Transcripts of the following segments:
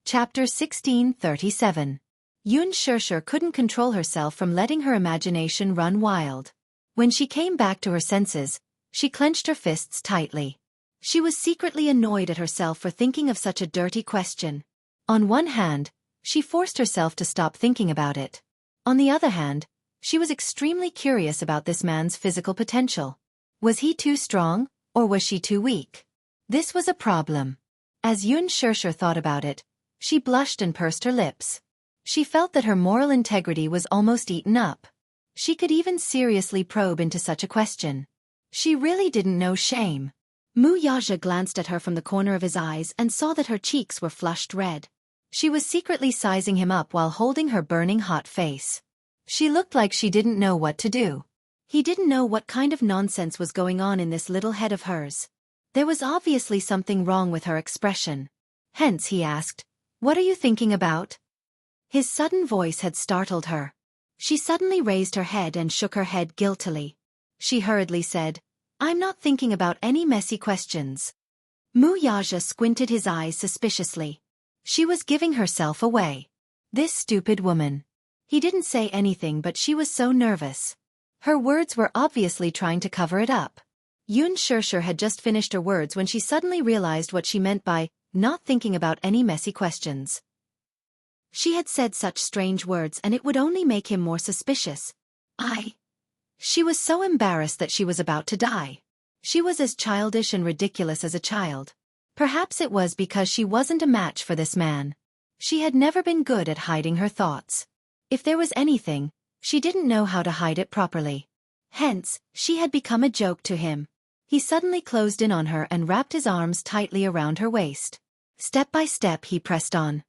Chapter 1637. Yun Shirshir couldn't control herself from letting her imagination run wild. When she came back to her senses, she clenched her fists tightly. She was secretly annoyed at herself for thinking of such a dirty question. On one hand, she forced herself to stop thinking about it. On the other hand, she was extremely curious about this man's physical potential. Was he too strong, or was she too weak? This was a problem. As Yun Shirshir thought about it, she blushed and pursed her lips. She felt that her moral integrity was almost eaten up. She could even seriously probe into such a question. She really didn't know shame. Mu Yaja glanced at her from the corner of his eyes and saw that her cheeks were flushed red. She was secretly sizing him up while holding her burning hot face. She looked like she didn't know what to do. He didn't know what kind of nonsense was going on in this little head of hers. There was obviously something wrong with her expression. Hence he asked, "What are you thinking about?" His sudden voice had startled her. She suddenly raised her head and shook her head guiltily. She hurriedly said, "I'm not thinking about any messy questions." Mu Yaja squinted his eyes suspiciously. She was giving herself away. This stupid woman. He didn't say anything, but she was so nervous. Her words were obviously trying to cover it up. Yun Shirshir had just finished her words when she suddenly realized what she meant by not thinking about any messy questions. She had said such strange words and it would only make him more suspicious. She was so embarrassed that she was about to die. She was as childish and ridiculous as a child. Perhaps it was because she wasn't a match for this man. She had never been good at hiding her thoughts. If there was anything, she didn't know how to hide it properly. Hence, she had become a joke to him. He suddenly closed in on her and wrapped his arms tightly around her waist. Step by step he pressed on.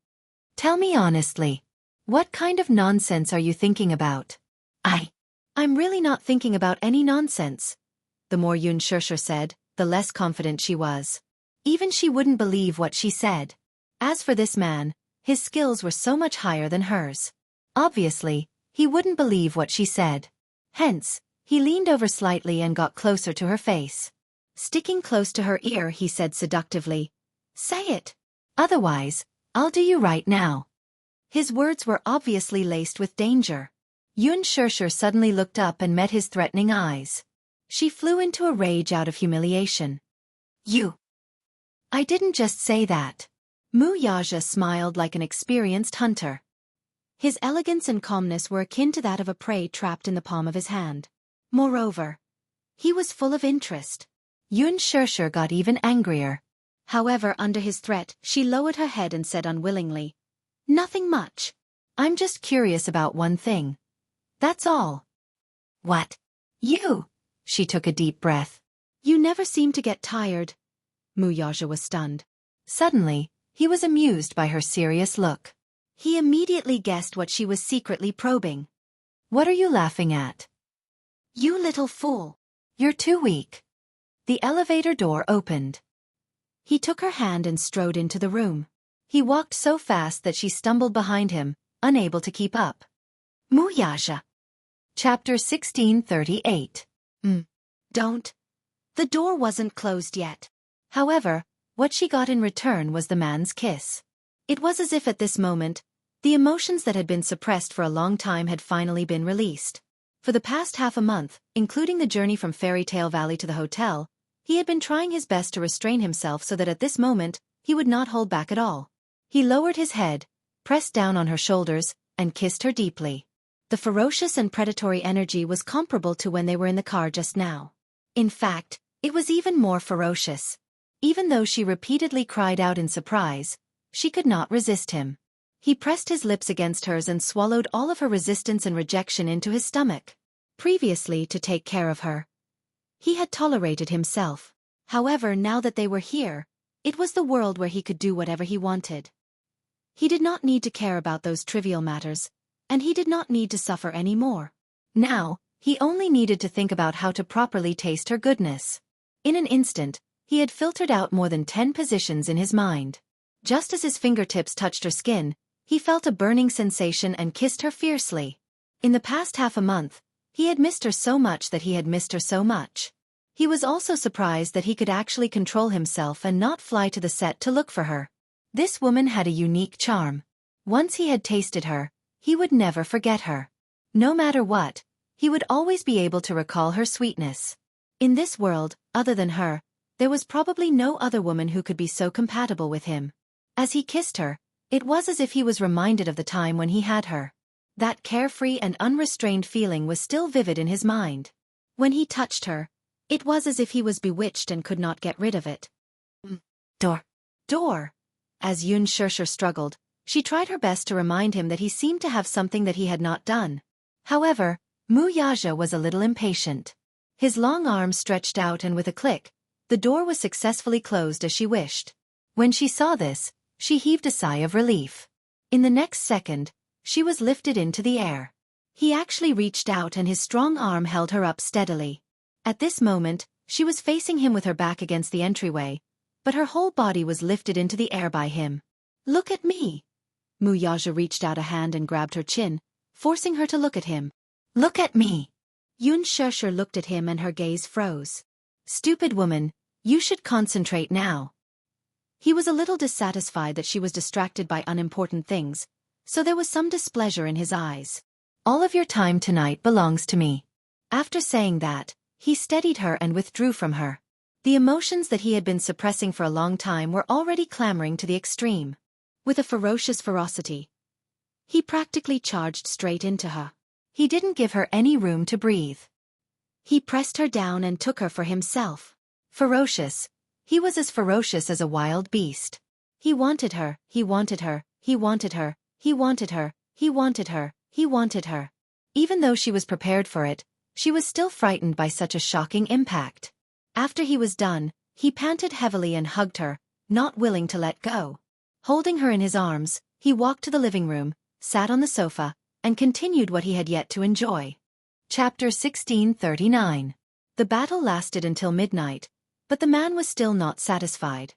"Tell me honestly, what kind of nonsense are you thinking about?" I'm really not thinking about any nonsense." The more Yun Shirshir said, the less confident she was. Even she wouldn't believe what she said. As for this man, his skills were so much higher than hers. Obviously, he wouldn't believe what she said. Hence, he leaned over slightly and got closer to her face. Sticking close to her ear, he said seductively, "Say it. Otherwise, I'll do you right now." His words were obviously laced with danger. Yun Shirshir suddenly looked up and met his threatening eyes. She flew into a rage out of humiliation. I didn't just say that." Mu Yaja smiled like an experienced hunter. His elegance and calmness were akin to that of a prey trapped in the palm of his hand. Moreover, he was full of interest. Yun Shirshir got even angrier. However, under his threat, she lowered her head and said unwillingly, "Nothing much. I'm just curious about one thing. That's all." "What?" "You." She took a deep breath. "You never seem to get tired." Mu Yaja was stunned. Suddenly, he was amused by her serious look. He immediately guessed what she was secretly probing. "What are you laughing at?" "You little fool. You're too weak." The elevator door opened. He took her hand and strode into the room. He walked so fast that she stumbled behind him, unable to keep up. Mu Yaja. Chapter 1638. Don't. The door wasn't closed yet. However, what she got in return was the man's kiss. It was as if at this moment, the emotions that had been suppressed for a long time had finally been released. For the past half a month, including the journey from Fairy Tale Valley to the hotel, he had been trying his best to restrain himself so that at this moment, he would not hold back at all. He lowered his head, pressed down on her shoulders, and kissed her deeply. The ferocious and predatory energy was comparable to when they were in the car just now. In fact, it was even more ferocious. Even though she repeatedly cried out in surprise, she could not resist him. He pressed his lips against hers and swallowed all of her resistance and rejection into his stomach. Previously, to take care of her, he had tolerated himself. However, now that they were here, it was the world where he could do whatever he wanted. He did not need to care about those trivial matters, and he did not need to suffer any more. Now, he only needed to think about how to properly taste her goodness. In an instant, he had filtered out more than 10 positions in his mind. Just as his fingertips touched her skin, he felt a burning sensation and kissed her fiercely. In the past half a month, he had missed her so much that he had missed her so much. He was also surprised that he could actually control himself and not fly to the set to look for her. This woman had a unique charm. Once he had tasted her, he would never forget her. No matter what, he would always be able to recall her sweetness. In this world, other than her, there was probably no other woman who could be so compatible with him. As he kissed her, it was as if he was reminded of the time when he had her. That carefree and unrestrained feeling was still vivid in his mind. When he touched her, it was as if he was bewitched and could not get rid of it. Door. As Yun Shirshir struggled, she tried her best to remind him that he seemed to have something that he had not done. However, Mu Yaja was a little impatient. His long arms stretched out and with a click, the door was successfully closed as she wished. When she saw this, she heaved a sigh of relief. In the next second, she was lifted into the air. He actually reached out and his strong arm held her up steadily. At this moment, she was facing him with her back against the entryway, but her whole body was lifted into the air by him. Look at me. Mu Yaja reached out a hand and grabbed her chin, forcing her to look at him. Look at me. Yun Shirshir looked at him and her gaze froze. Stupid woman, you should concentrate now. He was a little dissatisfied that she was distracted by unimportant things, so there was some displeasure in his eyes. All of your time tonight belongs to me. After saying that, he steadied her and withdrew from her. The emotions that he had been suppressing for a long time were already clamoring to the extreme. With a ferocious ferocity, he practically charged straight into her. He didn't give her any room to breathe. He pressed her down and took her for himself. Ferocious. He was as ferocious as a wild beast. He wanted her, he wanted her, he wanted her, he wanted her, he wanted her, he wanted her. Even though she was prepared for it, she was still frightened by such a shocking impact. After he was done, he panted heavily and hugged her, not willing to let go. Holding her in his arms, he walked to the living room, sat on the sofa, and continued what he had yet to enjoy. Chapter 1639. The battle lasted until midnight, but the man was still not satisfied.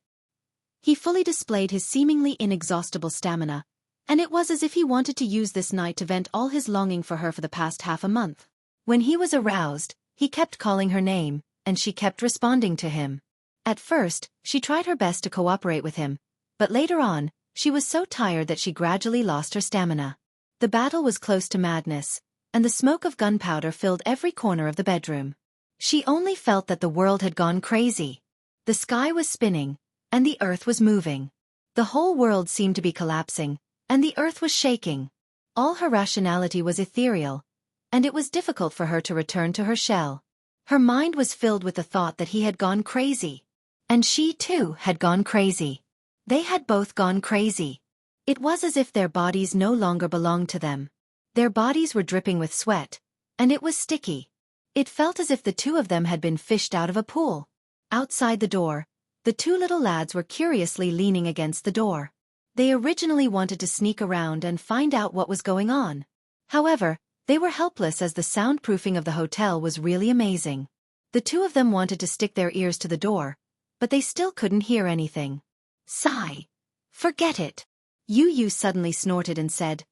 He fully displayed his seemingly inexhaustible stamina, and it was as if he wanted to use this night to vent all his longing for her for the past half a month. When he was aroused, he kept calling her name, and she kept responding to him. At first, she tried her best to cooperate with him, but later on, she was so tired that she gradually lost her stamina. The battle was close to madness, and the smoke of gunpowder filled every corner of the bedroom. She only felt that the world had gone crazy. The sky was spinning, and the earth was moving. The whole world seemed to be collapsing, and the earth was shaking. All her rationality was ethereal, and it was difficult for her to return to her shell. Her mind was filled with the thought that he had gone crazy. And she, too, had gone crazy. They had both gone crazy. It was as if their bodies no longer belonged to them. Their bodies were dripping with sweat, and it was sticky. It felt as if the two of them had been fished out of a pool. Outside the door, the two little lads were curiously leaning against the door. They originally wanted to sneak around and find out what was going on. However, they were helpless as the soundproofing of the hotel was really amazing. The two of them wanted to stick their ears to the door, but they still couldn't hear anything. Sigh. Forget it. Yu suddenly snorted and said,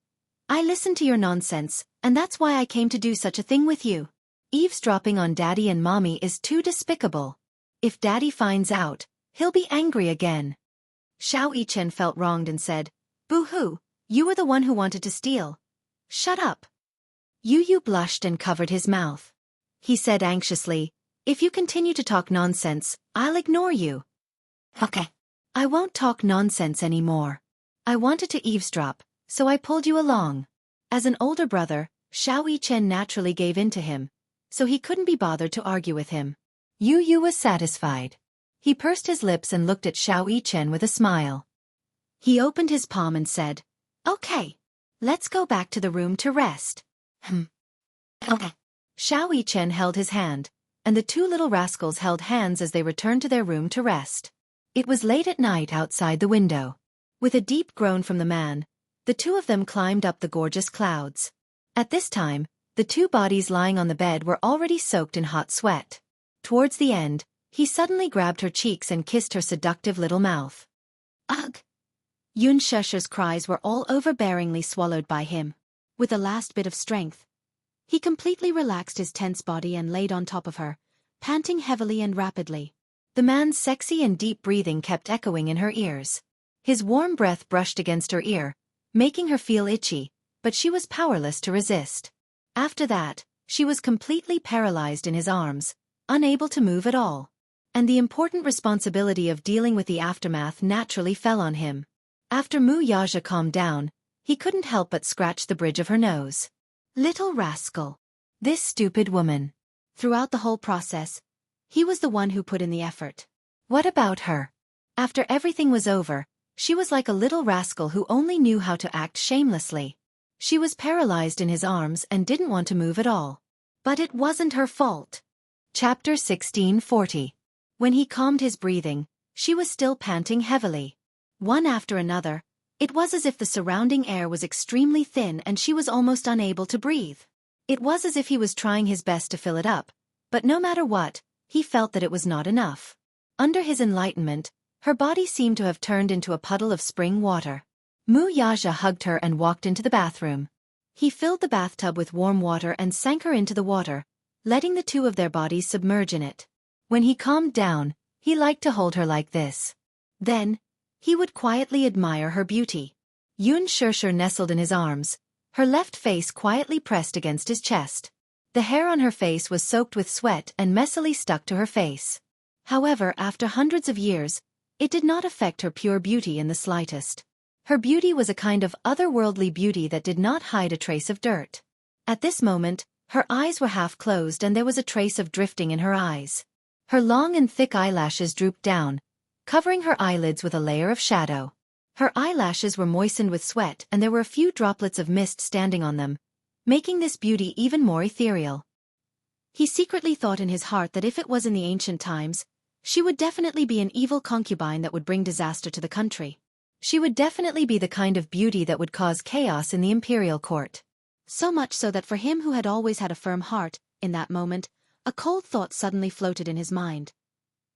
I listened to your nonsense, and that's why I came to do such a thing with you. Eavesdropping on Daddy and Mommy is too despicable. If Daddy finds out, he'll be angry again. Xiao Yichen felt wronged and said, Boo-hoo, you were the one who wanted to steal. Shut up. Yu blushed and covered his mouth. He said anxiously, If you continue to talk nonsense, I'll ignore you. Okay. I won't talk nonsense anymore. I wanted to eavesdrop, so I pulled you along. As an older brother, Xiao Yichen naturally gave in to him, so he couldn't be bothered to argue with him. Yu was satisfied. He pursed his lips and looked at Xiao Yichen with a smile. He opened his palm and said, Okay. Let's go back to the room to rest. Okay. Xiao Yichen held his hand, and the two little rascals held hands as they returned to their room to rest. It was late at night outside the window. With a deep groan from the man, the two of them climbed up the gorgeous clouds. At this time, the two bodies lying on the bed were already soaked in hot sweat. Towards the end, he suddenly grabbed her cheeks and kissed her seductive little mouth. Ugh! Yun Shirshir's cries were all overbearingly swallowed by him. With a last bit of strength, he completely relaxed his tense body and laid on top of her, panting heavily and rapidly. The man's sexy and deep breathing kept echoing in her ears. His warm breath brushed against her ear, making her feel itchy, but she was powerless to resist. After that, she was completely paralyzed in his arms, unable to move at all. And the important responsibility of dealing with the aftermath naturally fell on him. After Mu Yaja calmed down, he couldn't help but scratch the bridge of her nose. Little rascal. This stupid woman. Throughout the whole process, he was the one who put in the effort. What about her? After everything was over, she was like a little rascal who only knew how to act shamelessly. She was paralyzed in his arms and didn't want to move at all. But it wasn't her fault. Chapter 1640. When he calmed his breathing, she was still panting heavily. One after another, it was as if the surrounding air was extremely thin and she was almost unable to breathe. It was as if he was trying his best to fill it up, but no matter what, he felt that it was not enough. Under his enlightenment, her body seemed to have turned into a puddle of spring water. Mu Yaja hugged her and walked into the bathroom. He filled the bathtub with warm water and sank her into the water, letting the two of their bodies submerge in it. When he calmed down, he liked to hold her like this. Then, he would quietly admire her beauty. Yun Shirshir nestled in his arms, her left face quietly pressed against his chest. The hair on her face was soaked with sweat and messily stuck to her face. However, after hundreds of years, it did not affect her pure beauty in the slightest. Her beauty was a kind of otherworldly beauty that did not hide a trace of dirt. At this moment, her eyes were half closed and there was a trace of drifting in her eyes. Her long and thick eyelashes drooped down, covering her eyelids with a layer of shadow. Her eyelashes were moistened with sweat and there were a few droplets of mist standing on them, making this beauty even more ethereal. He secretly thought in his heart that if it was in the ancient times, she would definitely be an evil concubine that would bring disaster to the country. She would definitely be the kind of beauty that would cause chaos in the imperial court. So much so that for him who had always had a firm heart, in that moment, a cold thought suddenly floated in his mind.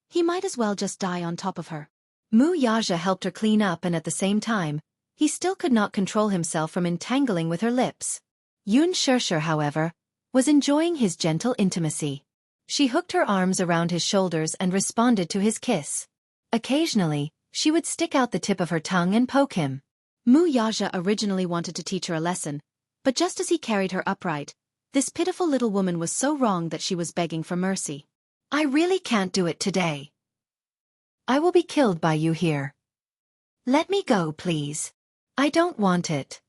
He might as well just die on top of her. Mu Yaja helped her clean up and at the same time, he still could not control himself from entangling with her lips. Yun Shirshir, however, was enjoying his gentle intimacy. She hooked her arms around his shoulders and responded to his kiss. Occasionally, she would stick out the tip of her tongue and poke him. Mu Yaja originally wanted to teach her a lesson, but just as he carried her upright, this pitiful little woman was so wrong that she was begging for mercy. I really can't do it today. I will be killed by you here. Let me go, please. I don't want it.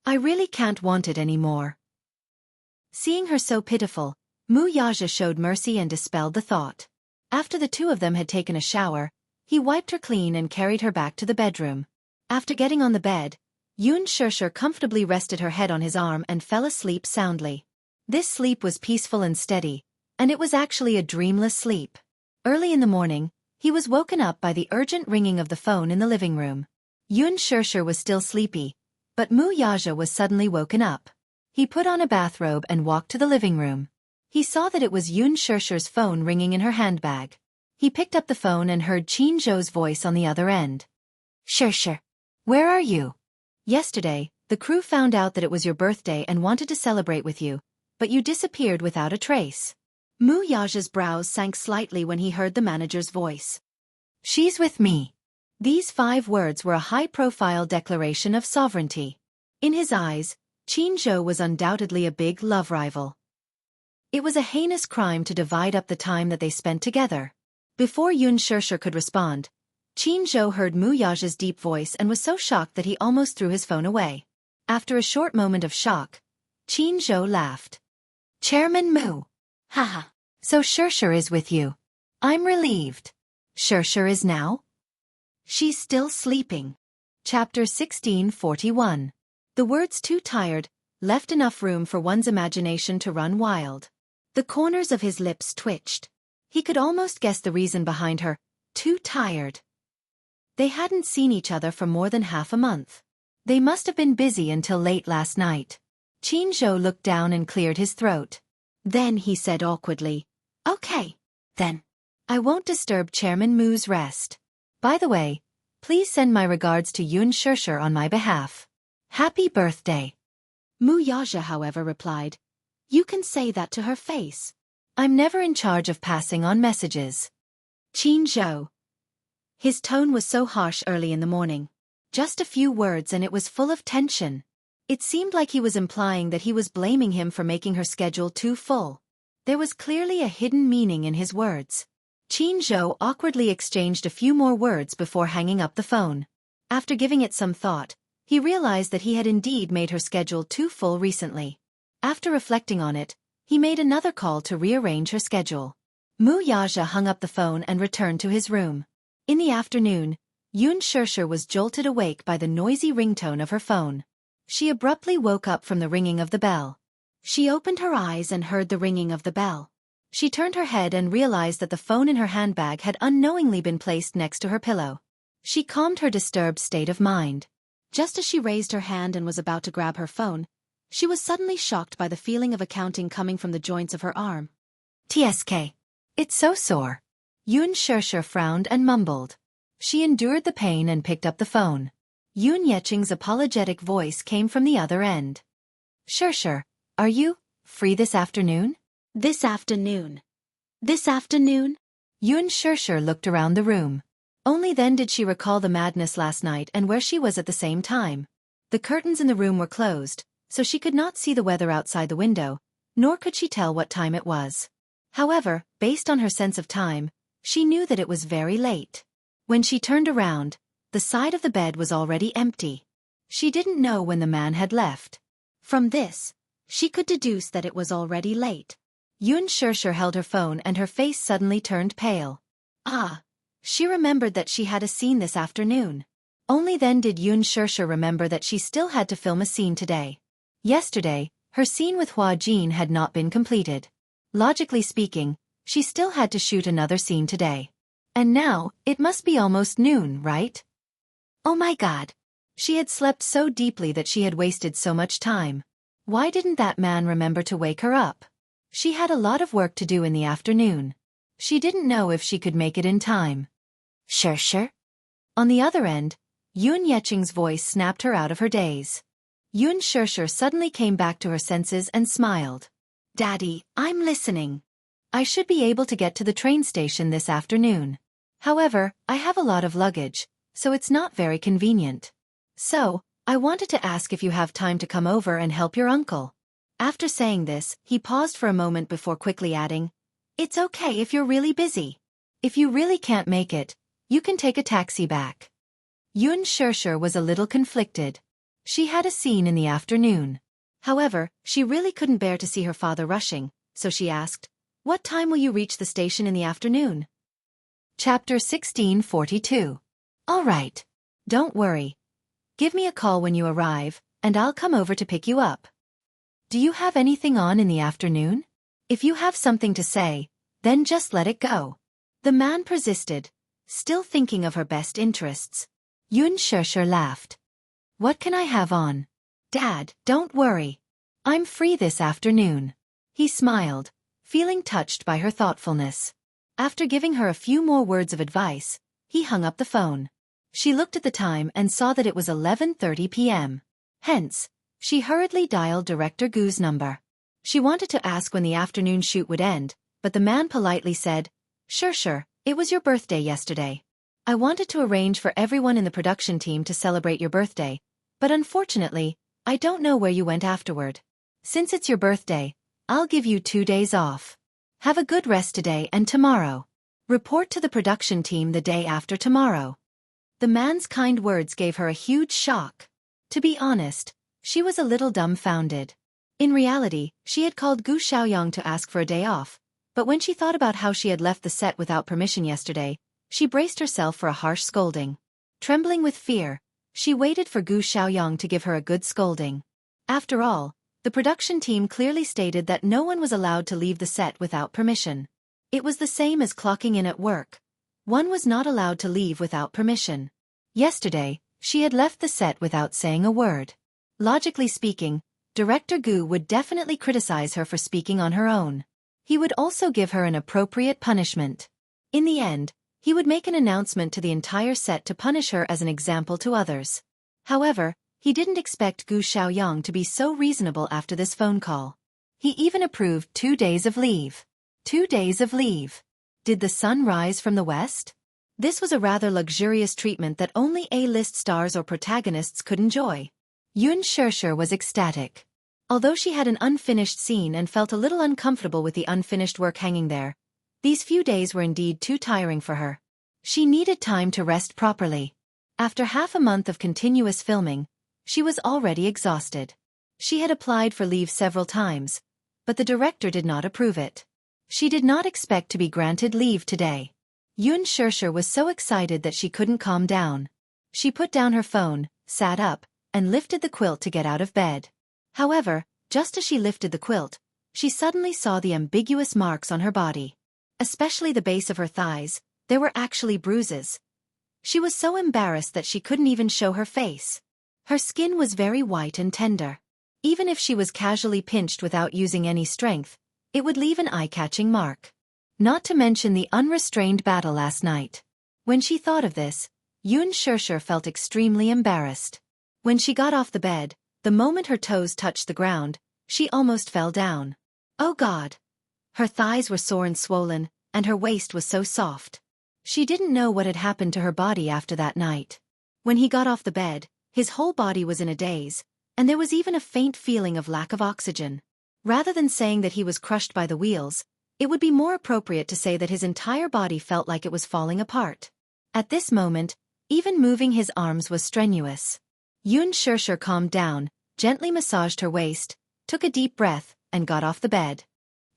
I really can't want it anymore. Seeing her so pitiful, Mu Yaja showed mercy and dispelled the thought. After the two of them had taken a shower, he wiped her clean and carried her back to the bedroom. After getting on the bed, Yun Shirshir comfortably rested her head on his arm and fell asleep soundly. This sleep was peaceful and steady, and it was actually a dreamless sleep. Early in the morning, he was woken up by the urgent ringing of the phone in the living room. Yun Shirshir was still sleepy, but Mu Yaja was suddenly woken up. He put on a bathrobe and walked to the living room. He saw that it was Yun Shirshir's phone ringing in her handbag. He picked up the phone and heard Qin Zhou's voice on the other end. Shirshir, where are you? Yesterday, the crew found out that it was your birthday and wanted to celebrate with you, but you disappeared without a trace. Mu Yaja's brows sank slightly when he heard the manager's voice. She's with me. These 5 words were a high-profile declaration of sovereignty. In his eyes, Qin Zhou was undoubtedly a big love rival. It was a heinous crime to divide up the time that they spent together. Before Yun Shirshir could respond, Qin Zhou heard Mu Yaja's deep voice and was so shocked that he almost threw his phone away. After a short moment of shock, Qin Zhou laughed. Chairman Mu. Haha. So Shirshir is with you. I'm relieved. Shirshir is now? She's still sleeping. Chapter 1641. The words too tired left enough room for one's imagination to run wild. The corners of his lips twitched. He could almost guess the reason behind her, too tired. They hadn't seen each other for more than half a month. They must have been busy until late last night. Qin Zhou looked down and cleared his throat. Then he said awkwardly, Okay, then. I won't disturb Chairman Mu's rest. By the way, please send my regards to Yun Shirshir on my behalf. Happy birthday. Mu Yaja, however, replied, You can say that to her face. I'm never in charge of passing on messages. Qin Zhou. His tone was so harsh early in the morning. Just a few words and it was full of tension. It seemed like he was implying that he was blaming him for making her schedule too full. There was clearly a hidden meaning in his words. Qin Zhou awkwardly exchanged a few more words before hanging up the phone. After giving it some thought, he realized that he had indeed made her schedule too full recently. After reflecting on it, he made another call to rearrange her schedule. Mu Yaja hung up the phone and returned to his room. In the afternoon, Yun Shirshir was jolted awake by the noisy ringtone of her phone. She abruptly woke up from the ringing of the bell. She opened her eyes and heard the ringing of the bell. She turned her head and realized that the phone in her handbag had unknowingly been placed next to her pillow. She calmed her disturbed state of mind. Just as she raised her hand and was about to grab her phone, she was suddenly shocked by the feeling of accounting coming from the joints of her arm. "TSK. It's so sore." Yun Shirshir frowned and mumbled. She endured the pain and picked up the phone. Yun Yeching's apologetic voice came from the other end. "Shirshir, are you free this afternoon?" "This afternoon? This afternoon?" Yun Shirshir looked around the room. Only then did she recall the madness last night and where she was at the same time. The curtains in the room were closed, so she could not see the weather outside the window, nor could she tell what time it was. However, based on her sense of time, she knew that it was very late. When she turned around, the side of the bed was already empty. She didn't know when the man had left. From this, she could deduce that it was already late. Yun Shirshir held her phone and her face suddenly turned pale. She remembered that she had a scene this afternoon. Only then did Yun Shirshir remember that she still had to film a scene today. Yesterday, her scene with Hua Jin had not been completed. Logically speaking, she still had to shoot another scene today. And now, it must be almost noon, right? Oh my God. She had slept so deeply that she had wasted so much time. Why didn't that man remember to wake her up? She had a lot of work to do in the afternoon. She didn't know if she could make it in time. "Shirshir?" On the other end, Yun Yeching's voice snapped her out of her daze. Yun Shirshir suddenly came back to her senses and smiled. "Daddy, I'm listening. I should be able to get to the train station this afternoon. However, I have a lot of luggage, so it's not very convenient. So, I wanted to ask if you have time to come over and help your uncle." After saying this, he paused for a moment before quickly adding, "It's okay if you're really busy. If you really can't make it, you can take a taxi back." Yun Shirshir was a little conflicted. She had a scene in the afternoon. However, she really couldn't bear to see her father rushing, so she asked, "What time will you reach the station in the afternoon?" Chapter 1642. "All right. Don't worry. Give me a call when you arrive, and I'll come over to pick you up. Do you have anything on in the afternoon? If you have something to say, then just let it go." The man persisted, still thinking of her best interests. Yun Shirshir laughed. "What can I have on? Dad, don't worry. I'm free this afternoon." He smiled, feeling touched by her thoughtfulness. After giving her a few more words of advice, he hung up the phone. She looked at the time and saw that it was 11:30 p.m. Hence, she hurriedly dialed Director Gu's number. She wanted to ask when the afternoon shoot would end, but the man politely said, "Shirshir, it was your birthday yesterday. I wanted to arrange for everyone in the production team to celebrate your birthday, but unfortunately, I don't know where you went afterward. Since it's your birthday, I'll give you 2 days off. Have a good rest today and tomorrow. Report to the production team the day after tomorrow." The man's kind words gave her a huge shock. To be honest, she was a little dumbfounded. In reality, she had called Gu Xiaoyang to ask for a day off, but when she thought about how she had left the set without permission yesterday, she braced herself for a harsh scolding. Trembling with fear, she waited for Gu Xiaoyang to give her a good scolding. After all, the production team clearly stated that no one was allowed to leave the set without permission. It was the same as clocking in at work. One was not allowed to leave without permission. Yesterday, she had left the set without saying a word. Logically speaking, Director Gu would definitely criticize her for speaking on her own. He would also give her an appropriate punishment. In the end, he would make an announcement to the entire set to punish her as an example to others. However, he didn't expect Gu Xiaoyang to be so reasonable after this phone call. He even approved 2 days of leave. 2 days of leave. Did the sun rise from the west? This was a rather luxurious treatment that only A-list stars or protagonists could enjoy. Yoon Shurshur was ecstatic. Although she had an unfinished scene and felt a little uncomfortable with the unfinished work hanging there, these few days were indeed too tiring for her. She needed time to rest properly. After half a month of continuous filming, she was already exhausted. She had applied for leave several times, but the director did not approve it. She did not expect to be granted leave today. Yoon Shurshur was so excited that she couldn't calm down. She put down her phone, sat up, and lifted the quilt to get out of bed. However, just as she lifted the quilt, she suddenly saw the ambiguous marks on her body. Especially the base of her thighs, there were actually bruises. She was so embarrassed that she couldn't even show her face. Her skin was very white and tender. Even if she was casually pinched without using any strength, it would leave an eye-catching mark. Not to mention the unrestrained battle last night. When she thought of this, Yoon Shurshur felt extremely embarrassed. When she got off the bed, the moment her toes touched the ground, she almost fell down. Oh God! Her thighs were sore and swollen, and her waist was so soft. She didn't know what had happened to her body after that night. When he got off the bed, his whole body was in a daze, and there was even a faint feeling of lack of oxygen. Rather than saying that he was crushed by the wheels, it would be more appropriate to say that his entire body felt like it was falling apart. At this moment, even moving his arms was strenuous. Yoon Shurshur calmed down, gently massaged her waist, took a deep breath, and got off the bed.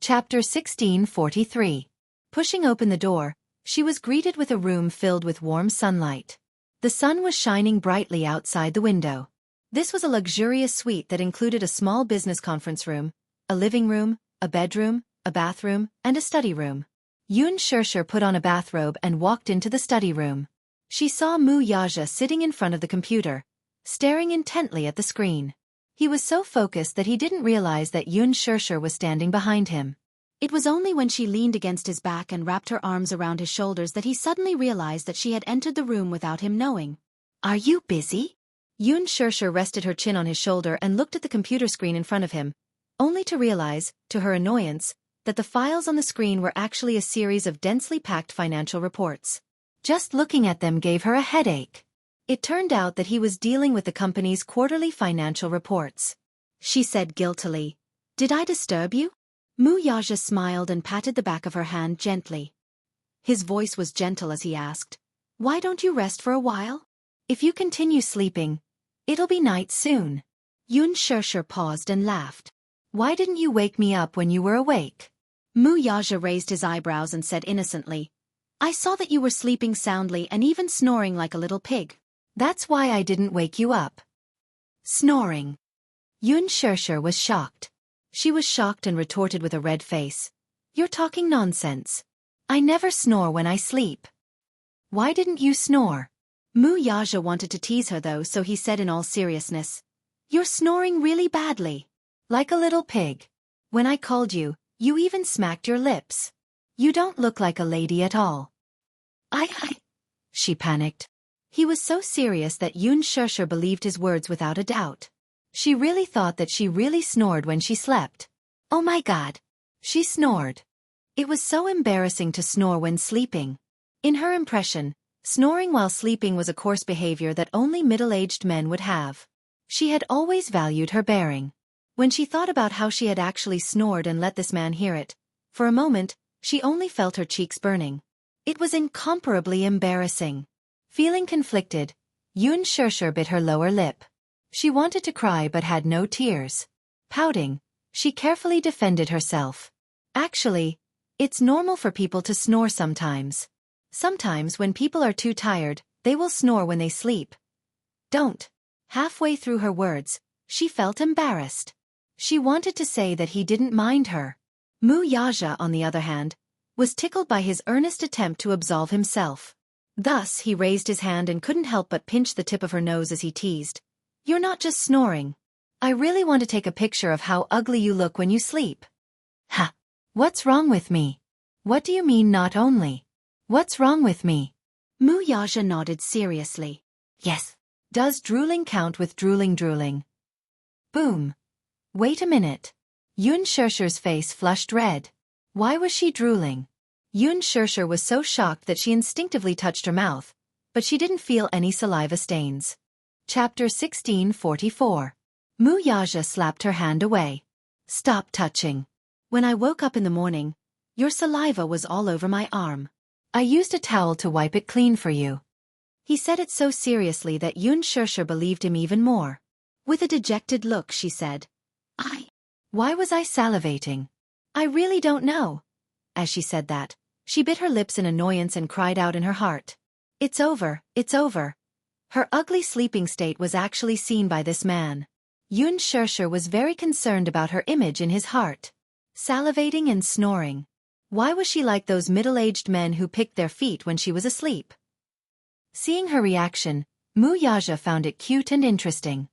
Chapter 1643. Pushing open the door, she was greeted with a room filled with warm sunlight. The sun was shining brightly outside the window. This was a luxurious suite that included a small business conference room, a living room, a bedroom, a bathroom, and a study room. Yoon Shurshur put on a bathrobe and walked into the study room. She saw Mu Yaja sitting in front of the computer, staring intently at the screen. He was so focused that he didn't realize that Yoon Shurshur was standing behind him. It was only when she leaned against his back and wrapped her arms around his shoulders that he suddenly realized that she had entered the room without him knowing. "Are you busy?" Yoon Shurshur rested her chin on his shoulder and looked at the computer screen in front of him, only to realize, to her annoyance, that the files on the screen were actually a series of densely packed financial reports. Just looking at them gave her a headache. It turned out that he was dealing with the company's quarterly financial reports. She said guiltily, "Did I disturb you?" Mu Yaja smiled and patted the back of her hand gently. His voice was gentle as he asked, "Why don't you rest for a while? If you continue sleeping, it'll be night soon." Yoon Shurshur paused and laughed. "Why didn't you wake me up when you were awake?" Mu Yaja raised his eyebrows and said innocently, "I saw that you were sleeping soundly and even snoring like a little pig. That's why I didn't wake you up." Snoring. Yoon Shurshur was shocked. She was shocked and retorted with a red face, "You're talking nonsense. I never snore when I sleep." "Why didn't you snore?" Mu Yaja wanted to tease her though, so he said in all seriousness, "You're snoring really badly. Like a little pig. When I called you, you even smacked your lips. You don't look like a lady at all." I. She panicked. He was so serious that Yoon Shurshur believed his words without a doubt. She really thought that she really snored when she slept. Oh my God. She snored. It was so embarrassing to snore when sleeping. In her impression, snoring while sleeping was a coarse behavior that only middle-aged men would have. She had always valued her bearing. When she thought about how she had actually snored and let this man hear it, for a moment, she only felt her cheeks burning. It was incomparably embarrassing. Feeling conflicted, Yoon Shurshur bit her lower lip. She wanted to cry but had no tears. Pouting, she carefully defended herself. "Actually, it's normal for people to snore sometimes. Sometimes when people are too tired, they will snore when they sleep. Don't." Halfway through her words, she felt embarrassed. She wanted to say that he didn't mind her. Mu Yaja, on the other hand, was tickled by his earnest attempt to absolve himself. Thus he raised his hand and couldn't help but pinch the tip of her nose as he teased, "You're not just snoring. I really want to take a picture of how ugly you look when you sleep." "Ha! What's wrong with me?" "What do you mean not only? What's wrong with me?" Mu Yaja nodded seriously. "Yes. Does drooling count with drooling? Boom. Wait a minute." Yoon Shurshur's face flushed red. Why was she drooling? Yun Shirshir was so shocked that she instinctively touched her mouth, but she didn't feel any saliva stains. Chapter 1644. Mu Yaja slapped her hand away. Stop touching. When I woke up in the morning, your saliva was all over my arm. I used a towel to wipe it clean for you. He said it so seriously that Yun Shirshir believed him even more. With a dejected look, she said, Why was I salivating? I really don't know. As she said that, she bit her lips in annoyance and cried out in her heart. It's over, it's over. Her ugly sleeping state was actually seen by this man. Yun Shirshir was very concerned about her image in his heart. Salivating and snoring. Why was she like those middle-aged men who picked their feet when she was asleep? Seeing her reaction, Mu Yaja found it cute and interesting.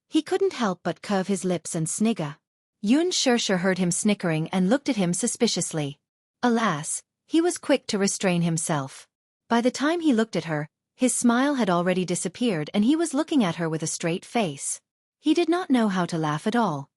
He couldn't help but curve his lips and snigger. Yun Shirshir heard him snickering and looked at him suspiciously. Alas, he was quick to restrain himself. By the time he looked at her, his smile had already disappeared and he was looking at her with a straight face. He did not know how to laugh at all.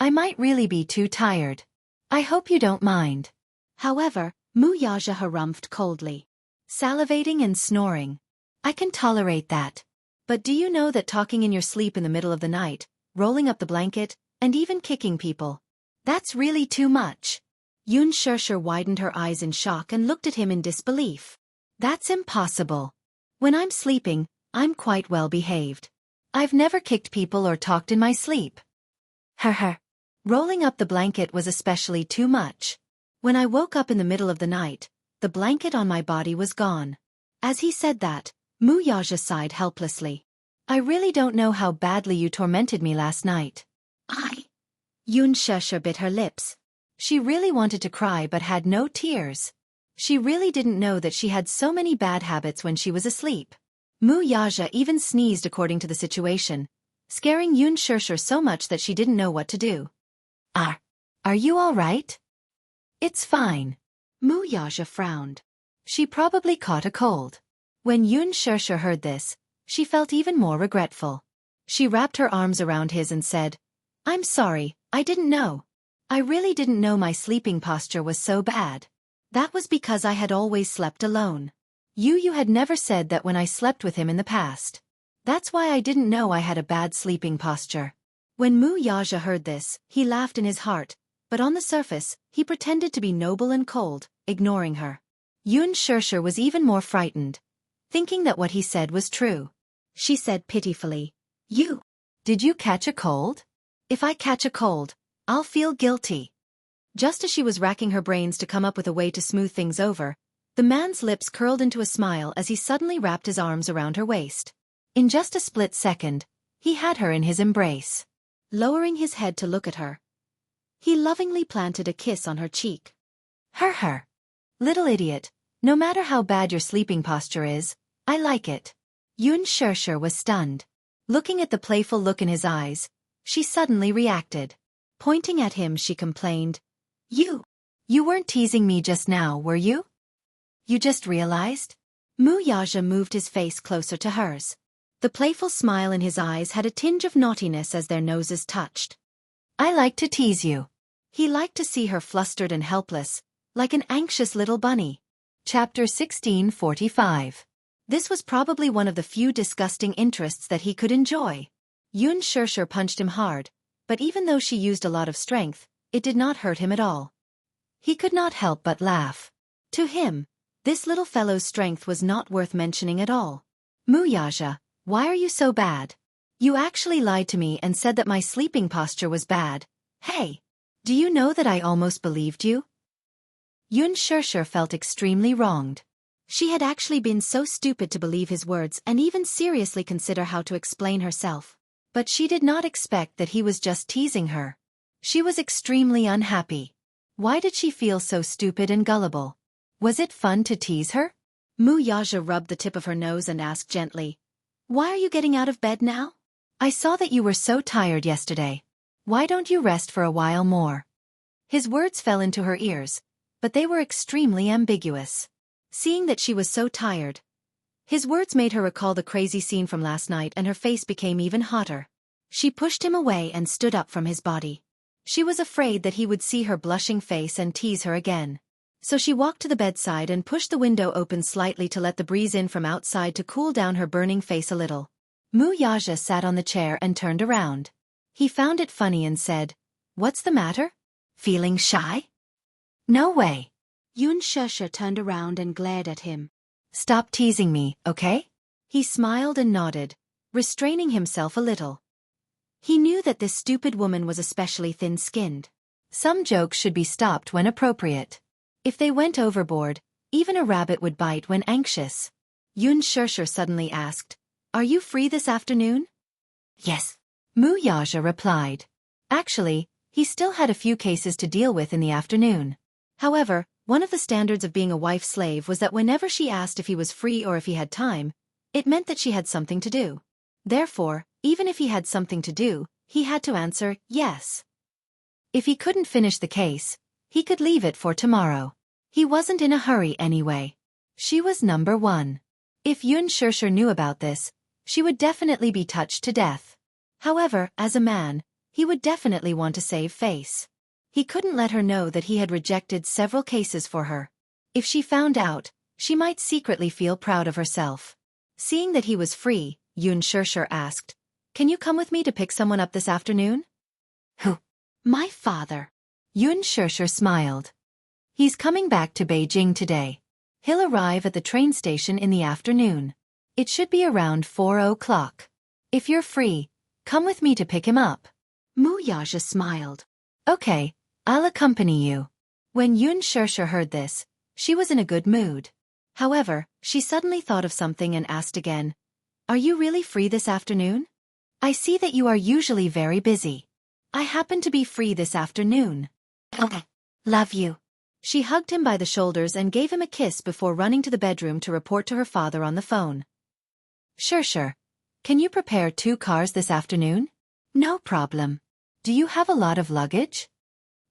I might really be too tired. I hope you don't mind. However, Mu Yaja harumphed coldly. Salivating and snoring. I can tolerate that. But do you know that talking in your sleep in the middle of the night, rolling up the blanket, and even kicking people? That's really too much. Yun Shirshir widened her eyes in shock and looked at him in disbelief. That's impossible. When I'm sleeping, I'm quite well behaved. I've never kicked people or talked in my sleep. Rolling up the blanket was especially too much. When I woke up in the middle of the night, the blanket on my body was gone. As he said that, Mu Yaja sighed helplessly. I really don't know how badly you tormented me last night. Yun Shirshir bit her lips. She really wanted to cry but had no tears. She really didn't know that she had so many bad habits when she was asleep. Mu Yaja even sneezed according to the situation, scaring Yun Shirshir so much that she didn't know what to do. Are you all right? It's fine. Mu Yaja frowned. She probably caught a cold. When Yun Shirshir heard this, she felt even more regretful. She wrapped her arms around his and said, I'm sorry, I didn't know. I really didn't know my sleeping posture was so bad. That was because I had always slept alone. You had never said that when I slept with him in the past. That's why I didn't know I had a bad sleeping posture. When Mu Yaja heard this, he laughed in his heart, but on the surface, he pretended to be noble and cold, ignoring her. Yun Shirshir was even more frightened, thinking that what he said was true. She said pitifully, Did you catch a cold? If I catch a cold, I'll feel guilty. Just as she was racking her brains to come up with a way to smooth things over, the man's lips curled into a smile as he suddenly wrapped his arms around her waist. In just a split second, he had her in his embrace. Lowering his head to look at her, he lovingly planted a kiss on her cheek. Little idiot, no matter how bad your sleeping posture is, I like it. Yun Shirshir was stunned. Looking at the playful look in his eyes, she suddenly reacted. Pointing at him, she complained, You weren't teasing me just now, were you? You just realized? Mu Yaja moved his face closer to hers. The playful smile in his eyes had a tinge of naughtiness as their noses touched. I like to tease you. He liked to see her flustered and helpless, like an anxious little bunny. Chapter 1645. This was probably one of the few disgusting interests that he could enjoy. Yun Shirshir punched him hard, but even though she used a lot of strength, it did not hurt him at all. He could not help but laugh. To him, this little fellow's strength was not worth mentioning at all. Mu Yaja, why are you so bad? You actually lied to me and said that my sleeping posture was bad. Hey! Do you know that I almost believed you? Yun Shirshir felt extremely wronged. She had actually been so stupid to believe his words and even seriously consider how to explain herself. But she did not expect that he was just teasing her. She was extremely unhappy. Why did she feel so stupid and gullible? Was it fun to tease her? Mu Yaja rubbed the tip of her nose and asked gently, Why are you getting out of bed now? I saw that you were so tired yesterday. Why don't you rest for a while more? His words fell into her ears, but they were extremely ambiguous. Seeing that she was so tired, his words made her recall the crazy scene from last night and her face became even hotter. She pushed him away and stood up from his body. She was afraid that he would see her blushing face and tease her again. So she walked to the bedside and pushed the window open slightly to let the breeze in from outside to cool down her burning face a little. Mu Yaja sat on the chair and turned around. He found it funny and said, "What's the matter? Feeling shy?" "No way." Yun Shusha turned around and glared at him. "Stop teasing me, okay?" He smiled and nodded, restraining himself a little. He knew that this stupid woman was especially thin-skinned. Some jokes should be stopped when appropriate. If they went overboard, even a rabbit would bite when anxious. Yun Shusha suddenly asked, "Are you free this afternoon?" "Yes," Mu Yaja replied. Actually, he still had a few cases to deal with in the afternoon. However, one of the standards of being a wife slave was that whenever she asked if he was free or if he had time, it meant that she had something to do. Therefore, even if he had something to do, he had to answer yes. If he couldn't finish the case, he could leave it for tomorrow. He wasn't in a hurry anyway. She was number one. If Yun Shusha knew about this, she would definitely be touched to death. However, as a man, he would definitely want to save face. He couldn't let her know that he had rejected several cases for her. If she found out, she might secretly feel proud of herself. Seeing that he was free, Yun Shusha asked, "Can you come with me to pick someone up this afternoon?" "Who?" "My father." Yun Shusha smiled. "He's coming back to Beijing today. He'll arrive at the train station in the afternoon. It should be around 4 o'clock. If you're free, come with me to pick him up." Mu Yaja smiled. "Okay, I'll accompany you." When Yun Shusha heard this, she was in a good mood. However, she suddenly thought of something and asked again, "Are you really free this afternoon? I see that you are usually very busy. I happen to be free this afternoon." "Okay. Love you." She hugged him by the shoulders and gave him a kiss before running to the bedroom to report to her father on the phone. Sure. Can you prepare 2 cars this afternoon?" "No problem. Do you have a lot of luggage?"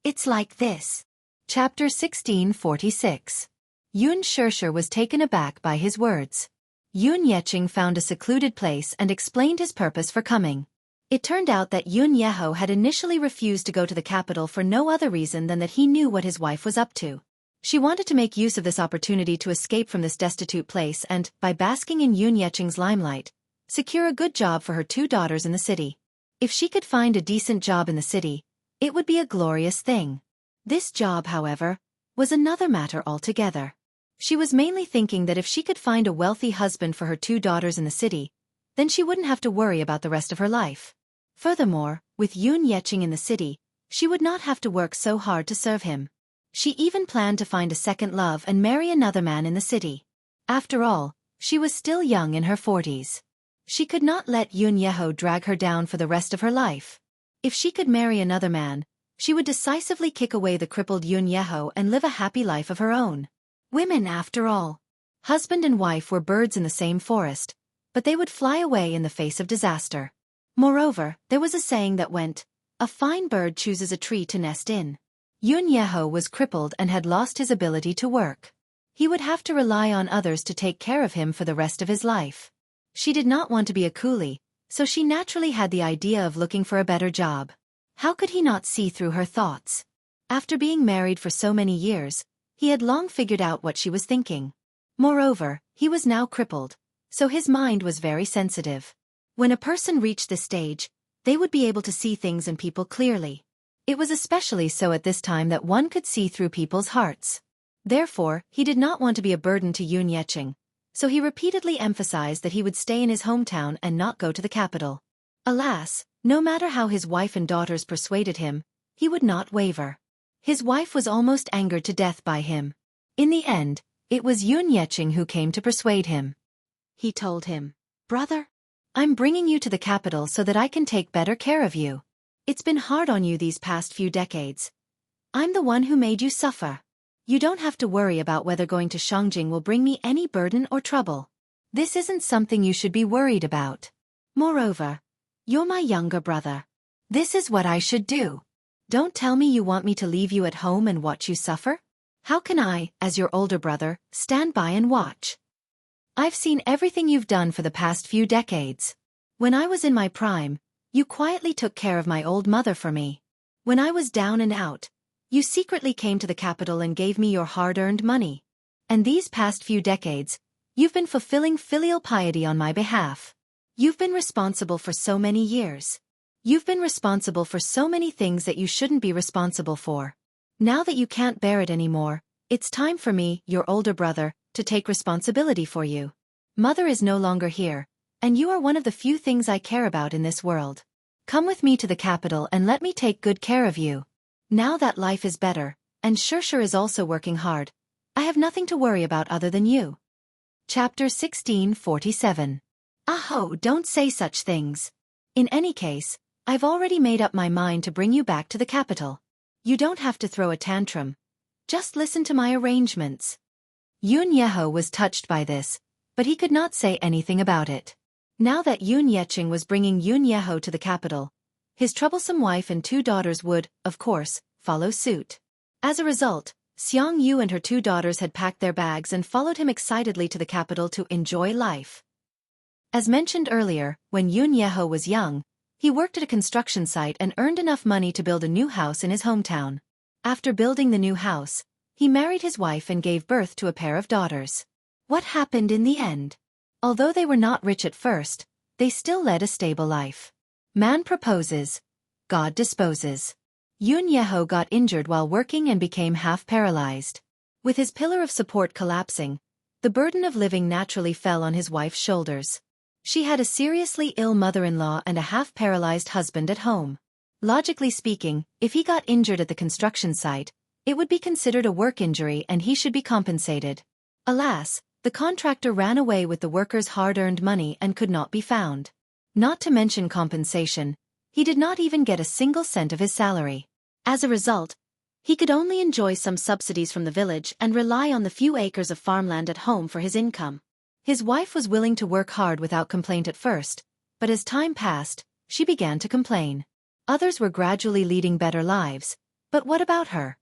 "It's like this." Chapter 1646. Yun Shusha was taken aback by his words. Yun Yeching found a secluded place and explained his purpose for coming. It turned out that Yun Yeho had initially refused to go to the capital for no other reason than that he knew what his wife was up to. She wanted to make use of this opportunity to escape from this destitute place and, by basking in Yun Yeching's limelight, secure a good job for her 2 daughters in the city. If she could find a decent job in the city, it would be a glorious thing. This job, however, was another matter altogether. She was mainly thinking that if she could find a wealthy husband for her 2 daughters in the city, then she wouldn't have to worry about the rest of her life. Furthermore, with Yun Yeching in the city, she would not have to work so hard to serve him. She even planned to find a second love and marry another man in the city. After all, she was still young in her 40s. She could not let Yun Yeho drag her down for the rest of her life. If she could marry another man, she would decisively kick away the crippled Yun Yeho and live a happy life of her own. Women, after all. Husband and wife were birds in the same forest, but they would fly away in the face of disaster. Moreover, there was a saying that went, "A fine bird chooses a tree to nest in." Yun Yeho was crippled and had lost his ability to work. He would have to rely on others to take care of him for the rest of his life. She did not want to be a coolie, so she naturally had the idea of looking for a better job. How could he not see through her thoughts? After being married for so many years, he had long figured out what she was thinking. Moreover, he was now crippled, so his mind was very sensitive. When a person reached this stage, they would be able to see things and people clearly. It was especially so at this time that one could see through people's hearts. Therefore, he did not want to be a burden to Yun Yeching, so he repeatedly emphasized that he would stay in his hometown and not go to the capital. Alas, no matter how his wife and daughters persuaded him, he would not waver. His wife was almost angered to death by him. In the end, it was Yun Yeching who came to persuade him. He told him, "Brother, I'm bringing you to the capital so that I can take better care of you. It's been hard on you these past few decades. I'm the one who made you suffer. You don't have to worry about whether going to Shangjing will bring me any burden or trouble. This isn't something you should be worried about. Moreover, you're my younger brother. This is what I should do. Don't tell me you want me to leave you at home and watch you suffer? How can I, as your older brother, stand by and watch? I've seen everything you've done for the past few decades. When I was in my prime, you quietly took care of my old mother for me. When I was down and out, You secretly came to the capital and gave me your hard-earned money. And these past few decades, you've been fulfilling filial piety on my behalf. You've been responsible for so many years. You've been responsible for so many things that you shouldn't be responsible for. Now that you can't bear it anymore, it's time for me, your older brother, to take responsibility for you. Mother is no longer here, and you are one of the few things I care about in this world. Come with me to the capital and let me take good care of you. Now that life is better, and Shurshur is also working hard, I have nothing to worry about other than you. Chapter 1647. Aho, don't say such things. In any case, I've already made up my mind to bring you back to the capital. You don't have to throw a tantrum. Just listen to my arrangements. Yoon Yeho was touched by this, but he could not say anything about it. Now that Yoon Yeching was bringing Yoon Yeho to the capital, his troublesome wife and 2 daughters would, of course, follow suit. As a result, Seong Yu and her 2 daughters had packed their bags and followed him excitedly to the capital to enjoy life. As mentioned earlier, when Yoon Yeho was young, he worked at a construction site and earned enough money to build a new house in his hometown. After building the new house, he married his wife and gave birth to a pair of daughters. What happened in the end? Although they were not rich at first, they still led a stable life. Man proposes, God disposes. Yoon Yeho got injured while working and became half-paralyzed. With his pillar of support collapsing, the burden of living naturally fell on his wife's shoulders. She had a seriously ill mother-in-law and a half-paralyzed husband at home. Logically speaking, if he got injured at the construction site, it would be considered a work injury and he should be compensated. Alas, the contractor ran away with the worker's hard-earned money and could not be found. Not to mention compensation, he did not even get a single cent of his salary. As a result, he could only enjoy some subsidies from the village and rely on the few acres of farmland at home for his income. His wife was willing to work hard without complaint at first, but as time passed, she began to complain. Others were gradually leading better lives, but what about her?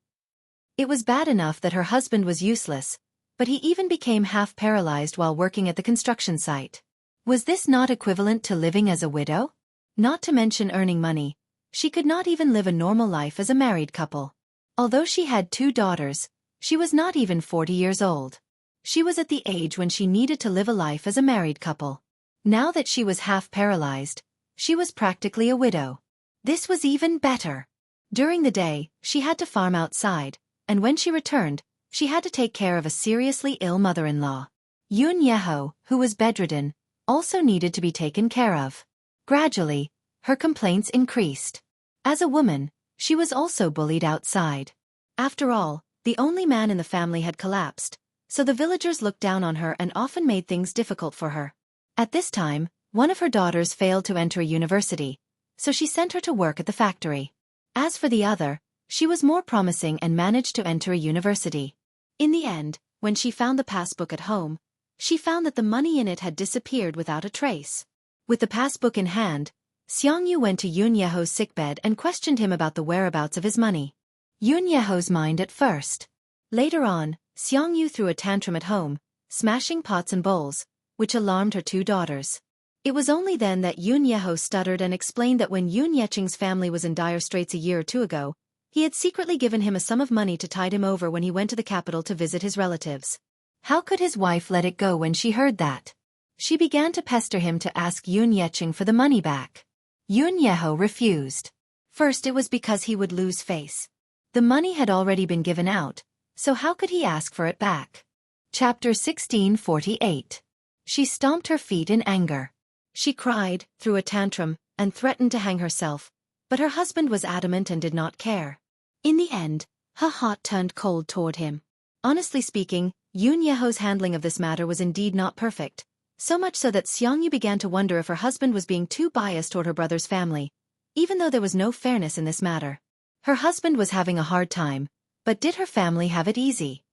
It was bad enough that her husband was useless, but he even became half-paralyzed while working at the construction site. Was this not equivalent to living as a widow? Not to mention earning money, she could not even live a normal life as a married couple. Although she had 2 daughters, she was not even 40 years old. She was at the age when she needed to live a life as a married couple. Now that she was half-paralyzed, she was practically a widow. This was even better. During the day, she had to farm outside, and when she returned, she had to take care of a seriously ill mother-in-law. Yoon Yeho, who was bedridden, also needed to be taken care of. Gradually, her complaints increased. As a woman, she was also bullied outside. After all, the only man in the family had collapsed, so the villagers looked down on her and often made things difficult for her. At this time, one of her daughters failed to enter a university, so she sent her to work at the factory. As for the other, she was more promising and managed to enter a university. In the end, when she found the passbook at home, she found that the money in it had disappeared without a trace. With the passbook in hand, Seong-yu went to Yoon Yeho's sickbed and questioned him about the whereabouts of his money. Yoon Yeho's mind at first. Later on, Seong-yu threw a tantrum at home, smashing pots and bowls, which alarmed her 2 daughters. It was only then that Yoon Yeho stuttered and explained that when Yoon Yeching's family was in dire straits a year or 2 ago, he had secretly given him a sum of money to tide him over when he went to the capital to visit his relatives. How could his wife let it go when she heard that? She began to pester him to ask Yoon Yeching for the money back. Yoon Yeho refused. First, it was because he would lose face. The money had already been given out, so how could he ask for it back? Chapter 1648. She stomped her feet in anger. She cried, threw a tantrum, and threatened to hang herself, but her husband was adamant and did not care. In the end, her heart turned cold toward him. Honestly speaking, Yoon Yeho's handling of this matter was indeed not perfect, so much so that Seong-yu began to wonder if her husband was being too biased toward her brother's family, even though there was no fairness in this matter. Her husband was having a hard time, but did her family have it easy?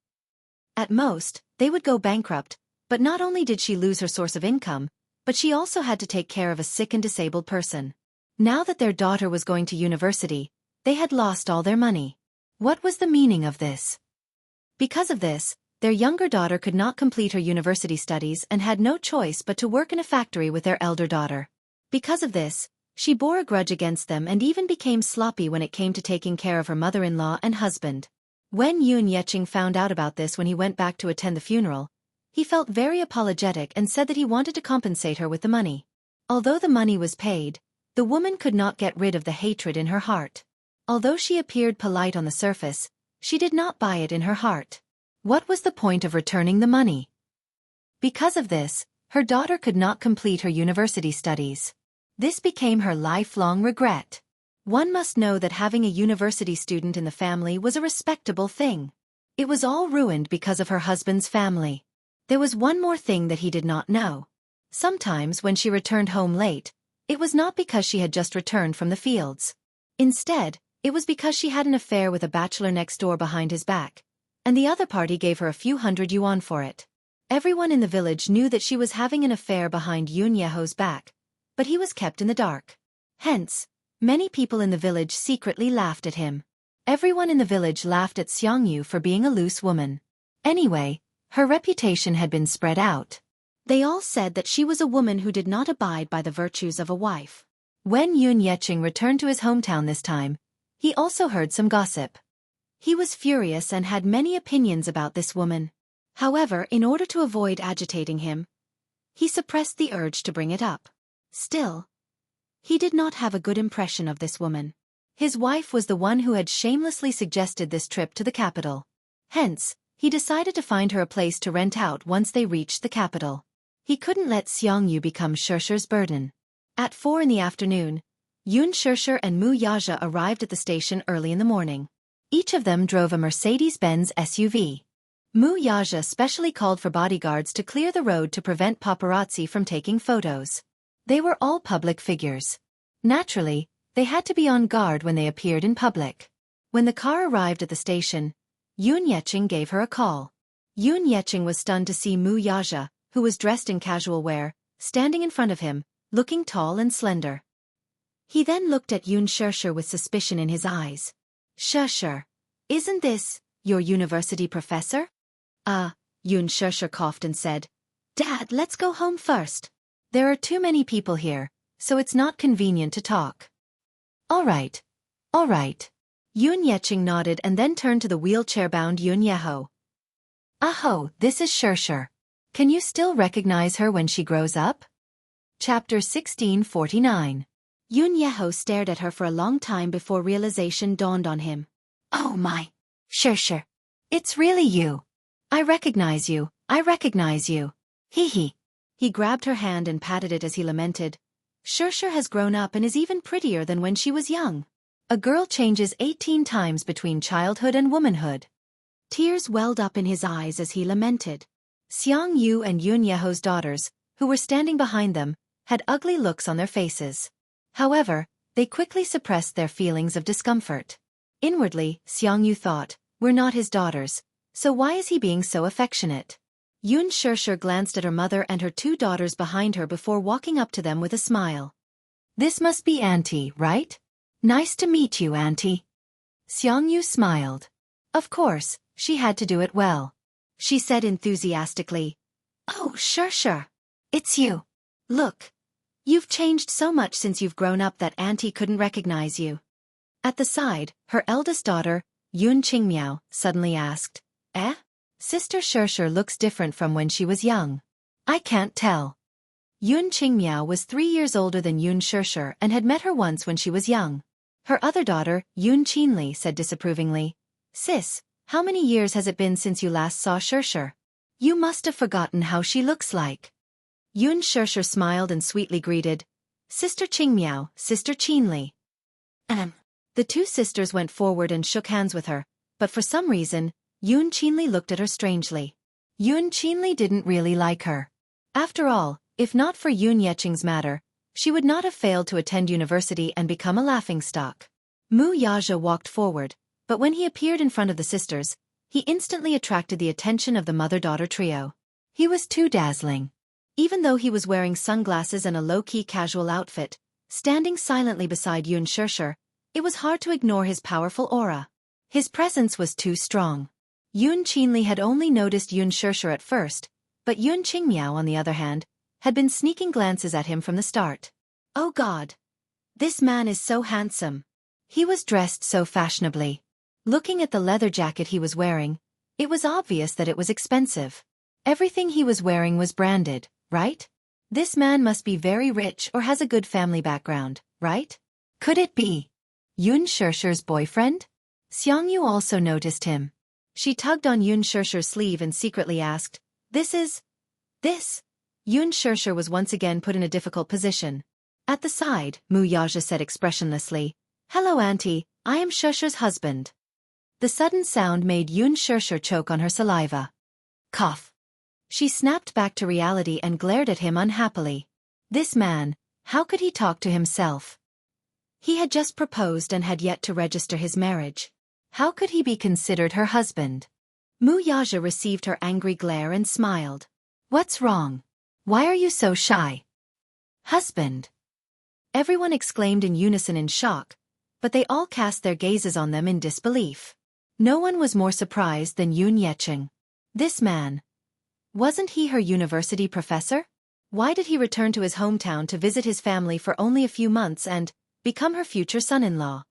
At most, they would go bankrupt, but not only did she lose her source of income, but she also had to take care of a sick and disabled person. Now that their daughter was going to university, they had lost all their money. What was the meaning of this? Because of this, their younger daughter could not complete her university studies and had no choice but to work in a factory with their elder daughter. Because of this, She bore a grudge against them and even became sloppy when it came to taking care of her mother-in-law and husband. When Yoon Yeching found out about this when he went back to attend the funeral, he felt very apologetic and said that he wanted to compensate her with the money. Although the money was paid, the woman could not get rid of the hatred in her heart. Although she appeared polite on the surface, she did not buy it in her heart. What was the point of returning the money? Because of this, her daughter could not complete her university studies. This became her lifelong regret. One must know that having a university student in the family was a respectable thing. It was all ruined because of her husband's family. There was one more thing that he did not know. Sometimes when she returned home late, it was not because she had just returned from the fields. Instead, it was because she had an affair with a bachelor next door behind his back, and the other party gave her a few hundred yuan for it. Everyone in the village knew that she was having an affair behind Yoon Yeho's back, but he was kept in the dark. Hence, many people in the village secretly laughed at him. Everyone in the village laughed at Xiangyu for being a loose woman. Anyway, her reputation had been spread out. They all said that she was a woman who did not abide by the virtues of a wife. When Yoon Yeching returned to his hometown this time, he also heard some gossip. He was furious and had many opinions about this woman. However, in order to avoid agitating him, he suppressed the urge to bring it up. Still, he did not have a good impression of this woman. His wife was the one who had shamelessly suggested this trip to the capital. Hence, he decided to find her a place to rent out once they reached the capital. He couldn't let Xiangyu become Shusher's burden. At 4 in the afternoon, Yoon Shusher and Mu Yaja arrived at the station early in the morning. Each of them drove a Mercedes-Benz SUV. Mu Yaja specially called for bodyguards to clear the road to prevent paparazzi from taking photos. They were all public figures. Naturally, they had to be on guard when they appeared in public. When the car arrived at the station, Yoon Yeching gave her a call. Yoon Yeching was stunned to see Mu Yaja, who was dressed in casual wear, standing in front of him, looking tall and slender. He then looked at Yoon Shusher with suspicion in his eyes. "Shusher, isn't this your university professor?" Yoon Shusher coughed and said, "Dad, let's go home first. There are too many people here, so it's not convenient to talk." All right. Yoon Yeching nodded and then turned to the wheelchair-bound Yoon Yeho. "Aho, this is Shusher. Can you still recognize her when she grows up?" Chapter 1649. Yoon Yeho stared at her for a long time before realization dawned on him. "Oh my, Shusher. It's really you. I recognize you. Hee hee." He grabbed her hand and patted it as he lamented, "Shusher has grown up and is even prettier than when she was young. A girl changes 18 times between childhood and womanhood." Tears welled up in his eyes as he lamented. Xiangyu and Yoon Yeho's daughters, who were standing behind them, had ugly looks on their faces. However, they quickly suppressed their feelings of discomfort. Inwardly, Xiangyu thought, "We're not his daughters, so why is he being so affectionate?" Yoon Shusher glanced at her mother and her 2 daughters behind her before walking up to them with a smile. "This must be Auntie, right? Nice to meet you, Auntie." Xiangyu smiled. Of course, she had to do it well. She said enthusiastically, "Oh, Shusher, it's you. Look. You've changed so much since you've grown up that Auntie couldn't recognize you." At the side, her eldest daughter, Yoon Qingmiao, suddenly asked, Sister Shusher looks different from when she was young. I can't tell." Yoon Qingmiao was 3 years older than Yoon Shusher and had met her once when she was young. Her other daughter, Yoon Qinli, said disapprovingly, "Sis, how many years has it been since you last saw Shusher? You must have forgotten how she looks like." Yoon Shusher smiled and sweetly greeted, "Sister Qingmiao, Sister Qinli." The 2 sisters went forward and shook hands with her, but for some reason, Yoon Qinli looked at her strangely. Yoon Qinli didn't really like her. After all, if not for Yoon Yeching's matter, she would not have failed to attend university and become a laughingstock. Mu Yaja walked forward, but when he appeared in front of the sisters, he instantly attracted the attention of the mother-daughter trio. He was too dazzling. Even though he was wearing sunglasses and a low-key casual outfit, standing silently beside Yoon Shusher, it was hard to ignore his powerful aura. His presence was too strong. Yoon Qinli had only noticed Yoon Shusher at first, but Yoon Qingmiao, on the other hand, had been sneaking glances at him from the start. "Oh God! This man is so handsome. He was dressed so fashionably. Looking at the leather jacket he was wearing, it was obvious that it was expensive. Everything he was wearing was branded, right? This man must be very rich or has a good family background, right? Could it be Yoon Shirshir's boyfriend? Seongyu also noticed him. She tugged on Yoon Shirshir's sleeve and secretly asked, This? Yoon Shirshir was once again put in a difficult position. At the side, Mu Yaja said expressionlessly, Hello auntie, I am Shirshir's husband. The sudden sound made Yoon Shirshir choke on her saliva. Cough. She snapped back to reality and glared at him unhappily. This man, how could he talk to himself? He had just proposed and had yet to register his marriage. How could he be considered her husband? Mu Yaja received her angry glare and smiled. What's wrong? Why are you so shy? Husband. Everyone exclaimed in unison in shock, but they all cast their gazes on them in disbelief. No one was more surprised than Yoon Yecheng. This man. Wasn't he her university professor? Why did he return to his hometown to visit his family for only a few months and become her future son-in-law?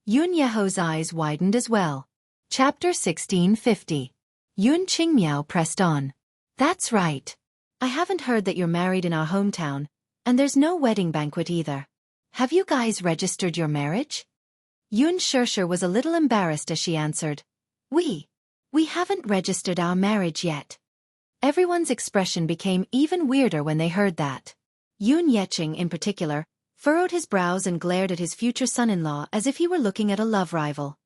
Yoon Yeho's eyes widened as well. Chapter 1650. Yoon Qingmiao pressed on. That's right. I haven't heard that you're married in our hometown, and there's no wedding banquet either. Have you guys registered your marriage? Yoon Shirshir was a little embarrassed as she answered. We haven't registered our marriage yet. Everyone's expression became even weirder when they heard that. Yoon Yecheng, in particular, furrowed his brows and glared at his future son-in-law as if he were looking at a love rival.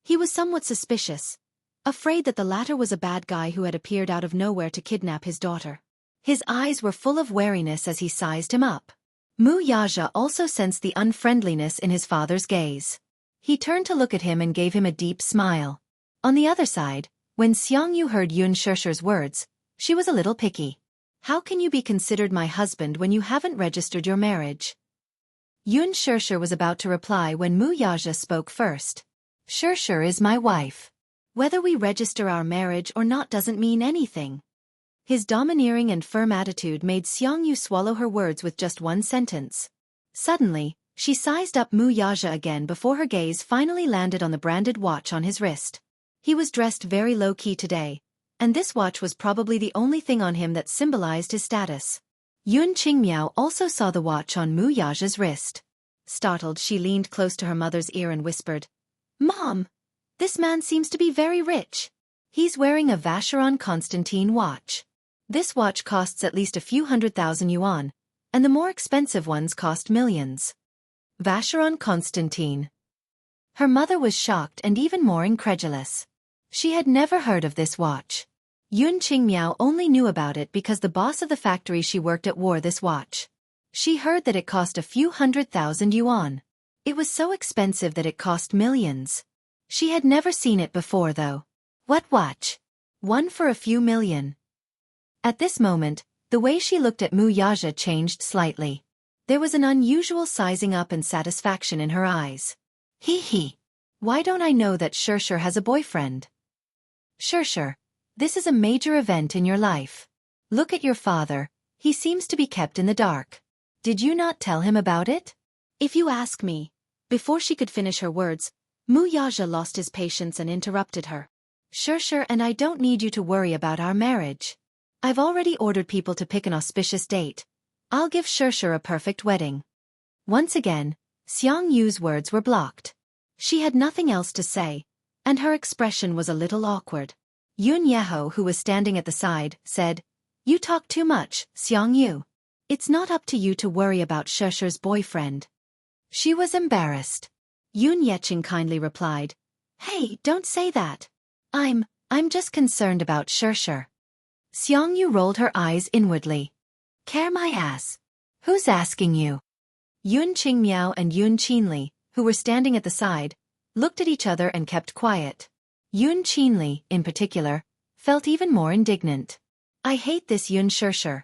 He was somewhat suspicious, afraid that the latter was a bad guy who had appeared out of nowhere to kidnap his daughter. His eyes were full of wariness as he sized him up. Mu Yaja also sensed the unfriendliness in his father's gaze. He turned to look at him and gave him a deep smile. On the other side, when Seongyu heard Yoon Shirshir's words, she was a little picky. How can you be considered my husband when you haven't registered your marriage? Yoon Shirshir was about to reply when Mu Yaja spoke first. Shirshir is my wife. Whether we register our marriage or not doesn't mean anything. His domineering and firm attitude made Seongyu swallow her words with just one sentence. Suddenly, she sized up Mu Yaja again before her gaze finally landed on the branded watch on his wrist. He was dressed very low-key today, and this watch was probably the only thing on him that symbolized his status. Yoon Qingmiao also saw the watch on Mu Yaja's wrist. Startled, she leaned close to her mother's ear and whispered, Mom, this man seems to be very rich. He's wearing a Vacheron Constantin watch. This watch costs at least a few 100,000 yuan, and the more expensive ones cost millions. Vacheron Constantin. Her mother was shocked and even more incredulous. She had never heard of this watch. Yoon Qingmiao only knew about it because the boss of the factory she worked at wore this watch. She heard that it cost a few 100,000 yuan. It was so expensive that it cost millions. She had never seen it before though. What watch? One for a few million. At this moment, the way she looked at Mu Yaja changed slightly. There was an unusual sizing up and satisfaction in her eyes. Hee. Why don't I know that Shirshir has a boyfriend? Shirshir, this is a major event in your life. Look at your father, he seems to be kept in the dark. Did you not tell him about it? If you ask me. Before she could finish her words, Mu Yaja lost his patience and interrupted her. Shirshir and I don't need you to worry about our marriage. I've already ordered people to pick an auspicious date. I'll give Shirshir a perfect wedding. Once again, Seongyu's words were blocked. She had nothing else to say, and her expression was a little awkward. Yoon Yeho, who was standing at the side, said, You talk too much, Seongyu. It's not up to you to worry about Shirshir's boyfriend. She was embarrassed. Yoon Yecheng kindly replied, Hey, don't say that. I'm just concerned about Shirshir. Seongyu rolled her eyes inwardly. Care my ass. Who's asking you? Yoon Qingmiao and Yoon Qinli, who were standing at the side, looked at each other and kept quiet. Yoon Qinli, in particular, felt even more indignant. I hate this Yoon Shirshir.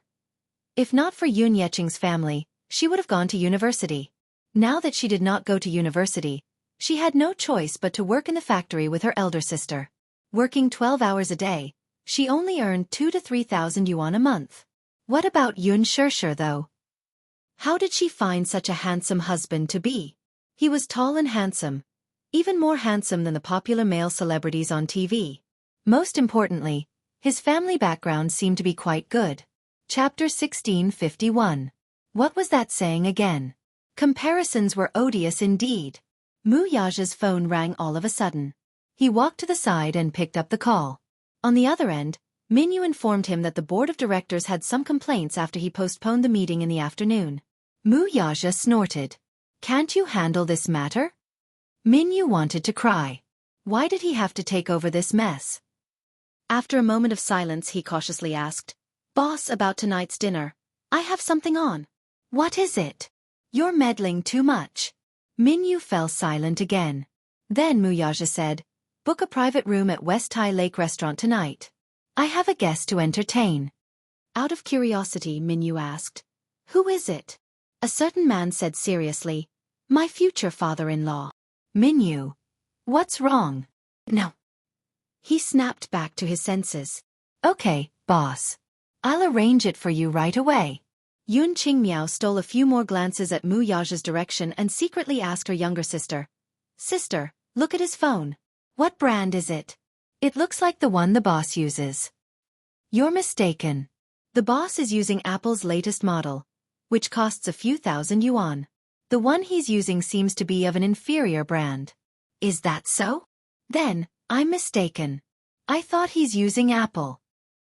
If not for Yoon Yecheng's family, she would have gone to university. Now that she did not go to university, she had no choice but to work in the factory with her elder sister. Working 12 hours a day, she only earned 2,000 to 3,000 yuan a month. What about Yoon Shirshir though? How did she find such a handsome husband to be? He was tall and handsome, even more handsome than the popular male celebrities on TV. Most importantly, his family background seemed to be quite good. Chapter 1651. What was that saying again? Comparisons were odious indeed. Mu Yaja's phone rang all of a sudden. He walked to the side and picked up the call. On the other end, Minyu informed him that the board of directors had some complaints after he postponed the meeting in the afternoon. Mu Yaja snorted. Can't you handle this matter? Minyu wanted to cry. Why did he have to take over this mess? After a moment of silence, he cautiously asked, Boss, about tonight's dinner. I have something on. What is it? You're meddling too much. Minyu fell silent again. Then Mu Yaja said, Book a private room at West Tai Lake Restaurant tonight. I have a guest to entertain. Out of curiosity, Minyu asked, Who is it? A certain man said seriously, My future father-in-law. Minyu. What's wrong? No. He snapped back to his senses. Okay, boss. I'll arrange it for you right away. Yun Qingmiao stole a few more glances at Mu Yaja's direction and secretly asked her younger sister. Sister, look at his phone. What brand is it? It looks like the one the boss uses. You're mistaken. The boss is using Apple's latest model, which costs a few thousand yuan. The one he's using seems to be of an inferior brand. Is that so? Then, I'm mistaken. I thought he's using Apple.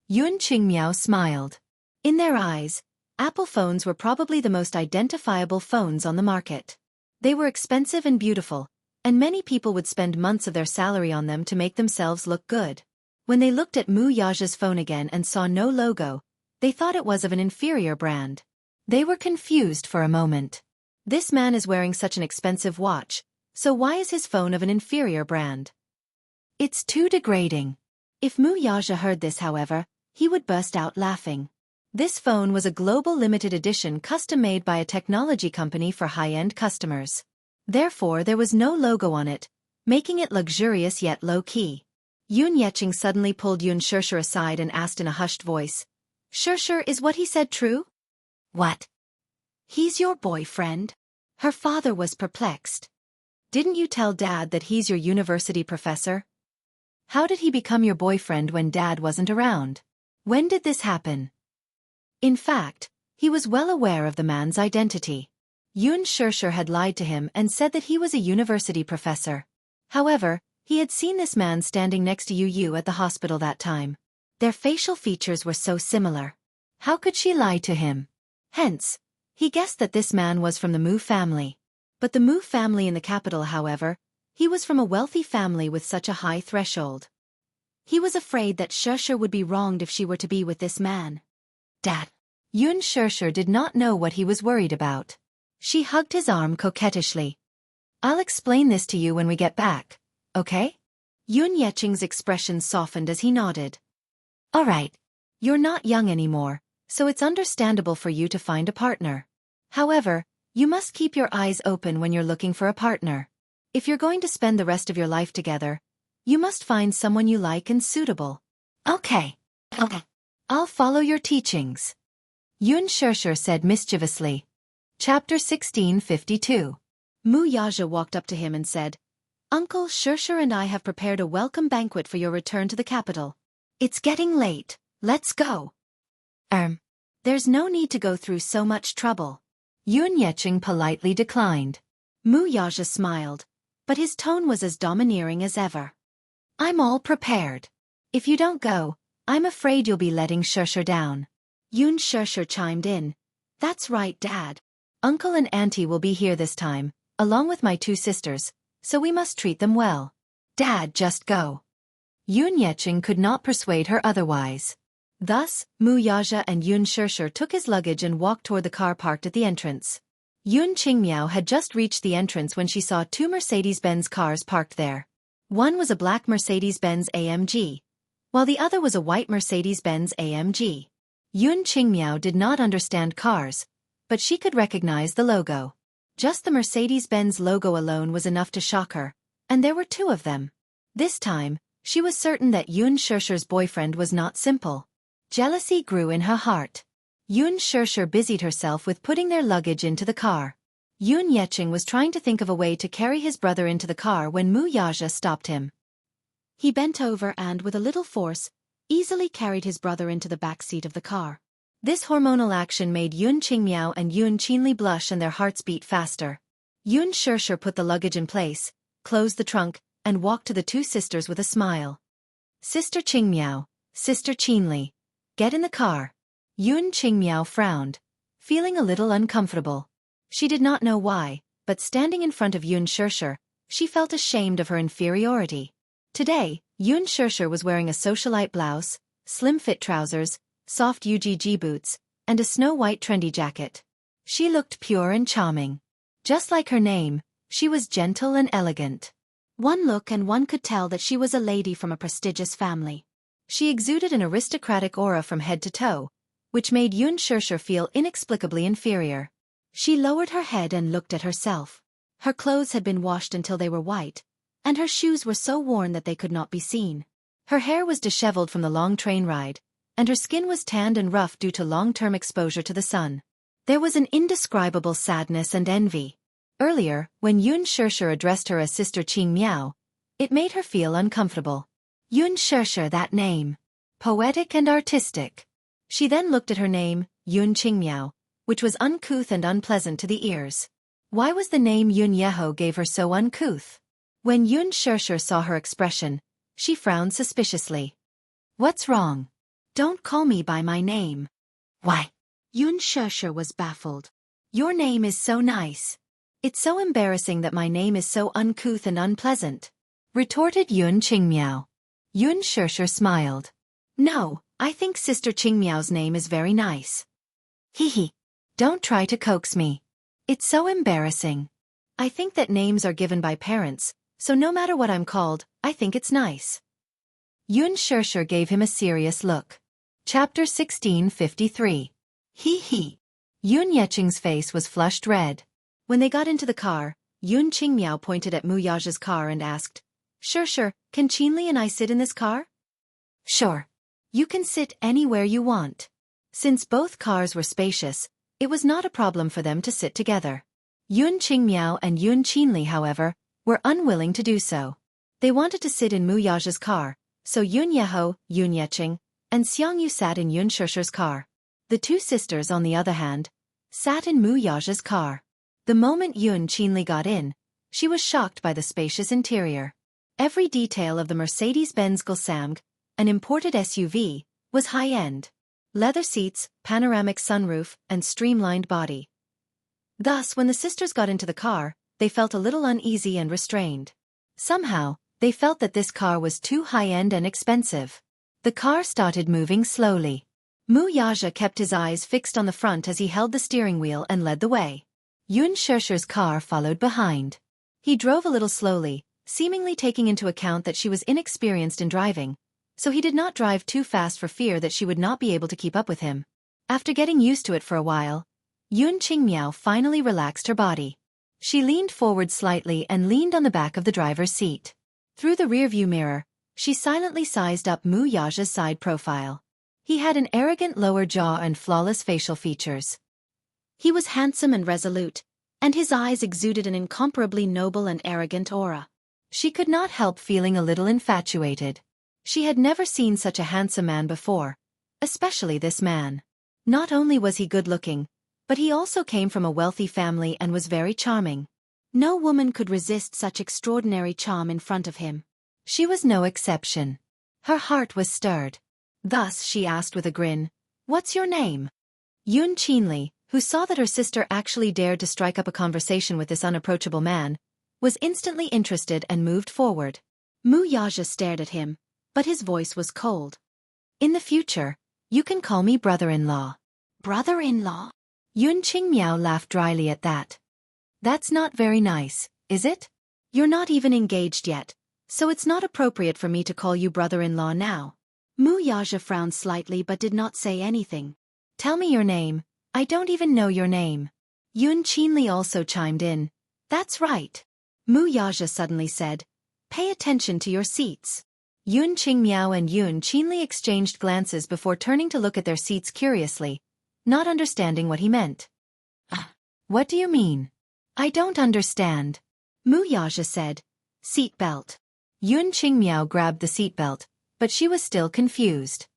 Yun Qingmiao smiled. In their eyes, Apple phones were probably the most identifiable phones on the market. They were expensive and beautiful, and many people would spend months of their salary on them to make themselves look good. When they looked at Mu Yaja's phone again and saw no logo, they thought it was of an inferior brand. They were confused for a moment. This man is wearing such an expensive watch, so why is his phone of an inferior brand? It's too degrading. If Mu Yaja heard this, however, he would burst out laughing. This phone was a global limited edition custom-made by a technology company for high-end customers. Therefore, there was no logo on it, making it luxurious yet low-key. Yun Yeqing suddenly pulled Yun Shirshir aside and asked in a hushed voice, Shirshir, is what he said true? What? He's your boyfriend? Her father was perplexed. Didn't you tell Dad that he's your university professor? How did he become your boyfriend when Dad wasn't around? When did this happen? In fact, he was well aware of the man's identity. Yun Shirshir had lied to him and said that he was a university professor. However, he had seen this man standing next to Yu at the hospital that time. Their facial features were so similar. How could she lie to him? Hence, he guessed that this man was from the Mu family. But the Mu family in the capital, however, he was from a wealthy family with such a high threshold. He was afraid that Shirshir would be wronged if she were to be with this man. Dad. Yun Shirshir did not know what he was worried about. She hugged his arm coquettishly. I'll explain this to you when we get back, okay? Yun Yeqing's expression softened as he nodded. All right. You're not young anymore, so it's understandable for you to find a partner. However, you must keep your eyes open when you're looking for a partner. If you're going to spend the rest of your life together, you must find someone you like and suitable. Okay. I'll follow your teachings. Yun Shirshir said mischievously. Chapter 1652. Mu Yaja walked up to him and said, Uncle Shirshir and I have prepared a welcome banquet for your return to the capital. It's getting late, let's go. There's no need to go through so much trouble. Yun Yeqing politely declined. Mu Yaja smiled, but his tone was as domineering as ever. I'm all prepared. If you don't go, I'm afraid you'll be letting Shirshir down. Yun Shirshir chimed in. That's right, Dad. Uncle and Auntie will be here this time, along with my two sisters, so we must treat them well. Dad, just go. Yun Yeqing could not persuade her otherwise. Thus, Mu Yaja and Yun Shirshir took his luggage and walked toward the car parked at the entrance. Yun Qingmiao had just reached the entrance when she saw two Mercedes-Benz cars parked there. One was a black Mercedes-Benz AMG, while the other was a white Mercedes-Benz AMG. Yun Qingmiao did not understand cars, but she could recognize the logo. Just the Mercedes-Benz logo alone was enough to shock her, and there were two of them. This time, she was certain that Yun Shirshir's boyfriend was not simple. Jealousy grew in her heart. Yun Shirshir busied herself with putting their luggage into the car. Yun Yecheng was trying to think of a way to carry his brother into the car when Mu Yaja stopped him. He bent over and, with a little force, easily carried his brother into the back seat of the car. This hormonal action made Yun Qingmiao and Yun Qinli blush and their hearts beat faster. Yun Shirshir put the luggage in place, closed the trunk, and walked to the two sisters with a smile. Sister Qingmiao, Sister Qinli, get in the car. Yun Qingmiao frowned, feeling a little uncomfortable. She did not know why, but standing in front of Yun Shirshir, she felt ashamed of her inferiority. Today, Yun Shirshir was wearing a socialite blouse, slim-fit trousers, soft UGG boots, and a snow-white trendy jacket. She looked pure and charming. Just like her name, she was gentle and elegant. One look and one could tell that she was a lady from a prestigious family. She exuded an aristocratic aura from head to toe, which made Yun Shirshir feel inexplicably inferior. She lowered her head and looked at herself. Her clothes had been washed until they were white, and her shoes were so worn that they could not be seen. Her hair was disheveled from the long train ride, and her skin was tanned and rough due to long-term exposure to the sun. There was an indescribable sadness and envy. Earlier, when Yun Shirshir addressed her as Sister Qingmiao, it made her feel uncomfortable. Yun Shirshir, that name. Poetic and artistic. She then looked at her name, Yun Qingmiao, which was uncouth and unpleasant to the ears. Why was the name Yun Yeho gave her so uncouth? When Yun Shirshir saw her expression, she frowned suspiciously. What's wrong? Don't call me by my name. Why? Yun Shirshir was baffled. Your name is so nice. It's so embarrassing that my name is so uncouth and unpleasant, retorted Yun Qingmiao. Yun Shirshir smiled. No, I think Sister Qingmiao's name is very nice. Hee. Don't try to coax me. It's so embarrassing. I think that names are given by parents, so no matter what I'm called, I think it's nice. Yun Shirshir gave him a serious look. Chapter 1653. Hee. Yun Yecheng's face was flushed red. When they got into the car, Yun Qingmiao pointed at Mu Yaja's car and asked, Shirshir, can Qinli and I sit in this car? Sure. You can sit anywhere you want. Since both cars were spacious, it was not a problem for them to sit together. Yun Qingmiao and Yun Qinli, however, were unwilling to do so. They wanted to sit in Mu Yaja's car, so Yun Yeho, Yun Yecheng, and Xiang Yu sat in Yun Shirshir's car. The two sisters, on the other hand, sat in Mu Yaja's car. The moment Yun Qinli got in, she was shocked by the spacious interior. Every detail of the Mercedes-Benz Gulsamg, an imported SUV, was high-end. Leather seats, panoramic sunroof, and streamlined body. Thus, when the sisters got into the car, they felt a little uneasy and restrained. Somehow, they felt that this car was too high-end and expensive. The car started moving slowly. Mu Yaja kept his eyes fixed on the front as he held the steering wheel and led the way. Yun Shirshir's car followed behind. He drove a little slowly, seemingly taking into account that she was inexperienced in driving, so he did not drive too fast for fear that she would not be able to keep up with him. After getting used to it for a while, Yun Qingmiao finally relaxed her body. She leaned forward slightly and leaned on the back of the driver's seat. Through the rearview mirror, she silently sized up Mu Yaja's side profile. He had an arrogant lower jaw and flawless facial features. He was handsome and resolute, and his eyes exuded an incomparably noble and arrogant aura. She could not help feeling a little infatuated. She had never seen such a handsome man before, especially this man. Not only was he good-looking, but he also came from a wealthy family and was very charming. No woman could resist such extraordinary charm in front of him. She was no exception. Her heart was stirred. Thus she asked with a grin, "What's your name?" Yun Qinli, who saw that her sister actually dared to strike up a conversation with this unapproachable man, was instantly interested and moved forward. Mu Yaja stared at him, but his voice was cold. "In the future, you can call me brother-in-law." "Brother-in-law?" Yun Qingmiao laughed dryly at that. "That's not very nice, is it? You're not even engaged yet, so it's not appropriate for me to call you brother-in-law now." Mu Yaja frowned slightly but did not say anything. "Tell me your name. I don't even know your name." Yun Qinli also chimed in. "That's right." Mu Yaja suddenly said, "Pay attention to your seats." Yun Qingmiao and Yun Qinli exchanged glances before turning to look at their seats curiously, not understanding what he meant. What do you mean? I don't understand. Mu Yaja said. Seatbelt. Yun Qingmiao grabbed the seatbelt, but she was still confused.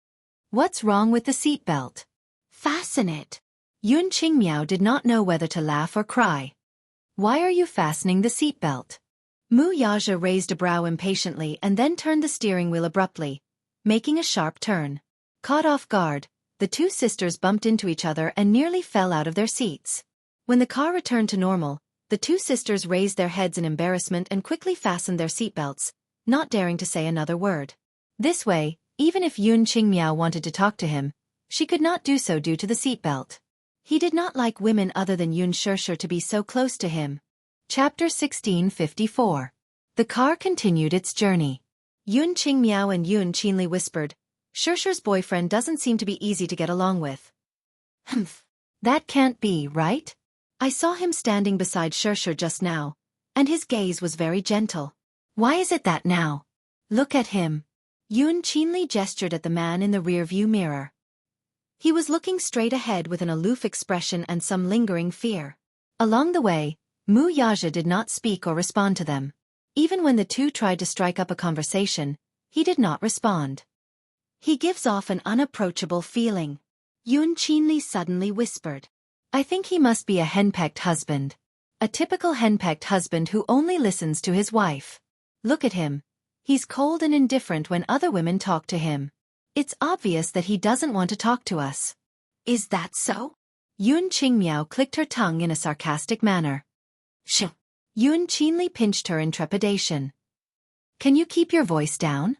What's wrong with the seatbelt? Fasten it. Yun Qingmiao did not know whether to laugh or cry. Why are you fastening the seatbelt? Mu Yaja raised a brow impatiently and then turned the steering wheel abruptly, making a sharp turn. Caught off guard, the two sisters bumped into each other and nearly fell out of their seats. When the car returned to normal, the two sisters raised their heads in embarrassment and quickly fastened their seatbelts, not daring to say another word. This way, even if Yun Qingmiao wanted to talk to him, she could not do so due to the seatbelt. He did not like women other than Yun Shishir to be so close to him. Chapter 1654. The car continued its journey. Yun Qingmiao and Yun Qinli whispered, Shishir's boyfriend doesn't seem to be easy to get along with. Humph. That can't be, right? I saw him standing beside Shishir just now, and his gaze was very gentle. Why is it that now? Look at him. Yun Qinli gestured at the man in the rearview mirror. He was looking straight ahead with an aloof expression and some lingering fear. Along the way, Mu Yaja did not speak or respond to them. Even when the two tried to strike up a conversation, he did not respond. He gives off an unapproachable feeling. Yun Qinli suddenly whispered. I think he must be a henpecked husband. A typical henpecked husband who only listens to his wife. Look at him. He's cold and indifferent when other women talk to him. It's obvious that he doesn't want to talk to us. Is that so? Yun Qingmiao clicked her tongue in a sarcastic manner. Shh. Yun Qinli pinched her in trepidation. Can you keep your voice down?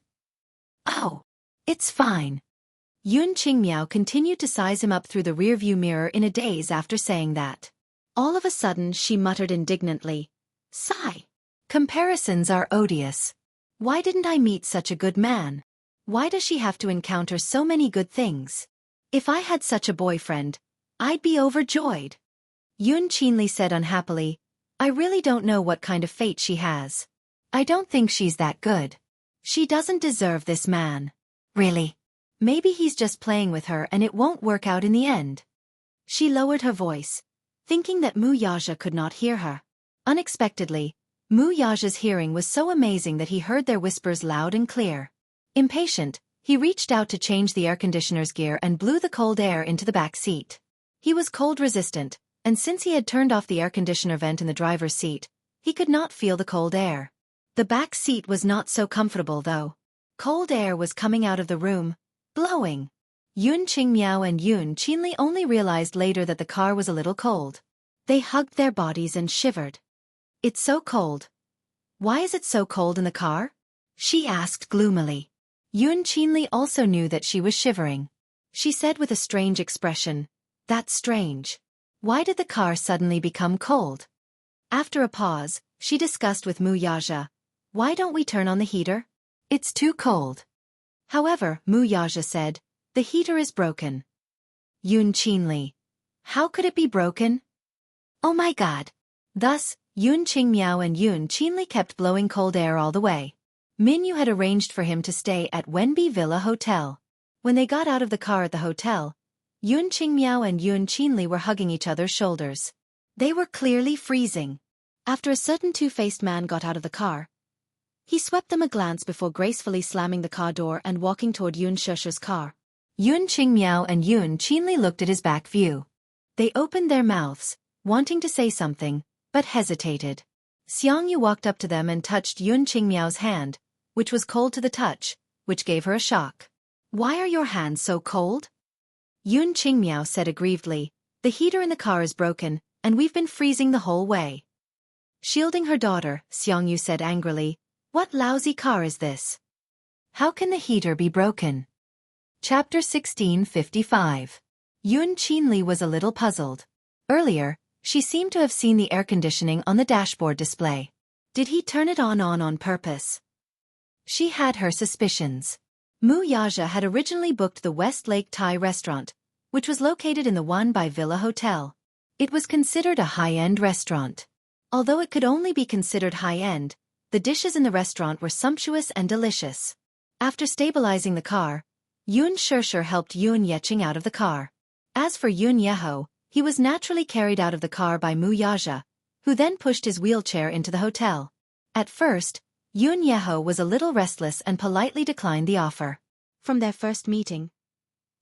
Oh. It's fine. Yun Qingmiao continued to size him up through the rearview mirror in a daze after saying that. All of a sudden she muttered indignantly. Sigh. Comparisons are odious. Why didn't I meet such a good man? Why does she have to encounter so many good things? If I had such a boyfriend, I'd be overjoyed. Yun Qinli said unhappily, I really don't know what kind of fate she has. I don't think she's that good. She doesn't deserve this man. Really? Maybe he's just playing with her and it won't work out in the end. She lowered her voice, thinking that Mu Yaja could not hear her. Unexpectedly, Mu Yaja's hearing was so amazing that he heard their whispers loud and clear. Impatient, he reached out to change the air conditioner's gear and blew the cold air into the back seat. He was cold-resistant, and since he had turned off the air conditioner vent in the driver's seat, he could not feel the cold air. The back seat was not so comfortable though. Cold air was coming out of the room, blowing. Yun Qingmiao and Yun Qinli only realized later that the car was a little cold. They hugged their bodies and shivered. It's so cold. Why is it so cold in the car? She asked gloomily. Yun Qinli also knew that she was shivering. She said with a strange expression, That's strange. Why did the car suddenly become cold? After a pause, she discussed with Mu Yaja, Why don't we turn on the heater? It's too cold. However, Mu Yaja said, The heater is broken. Yun Qinli. How could it be broken? Oh my god. Thus, Yun Qingmiao and Yun Qinli kept blowing cold air all the way. Minyu had arranged for him to stay at Wenbi Villa Hotel. When they got out of the car at the hotel, Yun Qingmiao and Yun Qinli were hugging each other's shoulders. They were clearly freezing. After a certain two-faced man got out of the car, he swept them a glance before gracefully slamming the car door and walking toward Yun Shishir's car. Yun Qingmiao and Yun Qinli looked at his back view. They opened their mouths, wanting to say something, but hesitated. Xiangyu walked up to them and touched Yun Qingmiao's hand, which was cold to the touch, which gave her a shock. Why are your hands so cold? Yun Qingmiao said aggrievedly, The heater in the car is broken, and we've been freezing the whole way. Shielding her daughter, Xiangyu said angrily, What lousy car is this? How can the heater be broken? Chapter 1655. Yun Qinli was a little puzzled. Earlier, she seemed to have seen the air conditioning on the dashboard display. Did he turn it on purpose? She had her suspicions. Mu Yaja had originally booked the West Lake Thai restaurant, which was located in the One by Villa Hotel. It was considered a high-end restaurant. Although it could only be considered high-end, the dishes in the restaurant were sumptuous and delicious. After stabilizing the car, Yun Shishir helped Yun Yeching out of the car. As for Yun Yeho, he was naturally carried out of the car by Mu Yaja, who then pushed his wheelchair into the hotel. At first, Yun Yeho was a little restless and politely declined the offer. From their first meeting,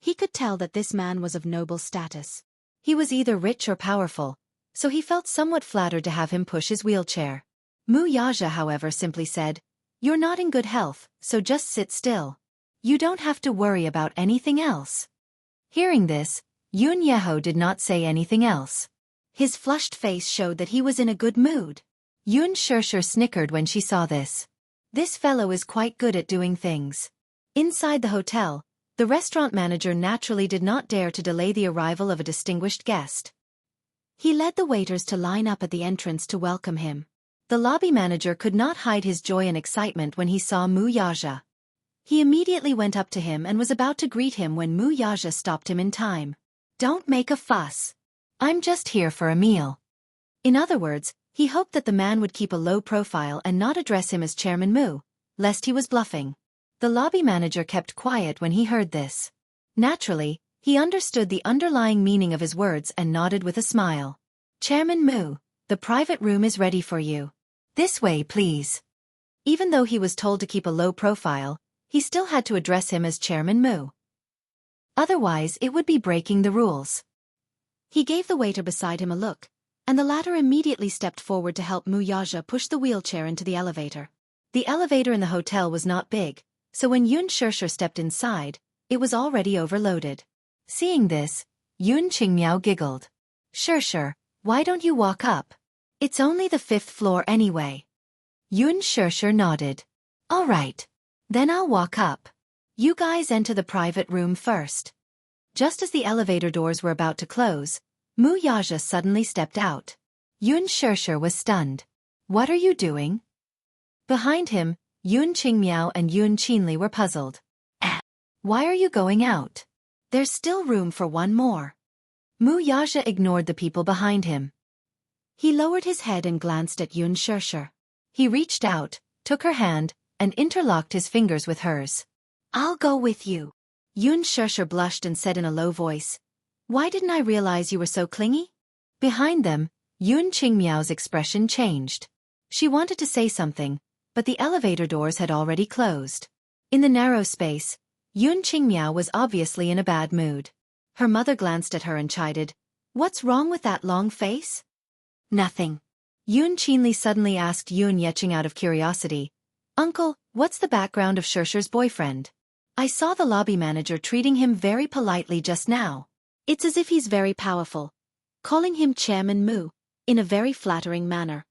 he could tell that this man was of noble status. He was either rich or powerful, so he felt somewhat flattered to have him push his wheelchair. Mu Yaja, however, simply said, "You're not in good health, so just sit still. You don't have to worry about anything else." Hearing this, Yun Yeho did not say anything else. His flushed face showed that he was in a good mood. Yun Shirshir snickered when she saw this. This fellow is quite good at doing things. Inside the hotel, the restaurant manager naturally did not dare to delay the arrival of a distinguished guest. He led the waiters to line up at the entrance to welcome him. The lobby manager could not hide his joy and excitement when he saw Mu Yaja. He immediately went up to him and was about to greet him when Mu Yaja stopped him in time. "Don't make a fuss. I'm just here for a meal." In other words, he hoped that the man would keep a low profile and not address him as Chairman Mu, lest he was bluffing. The lobby manager kept quiet when he heard this. Naturally, he understood the underlying meaning of his words and nodded with a smile. "Chairman Mu, the private room is ready for you. This way, please." Even though he was told to keep a low profile, he still had to address him as Chairman Mu. Otherwise, it would be breaking the rules. He gave the waiter beside him a look, and the latter immediately stepped forward to help Mu Yaja push the wheelchair into the elevator. The elevator in the hotel was not big, so when Yun Shirshir stepped inside, it was already overloaded. Seeing this, Yun Qingmiao giggled. "Shirshir, why don't you walk up? It's only the 5th floor anyway." Yun Shirshir nodded. "All right. Then I'll walk up. You guys enter the private room first." Just as the elevator doors were about to close, Mu Yaja suddenly stepped out. Yun Shirshir was stunned. "What are you doing?" Behind him, Yun Qingmiao and Yun Qinli were puzzled. "Why are you going out? There's still room for one more." Mu Yaja ignored the people behind him. He lowered his head and glanced at Yun Shirshir. He reached out, took her hand, and interlocked his fingers with hers. "I'll go with you." Yun Shirshir blushed and said in a low voice, "Why didn't I realize you were so clingy?" Behind them, Yun Qingmiao's expression changed. She wanted to say something, but the elevator doors had already closed. In the narrow space, Yun Qingmiao was obviously in a bad mood. Her mother glanced at her and chided, "What's wrong with that long face?" "Nothing." Yun Qinli suddenly asked Yun Yeching out of curiosity, "Uncle, what's the background of Shirshir's boyfriend? I saw the lobby manager treating him very politely just now. It's as if he's very powerful, calling him Chairman Mu, in a very flattering manner."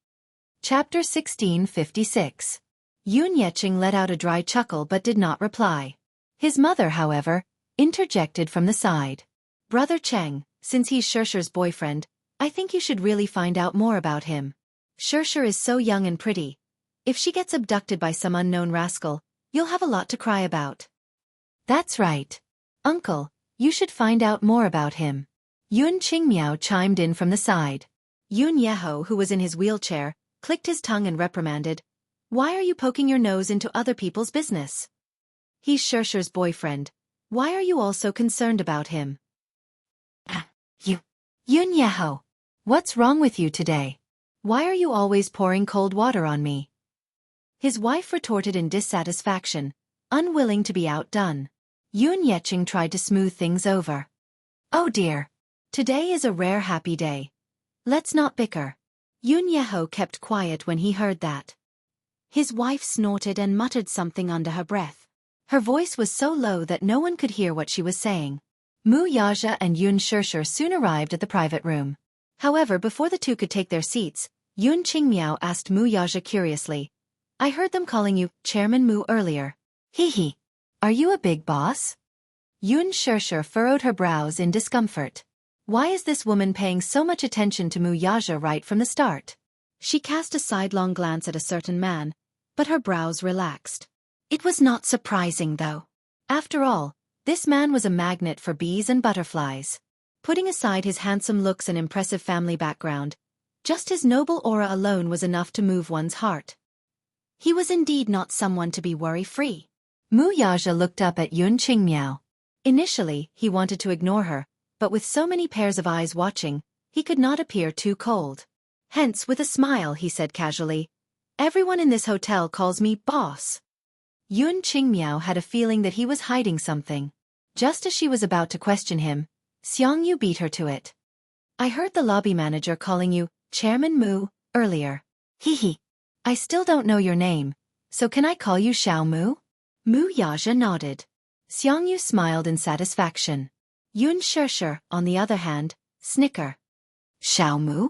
Chapter 1656. Yun Yeching let out a dry chuckle but did not reply. His mother, however, interjected from the side. "Brother Cheng, since he's Shirshir's boyfriend, I think you should really find out more about him. Shirshir is so young and pretty. If she gets abducted by some unknown rascal, you'll have a lot to cry about." "That's right. Uncle, you should find out more about him." Yun Qingmiao chimed in from the side. Yun Yeho, who was in his wheelchair, clicked his tongue and reprimanded, "Why are you poking your nose into other people's business? He's Shirshir's boyfriend. Why are you all so concerned about him?" Yun Yeho, what's wrong with you today? Why are you always pouring cold water on me?" His wife retorted in dissatisfaction, unwilling to be outdone. Yun Yeching tried to smooth things over. "Oh dear. Today is a rare happy day. Let's not bicker." Yun Yeho kept quiet when he heard that. His wife snorted and muttered something under her breath. Her voice was so low that no one could hear what she was saying. Mu Yaja and Yun Shirshir soon arrived at the private room. However, before the two could take their seats, Yun Qingmiao asked Mu Yaja curiously, "I heard them calling you Chairman Mu earlier. Hee. Are you a big boss?" Yun Shirshir furrowed her brows in discomfort. Why is this woman paying so much attention to Mu Yaja right from the start? She cast a sidelong glance at a certain man, but her brows relaxed. It was not surprising, though. After all, this man was a magnet for bees and butterflies. Putting aside his handsome looks and impressive family background, just his noble aura alone was enough to move one's heart. He was indeed not someone to be worry-free. Mu Yaja looked up at Yun Qingmiao. Initially, he wanted to ignore her, but with so many pairs of eyes watching, he could not appear too cold. Hence, with a smile, he said casually, "Everyone in this hotel calls me boss." Yun Qingmiao had a feeling that he was hiding something. Just as she was about to question him, Xiangyu beat her to it. "I heard the lobby manager calling you Chairman Mu earlier. Hee. I still don't know your name, so can I call you Xiao Mu?" Mu Yaja nodded. Xiangyu smiled in satisfaction. Yun Shishir, on the other hand, snickered. "Xiao Mu?"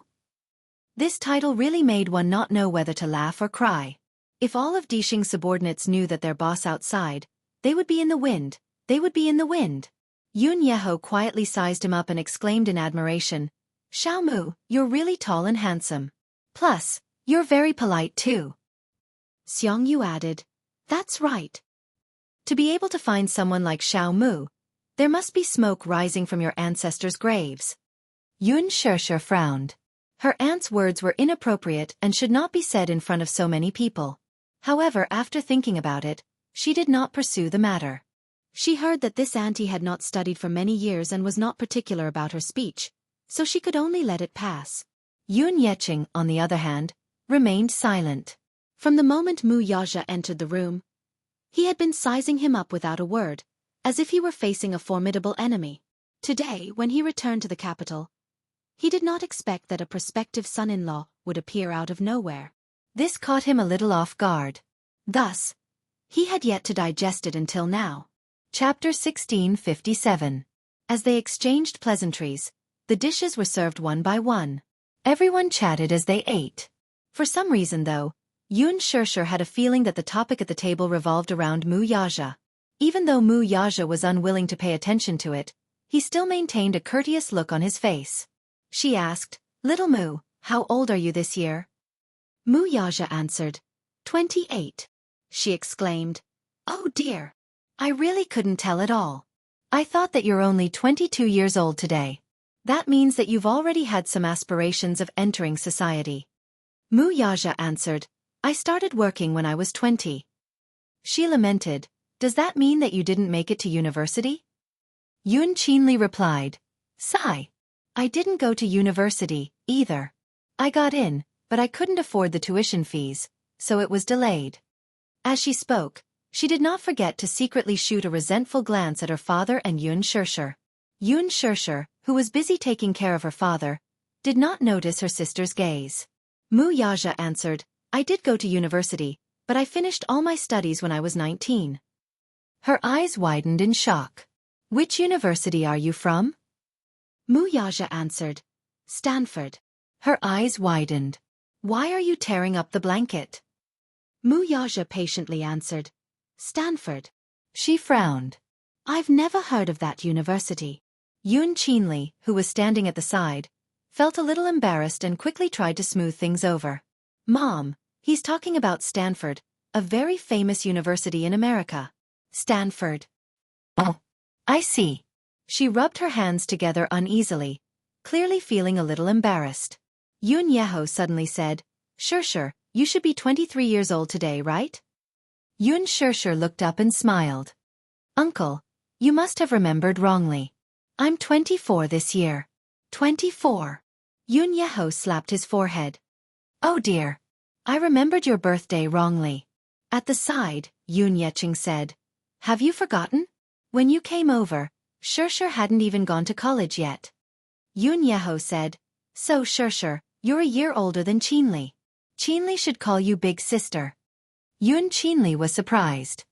This title really made one not know whether to laugh or cry. If all of Dixing's subordinates knew that their boss outside, they would be in the wind, Yun Yeho quietly sized him up and exclaimed in admiration, "Xiao Mu, you're really tall and handsome. Plus, you're very polite too." Xiangyu added, "That's right. To be able to find someone like Xiao Mu, there must be smoke rising from your ancestors' graves." Yun Shishir frowned. Her aunt's words were inappropriate and should not be said in front of so many people. However, after thinking about it, she did not pursue the matter. She heard that this auntie had not studied for many years and was not particular about her speech, so she could only let it pass. Yun Yeqing, on the other hand, remained silent. From the moment Mu Yaja entered the room, he had been sizing him up without a word, as if he were facing a formidable enemy. Today, when he returned to the capital, he did not expect that a prospective son-in-law would appear out of nowhere. This caught him a little off guard. Thus, he had yet to digest it until now. Chapter 1657. As they exchanged pleasantries, the dishes were served one by one. Everyone chatted as they ate. For some reason though, Yun Shishir had a feeling that the topic at the table revolved around Mu Yaja. Even though Mu Yaja was unwilling to pay attention to it, he still maintained a courteous look on his face. She asked, "Little Mu, how old are you this year?" Mu Yaja answered, 28. She exclaimed, "Oh dear. I really couldn't tell at all. I thought that you're only 22 years old today. That means that you've already had some aspirations of entering society." Mu Yaja answered, "I started working when I was 20. She lamented, "Does that mean that you didn't make it to university?" Yun Qinli replied, "Sigh. I didn't go to university, either. I got in, but I couldn't afford the tuition fees, so it was delayed." As she spoke, she did not forget to secretly shoot a resentful glance at her father and Yun Shishir. Yun Shishir, who was busy taking care of her father, did not notice her sister's gaze. Mu Yaja answered, "I did go to university, but I finished all my studies when I was 19. Her eyes widened in shock. "Which university are you from?" Mu Yaja answered, "Stanford." Her eyes widened. "Why are you tearing up the blanket?" Mu Yaja patiently answered, "Stanford." She frowned. "I've never heard of that university." Yun Qinli, who was standing at the side, felt a little embarrassed and quickly tried to smooth things over. "Mom, he's talking about Stanford, a very famous university in America." "Stanford. Oh, I see." She rubbed her hands together uneasily, clearly feeling a little embarrassed. Yun Yeho suddenly said, "Shishir, you should be 23 years old today, right?" Yun Shishir looked up and smiled. "Uncle, you must have remembered wrongly. I'm 24 this year." 24. Yun Yeho slapped his forehead. "Oh dear. I remembered your birthday wrongly." At the side, Yun Yeqing said, "Have you forgotten? When you came over, Shishir hadn't even gone to college yet." Yun Yeho said, "So Shishir, you're a year older than Qinli. Qinli should call you big sister." Yun Qinli was surprised.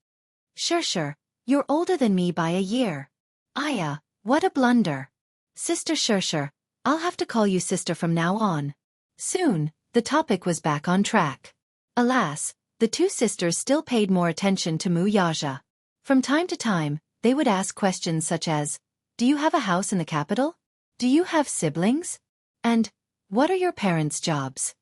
"Shishir, you're older than me by a year. Aya, what a blunder. Sister Shishir, I'll have to call you sister from now on." Soon, the topic was back on track. Alas, the two sisters still paid more attention to Mu Yaja. From time to time, they would ask questions such as, "Do you have a house in the capital? Do you have siblings? And, what are your parents' jobs?"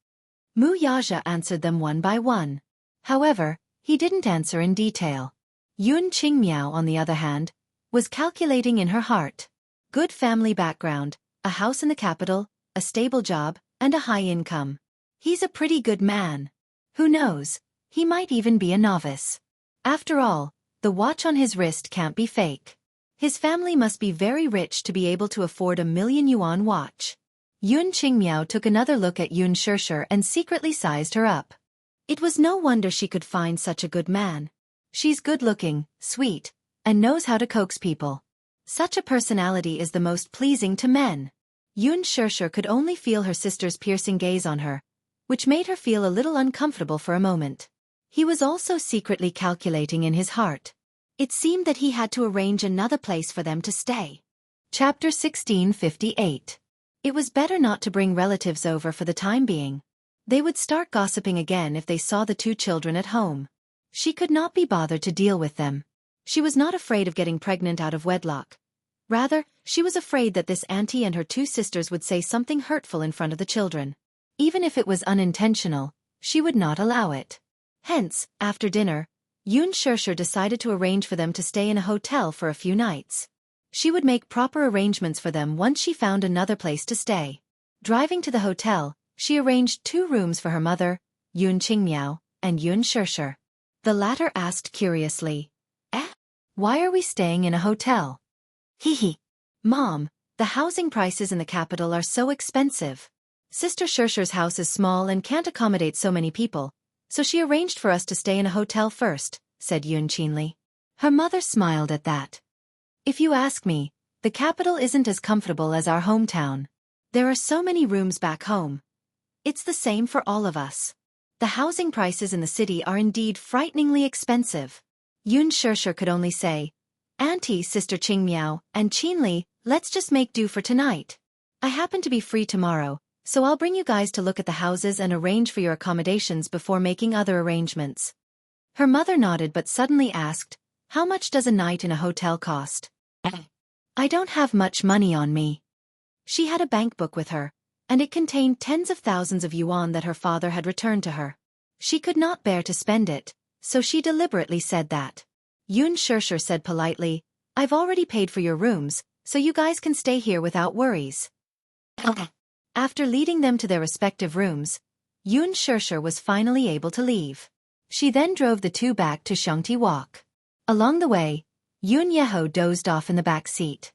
Mu Yaja answered them one by one. However, he didn't answer in detail. Yun Qingmiao, on the other hand, was calculating in her heart. Good family background, a house in the capital, a stable job, and a high income. He's a pretty good man. Who knows, he might even be a novice. After all, the watch on his wrist can't be fake. His family must be very rich to be able to afford a 1,000,000 yuan watch. Yun Qingmiao took another look at Yun Shishir and secretly sized her up. It was no wonder she could find such a good man. She's good-looking, sweet, and knows how to coax people. Such a personality is the most pleasing to men. Yun Shishir could only feel her sister's piercing gaze on her, which made her feel a little uncomfortable for a moment. He was also secretly calculating in his heart. It seemed that he had to arrange another place for them to stay. Chapter 1658. It was better not to bring relatives over for the time being. They would start gossiping again if they saw the two children at home. She could not be bothered to deal with them. She was not afraid of getting pregnant out of wedlock. Rather, she was afraid that this auntie and her two sisters would say something hurtful in front of the children. Even if it was unintentional, she would not allow it. Hence, after dinner, Yun Shishir decided to arrange for them to stay in a hotel for a few nights. She would make proper arrangements for them once she found another place to stay. Driving to the hotel, she arranged 2 rooms for her mother, Yun Qingmiao, and Yun Shishir. The latter asked curiously, why are we staying in a hotel? Hee. Mom, the housing prices in the capital are so expensive. Sister Shishir's house is small and can't accommodate so many people, so she arranged for us to stay in a hotel first, said Yun Qinli. Her mother smiled at that. If you ask me, the capital isn't as comfortable as our hometown. There are so many rooms back home. It's the same for all of us. The housing prices in the city are indeed frighteningly expensive. Yun Shishir could only say, Auntie, Sister Qingmiao, and Qinli, let's just make do for tonight. I happen to be free tomorrow, so I'll bring you guys to look at the houses and arrange for your accommodations before making other arrangements. Her mother nodded but suddenly asked, how much does a night in a hotel cost? I don't have much money on me. She had a bank book with her, and it contained tens of thousands of yuan that her father had returned to her. She could not bear to spend it, so she deliberately said that. Yun Shishir said politely, I've already paid for your rooms, so you guys can stay here without worries. After leading them to their respective rooms, Yun Shishir was finally able to leave. She then drove the two back to Shangti Walk. Along the way, Yun Yeho dozed off in the back seat.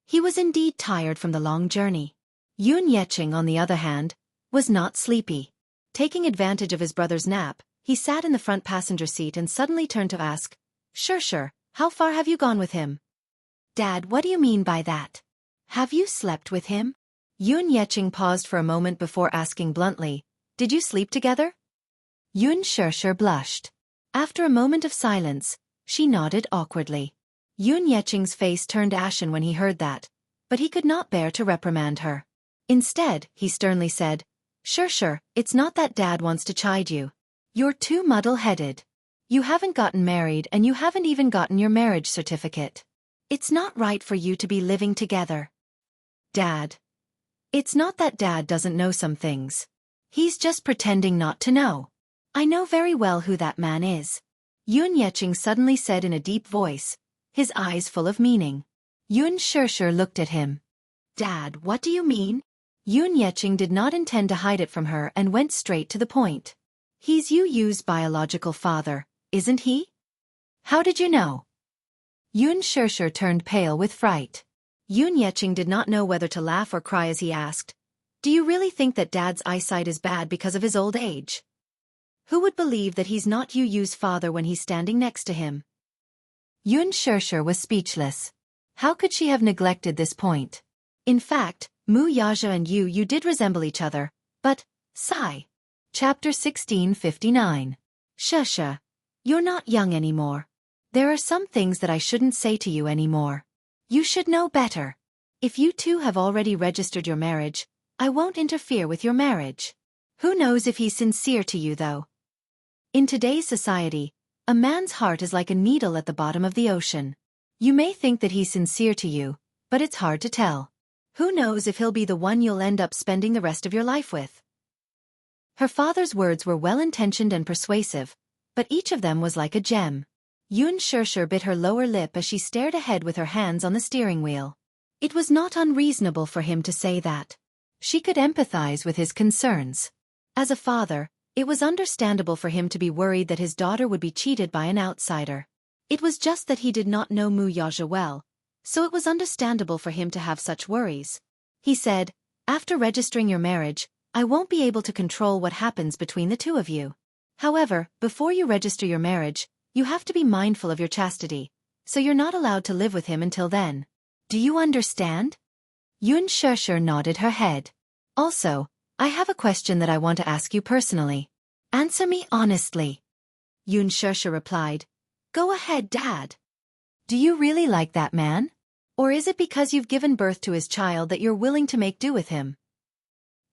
He was indeed tired from the long journey. Yun Yeqing, on the other hand, was not sleepy. Taking advantage of his brother's nap, he sat in the front passenger seat and suddenly turned to ask, Shishir, how far have you gone with him? Dad, what do you mean by that? Have you slept with him? Yun Yeqing paused for a moment before asking bluntly, did you sleep together? Yun Shishir blushed. After a moment of silence, she nodded awkwardly. Yun Yeqing's face turned ashen when he heard that, but he could not bear to reprimand her. Instead, he sternly said, Shishir, it's not that Dad wants to chide you. You're too muddle-headed. You haven't gotten married and you haven't even gotten your marriage certificate. It's not right for you to be living together. Dad. It's not that Dad doesn't know some things. He's just pretending not to know. I know very well who that man is. Yun Yeqing suddenly said in a deep voice, his eyes full of meaning. Yun Shishir looked at him. Dad, what do you mean? Yun Yeqing did not intend to hide it from her and went straight to the point. He's Yu Yu's biological father, isn't he? How did you know? Yun Shishir turned pale with fright. Yun Yeqing did not know whether to laugh or cry as he asked, do you really think that Dad's eyesight is bad because of his old age? Who would believe that he's not Yu Yu's father when he's standing next to him? Yun Shishir was speechless. How could she have neglected this point? In fact, Mu Yaja and Yu Yu did resemble each other, but, sigh. Chapter 1659. Shusha. You're not young anymore. There are some things that I shouldn't say to you anymore. You should know better. If you two have already registered your marriage, I won't interfere with your marriage. Who knows if he's sincere to you though? In today's society, a man's heart is like a needle at the bottom of the ocean. You may think that he's sincere to you, but it's hard to tell. Who knows if he'll be the one you'll end up spending the rest of your life with? Her father's words were well-intentioned and persuasive, but each of them was like a gem. Yun Shishir bit her lower lip as she stared ahead with her hands on the steering wheel. It was not unreasonable for him to say that. She could empathize with his concerns. As a father, it was understandable for him to be worried that his daughter would be cheated by an outsider. It was just that he did not know Mu Yaja well, so it was understandable for him to have such worries. He said, "After registering your marriage, I won't be able to control what happens between the two of you. However, before you register your marriage, you have to be mindful of your chastity, so you're not allowed to live with him until then. Do you understand?" Yun Shusher nodded her head. "Also, I have a question that I want to ask you personally. Answer me honestly." Yun Shusher replied, "Go ahead, Dad. Do you really like that man? Or is it because you've given birth to his child that you're willing to make do with him?"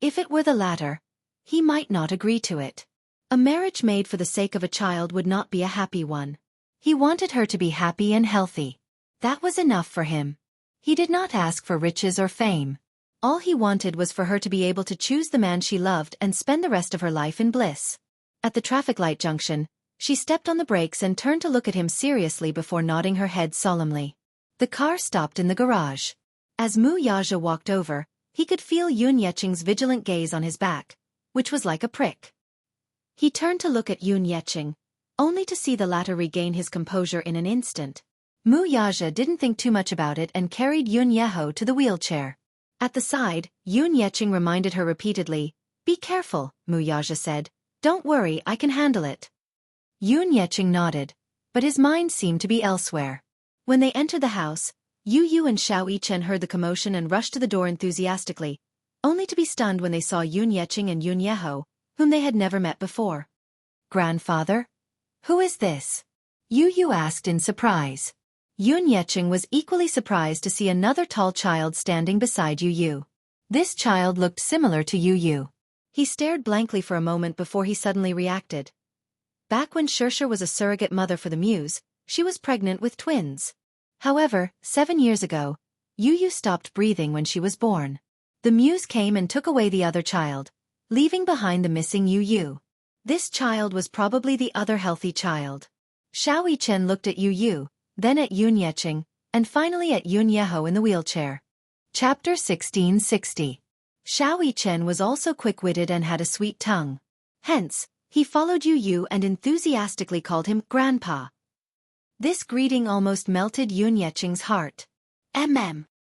If it were the latter, he might not agree to it. A marriage made for the sake of a child would not be a happy one. He wanted her to be happy and healthy. That was enough for him. He did not ask for riches or fame. All he wanted was for her to be able to choose the man she loved and spend the rest of her life in bliss. At the traffic light junction, she stepped on the brakes and turned to look at him seriously before nodding her head solemnly. The car stopped in the garage. As Mu Yaja walked over, he could feel Yun Yeching's vigilant gaze on his back, which was like a prick. He turned to look at Yun Yeching, only to see the latter regain his composure in an instant. Mu Yaja didn't think too much about it and carried Yun Yeho to the wheelchair. At the side, Yun Yeching reminded her repeatedly, "Be careful," Mu Yaja said. "Don't worry, I can handle it." Yun Yeching nodded, but his mind seemed to be elsewhere. When they entered the house, Yu Yu and Xiao Yichen heard the commotion and rushed to the door enthusiastically, only to be stunned when they saw Yun Yeching and Yun Yeho, whom they had never met before. "Grandfather? Who is this?" Yu Yu asked in surprise. Yun Yeching was equally surprised to see another tall child standing beside Yu Yu. This child looked similar to Yu Yu. He stared blankly for a moment before he suddenly reacted. Back when Shusher was a surrogate mother for the Muse, she was pregnant with twins. However, 7 years ago, Yu Yu stopped breathing when she was born. The Muse came and took away the other child, leaving behind the missing Yu Yu. This child was probably the other healthy child. Xiao Yichen looked at Yu Yu, then at Yun Yeching, and finally at Yun Yeho in the wheelchair. Chapter 1660. Xiao Yichen was also quick-witted and had a sweet tongue. Hence, he followed Yu Yu and enthusiastically called him Grandpa. This greeting almost melted Yun Yeching's heart.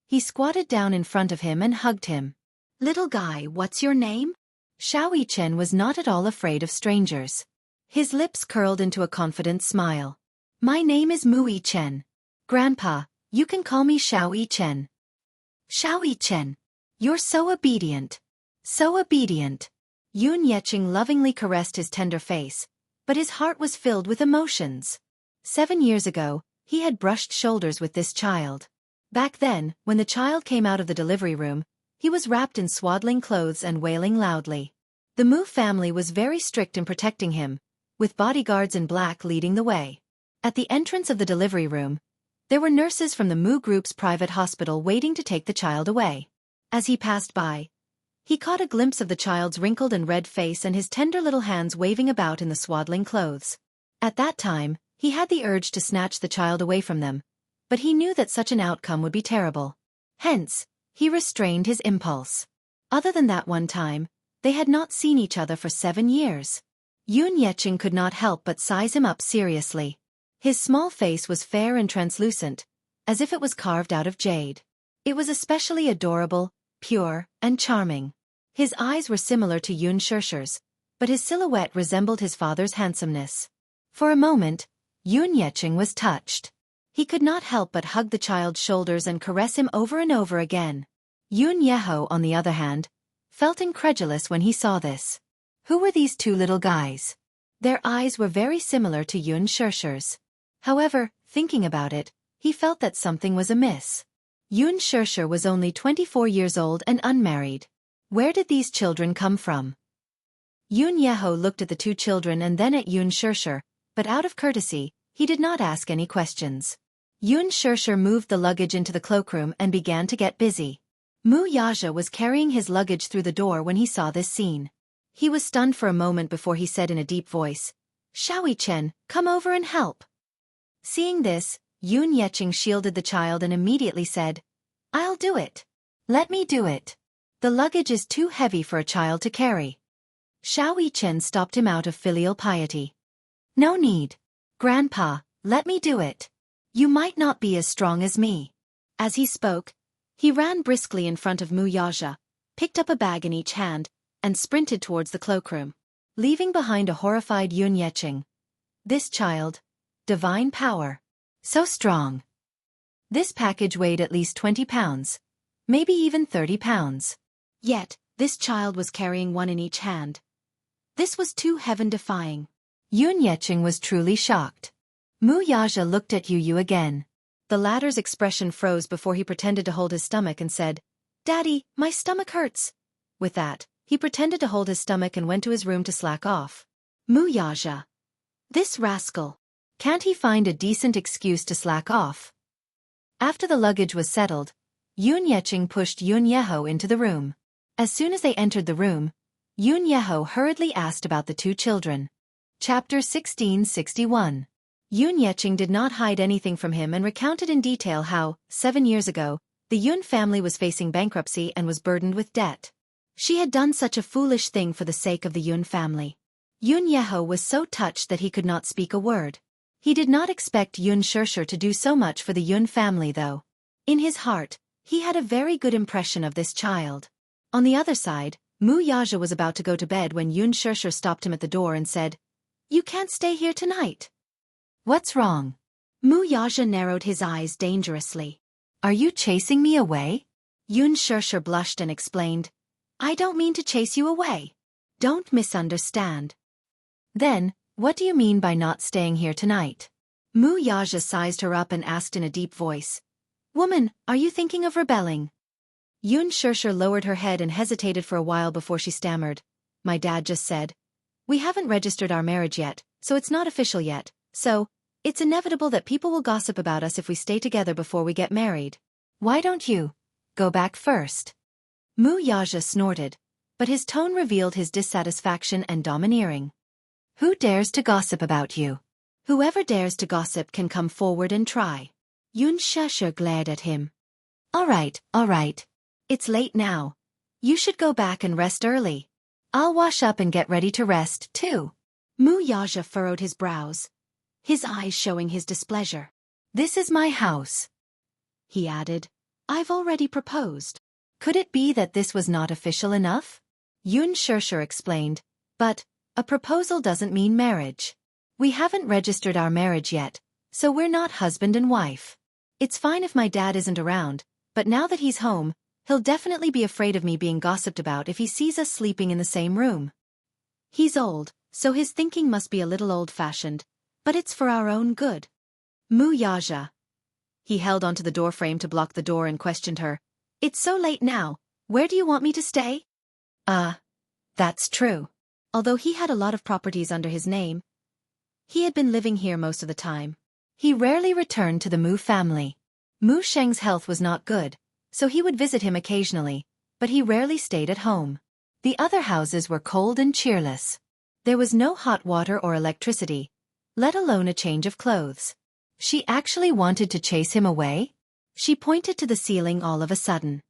He squatted down in front of him and hugged him. "Little guy, what's your name?" Xiao Yichen was not at all afraid of strangers. His lips curled into a confident smile. "My name is Mu Yichen. Grandpa, you can call me Xiao Yichen." "Xiao Yichen, you're so obedient. So obedient." Yun Yeching lovingly caressed his tender face, but his heart was filled with emotions. 7 years ago, he had brushed shoulders with this child. Back then, when the child came out of the delivery room, he was wrapped in swaddling clothes and wailing loudly. The Mu family was very strict in protecting him, with bodyguards in black leading the way. At the entrance of the delivery room, there were nurses from the Mu Group's private hospital waiting to take the child away. As he passed by, he caught a glimpse of the child's wrinkled and red face and his tender little hands waving about in the swaddling clothes. At that time, he had the urge to snatch the child away from them, but he knew that such an outcome would be terrible. Hence, he restrained his impulse. Other than that one time, they had not seen each other for 7 years. Yun Yeching could not help but size him up seriously. His small face was fair and translucent, as if it was carved out of jade. It was especially adorable, pure, and charming. His eyes were similar to Yun Shusher's, but his silhouette resembled his father's handsomeness. For a moment, Yun Yeching was touched. He could not help but hug the child's shoulders and caress him over and over again. Yun Yeho, on the other hand, felt incredulous when he saw this. Who were these two little guys? Their eyes were very similar to Yun Shusher's. However, thinking about it, he felt that something was amiss. Yun Shusher was only 24 years old and unmarried. Where did these children come from? Yun Yeho looked at the two children and then at Yun Shusher, but out of courtesy, he did not ask any questions. Yun Shusher moved the luggage into the cloakroom and began to get busy. Mu Yaja was carrying his luggage through the door when he saw this scene. He was stunned for a moment before he said in a deep voice, "Xiao Yichen, come over and help." Seeing this, Yun Yeching shielded the child and immediately said, "I'll do it. Let me do it. The luggage is too heavy for a child to carry." Xiao Yichen stopped him out of filial piety. "No need. Grandpa, let me do it. You might not be as strong as me." As he spoke, he ran briskly in front of Mu Yaja, picked up a bag in each hand, and sprinted towards the cloakroom, leaving behind a horrified Yun Yeqing. This child. Divine power. So strong. This package weighed at least 20 pounds. Maybe even 30 pounds. Yet, this child was carrying one in each hand. This was too heaven-defying. Yun Yeqing was truly shocked. Mu Yaja looked at Yu again. The latter's expression froze before he pretended to hold his stomach and said, "Daddy, my stomach hurts." With that, he pretended to hold his stomach and went to his room to slack off. Mu Yaja. This rascal. Can't he find a decent excuse to slack off? After the luggage was settled, Yun Yeqing pushed Yun Yeho into the room. As soon as they entered the room, Yun Yeho hurriedly asked about the two children. Chapter 1661. Yun Yeqing did not hide anything from him and recounted in detail how, 7 years ago, the Yun family was facing bankruptcy and was burdened with debt. She had done such a foolish thing for the sake of the Yun family. Yun Yeho was so touched that he could not speak a word. He did not expect Yun Shirshir to do so much for the Yun family though. In his heart, he had a very good impression of this child. On the other side, Mu Yaja was about to go to bed when Yun Shirshir stopped him at the door and said, "You can't stay here tonight." "What's wrong?" Mu Yaja narrowed his eyes dangerously. "Are you chasing me away?" Yun Shirshir blushed and explained, "I don't mean to chase you away. Don't misunderstand." "Then, what do you mean by not staying here tonight?" Mu Yaja sized her up and asked in a deep voice, "Woman, are you thinking of rebelling?" Yun Shirshir lowered her head and hesitated for a while before she stammered, "My dad just said, we haven't registered our marriage yet, so it's not official yet, so, it's inevitable that people will gossip about us if we stay together before we get married. Why don't you go back first?" Mu Yaja snorted, but his tone revealed his dissatisfaction and domineering. "Who dares to gossip about you?" "Whoever dares to gossip can come forward and try." Yun Shirshir glared at him. All right. It's late now. You should go back and rest early. I'll wash up and get ready to rest, too." Mu Yaja furrowed his brows, his eyes showing his displeasure. "This is my house," he added. "I've already proposed." Could it be that this was not official enough? Yun Shirshir explained, "But a proposal doesn't mean marriage. We haven't registered our marriage yet, so we're not husband and wife. It's fine if my dad isn't around, but now that he's home, he'll definitely be afraid of me being gossiped about if he sees us sleeping in the same room. He's old, so his thinking must be a little old-fashioned, but it's for our own good." Mu Yaja. He held onto the doorframe to block the door and questioned her. "It's so late now, where do you want me to stay?" That's true. Although he had a lot of properties under his name, he had been living here most of the time. He rarely returned to the Mu family. Mu Sheng's health was not good, so he would visit him occasionally, but he rarely stayed at home. The other houses were cold and cheerless. There was no hot water or electricity, let alone a change of clothes. She actually wanted to chase him away? She pointed to the ceiling all of a sudden.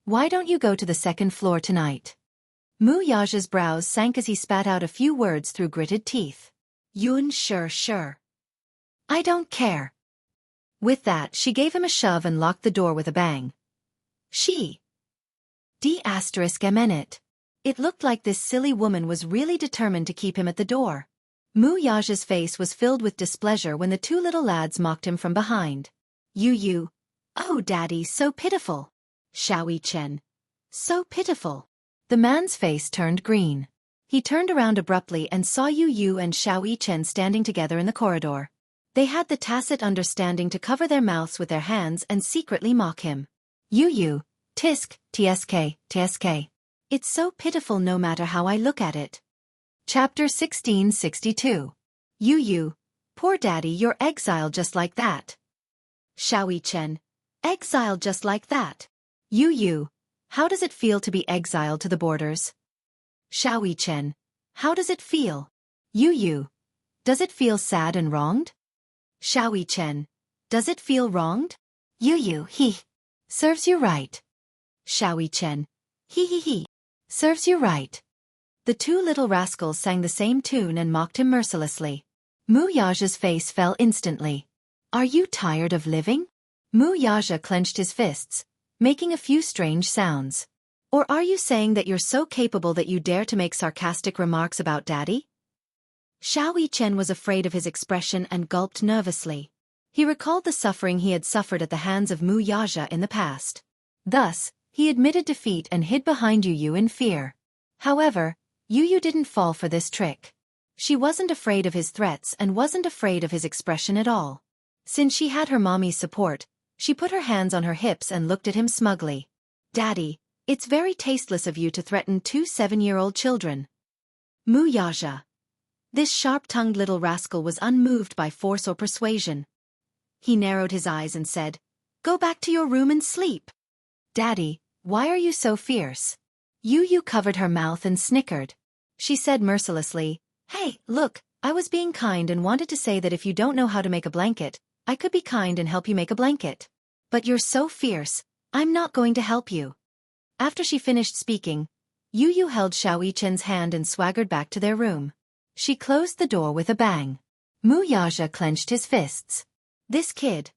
"Why don't you go to the second floor tonight?" Mu Yaja's brows sank as he spat out a few words through gritted teeth. "Yun Shirshir. I don't care." With that, she gave him a shove and locked the door with a bang. She D****. It looked like this silly woman was really determined to keep him at the door. Mu Yaja's face was filled with displeasure when the two little lads mocked him from behind. "You. Oh, Daddy, so pitiful. Xiaoyi Chen. So pitiful." The man's face turned green. He turned around abruptly and saw Yu and Xiaoyi Chen standing together in the corridor. They had the tacit understanding to cover their mouths with their hands and secretly mock him. Yu, tisk, tsk. It's so pitiful no matter how I look at it. Chapter 1662. Yu, poor daddy, you're exiled just like that. Xiaoyi Chen, exiled just like that. Yu, how does it feel to be exiled to the borders? Xiaoyi Chen, how does it feel? Yu, does it feel sad and wronged? Xiaoyi Chen, does it feel wronged? Yu, he. Serves you right. Xiaoyi Chen, he. Serves you right. The two little rascals sang the same tune and mocked him mercilessly. Mu Yaja's face fell instantly. Are you tired of living? Mu Yaja clenched his fists, making a few strange sounds. Or are you saying that you're so capable that you dare to make sarcastic remarks about Daddy? Xiao Yichen was afraid of his expression and gulped nervously. He recalled the suffering he had suffered at the hands of Mu Yaja in the past. Thus, he admitted defeat and hid behind Yu Yu in fear. However, Yu Yu didn't fall for this trick. She wasn't afraid of his threats and wasn't afraid of his expression at all. Since she had her mommy's support, she put her hands on her hips and looked at him smugly. Daddy, it's very tasteless of you to threaten 2 7-year-old children. Mu Yaja. This sharp-tongued little rascal was unmoved by force or persuasion. He narrowed his eyes and said, "Go back to your room and sleep." Daddy, why are you so fierce? Yu Yu covered her mouth and snickered. She said mercilessly, "Hey, look, I was being kind and wanted to say that if you don't know how to make a blanket, I could be kind and help you make a blanket. But you're so fierce, I'm not going to help you." After she finished speaking, Yu Yu held Xiao Yichen's hand and swaggered back to their room. She closed the door with a bang. Mu Yaja clenched his fists. This kid.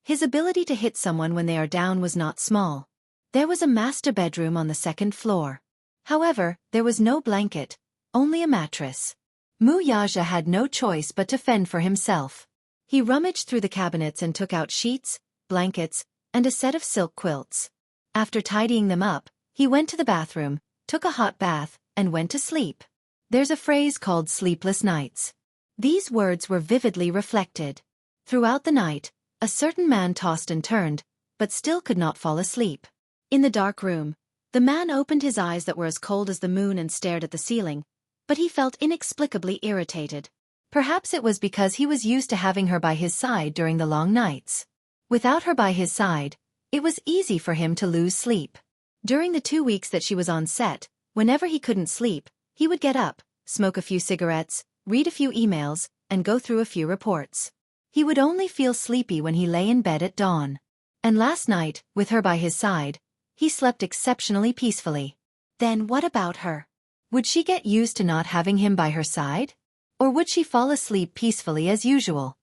His ability to hit someone when they are down was not small. There was a master bedroom on the 2nd floor. However, there was no blanket, only a mattress. Mu Yaja had no choice but to fend for himself. He rummaged through the cabinets and took out sheets, blankets, and a set of silk quilts. After tidying them up, he went to the bathroom, took a hot bath, and went to sleep. There's a phrase called sleepless nights. These words were vividly reflected. Throughout the night, a certain man tossed and turned, but still could not fall asleep. In the dark room, the man opened his eyes that were as cold as the moon and stared at the ceiling, but he felt inexplicably irritated. Perhaps it was because he was used to having her by his side during the long nights. Without her by his side, it was easy for him to lose sleep. During the 2 weeks that she was on set, whenever he couldn't sleep, he would get up, smoke a few cigarettes, read a few emails, and go through a few reports. He would only feel sleepy when he lay in bed at dawn. And last night, with her by his side, he slept exceptionally peacefully. Then what about her? Would she get used to not having him by her side? Or would she fall asleep peacefully as usual?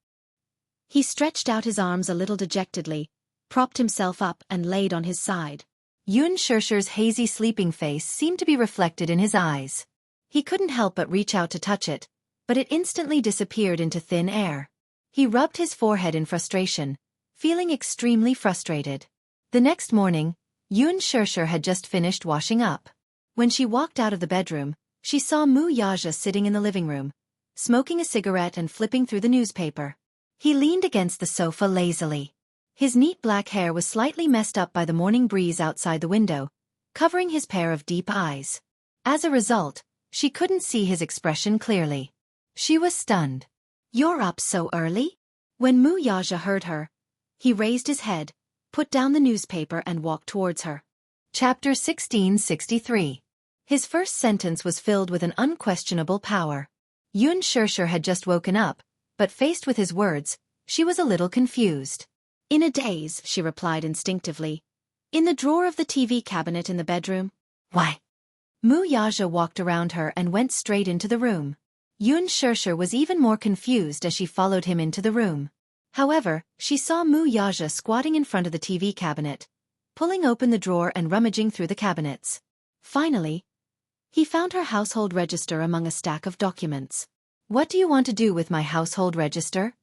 He stretched out his arms a little dejectedly, propped himself up and laid on his side. Yun Shirshir's hazy sleeping face seemed to be reflected in his eyes. He couldn't help but reach out to touch it, but it instantly disappeared into thin air. He rubbed his forehead in frustration, feeling extremely frustrated. The next morning, Yun Shirshir had just finished washing up. When she walked out of the bedroom, she saw Mu Yaja sitting in the living room, smoking a cigarette and flipping through the newspaper. He leaned against the sofa lazily. His neat black hair was slightly messed up by the morning breeze outside the window, covering his pair of deep eyes. As a result, she couldn't see his expression clearly. She was stunned. "You're up so early?" When Mu Yaja heard her, he raised his head, put down the newspaper and walked towards her. Chapter 1663. His first sentence was filled with an unquestionable power. Yun Shirshir had just woken up, but faced with his words, she was a little confused. "In a daze," she replied instinctively. "In the drawer of the TV cabinet in the bedroom." "Why?" Mu Yaja walked around her and went straight into the room. Yun Shirshir was even more confused as she followed him into the room. However, she saw Mu Yaja squatting in front of the TV cabinet, pulling open the drawer and rummaging through the cabinets. Finally, he found her household register among a stack of documents. "What do you want to do with my household register?"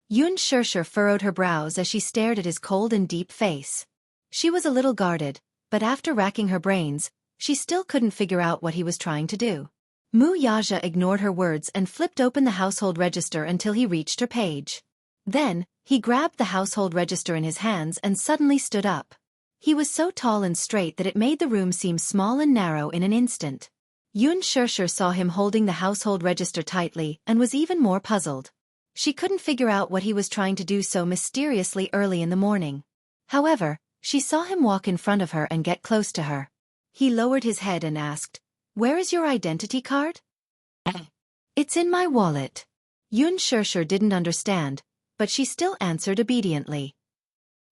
Yun Shirshir furrowed her brows as she stared at his cold and deep face. She was a little guarded, but after racking her brains, she still couldn't figure out what he was trying to do. Mu Yaja ignored her words and flipped open the household register until he reached her page. Then, he grabbed the household register in his hands and suddenly stood up. He was so tall and straight that it made the room seem small and narrow in an instant. Yun Shirshir saw him holding the household register tightly and was even more puzzled. She couldn't figure out what he was trying to do so mysteriously early in the morning. However, she saw him walk in front of her and get close to her. He lowered his head and asked, "Where is your identity card?" "It's in my wallet." Yun Shirshir didn't understand, but she still answered obediently.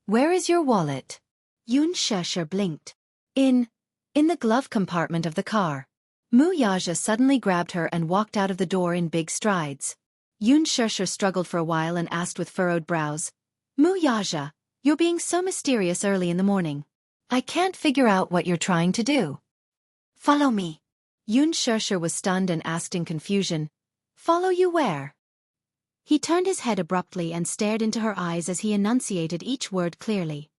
"Where is your wallet?" Yun Shirshir blinked. In the glove compartment of the car." Mu Yaja suddenly grabbed her and walked out of the door in big strides. Yun Shirshir struggled for a while and asked with furrowed brows, "Mu Yaja, You're being so mysterious early in the morning. I can't figure out what you're trying to do. Follow me. Yoon Shurshur was stunned and asked in confusion, Follow you where? He turned his head abruptly and stared into her eyes as he enunciated each word clearly.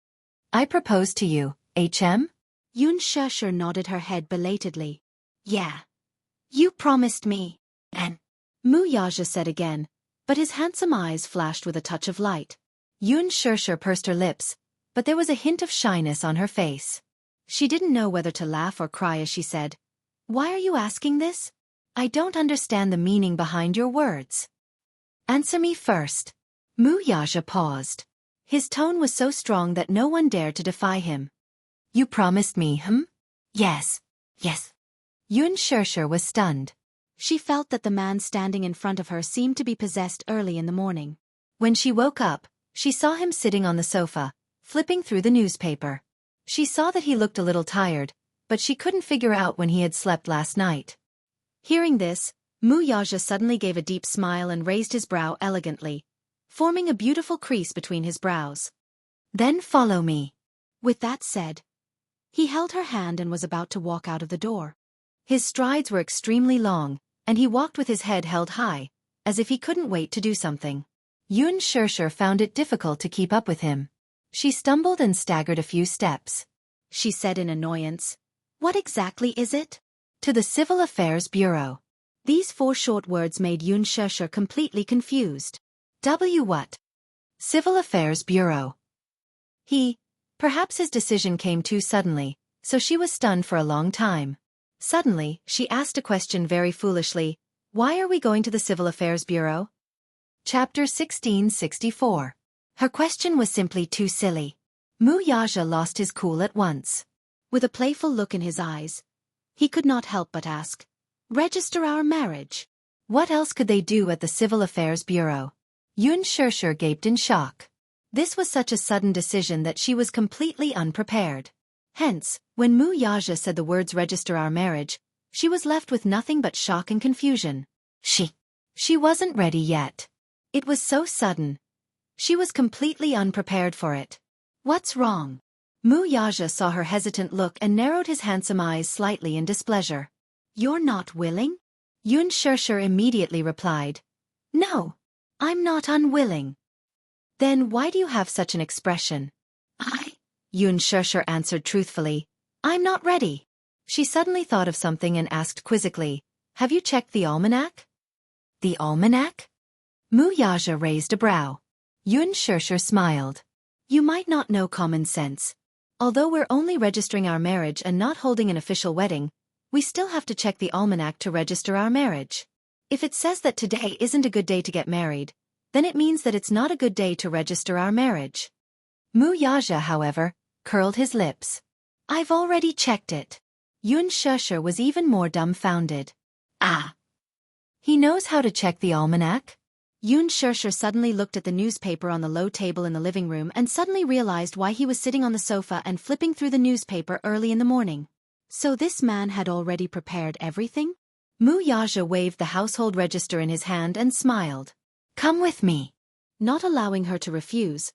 I propose to you, HM? Yoon Shurshur nodded her head belatedly. Yeah. You promised me. And Mu Yaja said again, but his handsome eyes flashed with a touch of light. Yoon Shurshur pursed her lips, but there was a hint of shyness on her face. She didn't know whether to laugh or cry as she said, Why are you asking this? I don't understand the meaning behind your words. Answer me first. Mu Yaja paused. His tone was so strong that no one dared to defy him. You promised me, Yes. Yes. Yoon Shurshur was stunned. She felt that the man standing in front of her seemed to be possessed early in the morning. When she woke up, she saw him sitting on the sofa, flipping through the newspaper. She saw that he looked a little tired, but she couldn't figure out when he had slept last night. Hearing this, Mu Yaja suddenly gave a deep smile and raised his brow elegantly, forming a beautiful crease between his brows. Then follow me. With that said, he held her hand and was about to walk out of the door. His strides were extremely long, and he walked with his head held high, as if he couldn't wait to do something. Yoon Shurshur found it difficult to keep up with him. She stumbled and staggered a few steps. She said in annoyance, What exactly is it? To the Civil Affairs Bureau. These 4 short words made Yoon Shurshur completely confused. What? Civil Affairs Bureau. Perhaps his decision came too suddenly, so she was stunned for a long time. Suddenly, she asked a question very foolishly, Why are we going to the Civil Affairs Bureau? Chapter 1664. Her question was simply too silly. Mu Yaja lost his cool at once. With a playful look in his eyes, he could not help but ask, Register our marriage? What else could they do at the Civil Affairs Bureau? Yoon Shurshur gaped in shock. This was such a sudden decision that she was completely unprepared. Hence, when Mu Yaja said the words register our marriage, she was left with nothing but shock and confusion. She wasn't ready yet. It was so sudden. She was completely unprepared for it. What's wrong? Mu Yaja saw her hesitant look and narrowed his handsome eyes slightly in displeasure. You're not willing? Yoon Shurshur immediately replied, No, I'm not unwilling. Then why do you have such an expression? Yoon Shurshur answered truthfully, I'm not ready. She suddenly thought of something and asked quizzically, Have you checked the almanac? The almanac? Mu Yaja raised a brow. Yoon Shurshur smiled. You might not know common sense. Although we're only registering our marriage and not holding an official wedding, we still have to check the almanac to register our marriage. If it says that today isn't a good day to get married, then it means that it's not a good day to register our marriage. Mu Yaja, however, curled his lips. I've already checked it. Yoon Shurshur was even more dumbfounded. He knows how to check the almanac? Yoon Shurshur suddenly looked at the newspaper on the low table in the living room and suddenly realized why he was sitting on the sofa and flipping through the newspaper early in the morning. So this man had already prepared everything? Mu Yaja waved the household register in his hand and smiled. Come with me. Not allowing her to refuse,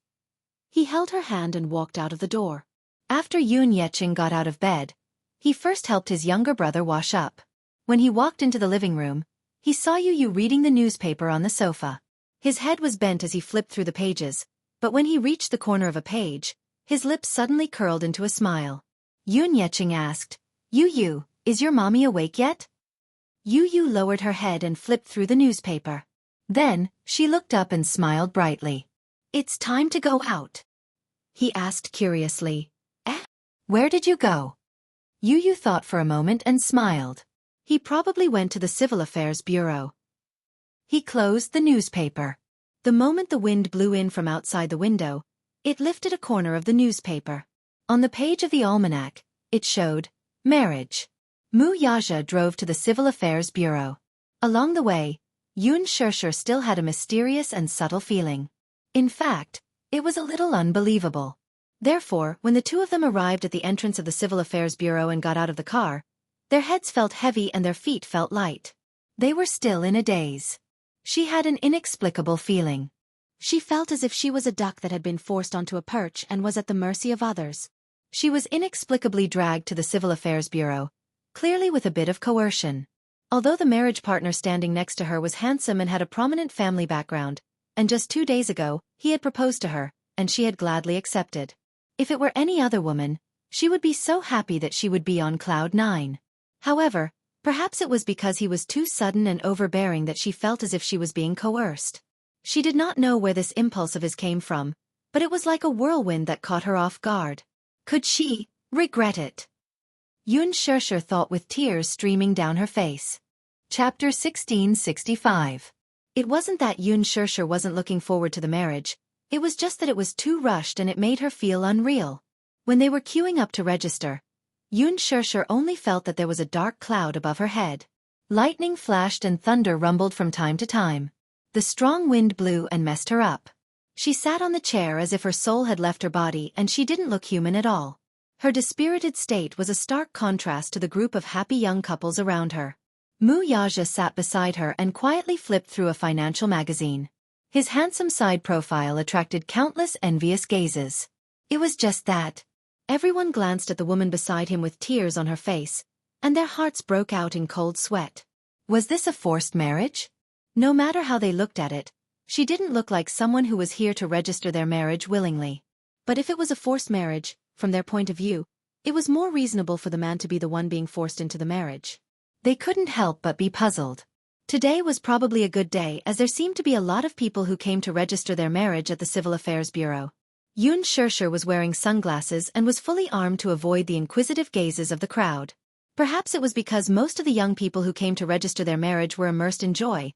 he held her hand and walked out of the door. After Yoon Yeching got out of bed, he first helped his younger brother wash up. When he walked into the living room, he saw Yu reading the newspaper on the sofa. His head was bent as he flipped through the pages, but when he reached the corner of a page, his lips suddenly curled into a smile. Yoon Yeching asked, Yu, is your mommy awake yet? Yu lowered her head and flipped through the newspaper. Then, she looked up and smiled brightly. It's time to go out. He asked curiously. Where did you go? Yu thought for a moment and smiled. He probably went to the Civil Affairs Bureau. He closed the newspaper. The moment the wind blew in from outside the window, it lifted a corner of the newspaper. On the page of the almanac, it showed, marriage. Mu Yaja drove to the Civil Affairs Bureau. Along the way, Yoon Shurshur still had a mysterious and subtle feeling. In fact, it was a little unbelievable. Therefore, when the two of them arrived at the entrance of the Civil Affairs Bureau and got out of the car, their heads felt heavy and their feet felt light. They were still in a daze. She had an inexplicable feeling. She felt as if she was a duck that had been forced onto a perch and was at the mercy of others. She was inexplicably dragged to the Civil Affairs Bureau, clearly with a bit of coercion. Although the marriage partner standing next to her was handsome and had a prominent family background, and just 2 days ago, he had proposed to her, and she had gladly accepted. If it were any other woman, she would be so happy that she would be on cloud 9. However, perhaps it was because he was too sudden and overbearing that she felt as if she was being coerced. She did not know where this impulse of his came from, but it was like a whirlwind that caught her off guard. Could she regret it? Yun Shirshir thought with tears streaming down her face. Chapter 1665. It wasn't that Yun Shirshir wasn't looking forward to the marriage, it was just that it was too rushed and it made her feel unreal. When they were queuing up to register, Yun Shirshir only felt that there was a dark cloud above her head. Lightning flashed and thunder rumbled from time to time. The strong wind blew and messed her up. She sat on the chair as if her soul had left her body and she didn't look human at all. Her dispirited state was a stark contrast to the group of happy young couples around her. Mu Yaja sat beside her and quietly flipped through a financial magazine. His handsome side profile attracted countless envious gazes. It was just that. Everyone glanced at the woman beside him with tears on her face, and their hearts broke out in cold sweat. Was this a forced marriage? No matter how they looked at it, she didn't look like someone who was here to register their marriage willingly. But if it was a forced marriage, from their point of view, it was more reasonable for the man to be the one being forced into the marriage. They couldn't help but be puzzled. Today was probably a good day as there seemed to be a lot of people who came to register their marriage at the Civil Affairs Bureau. Yun Shirshir was wearing sunglasses and was fully armed to avoid the inquisitive gazes of the crowd. Perhaps it was because most of the young people who came to register their marriage were immersed in joy.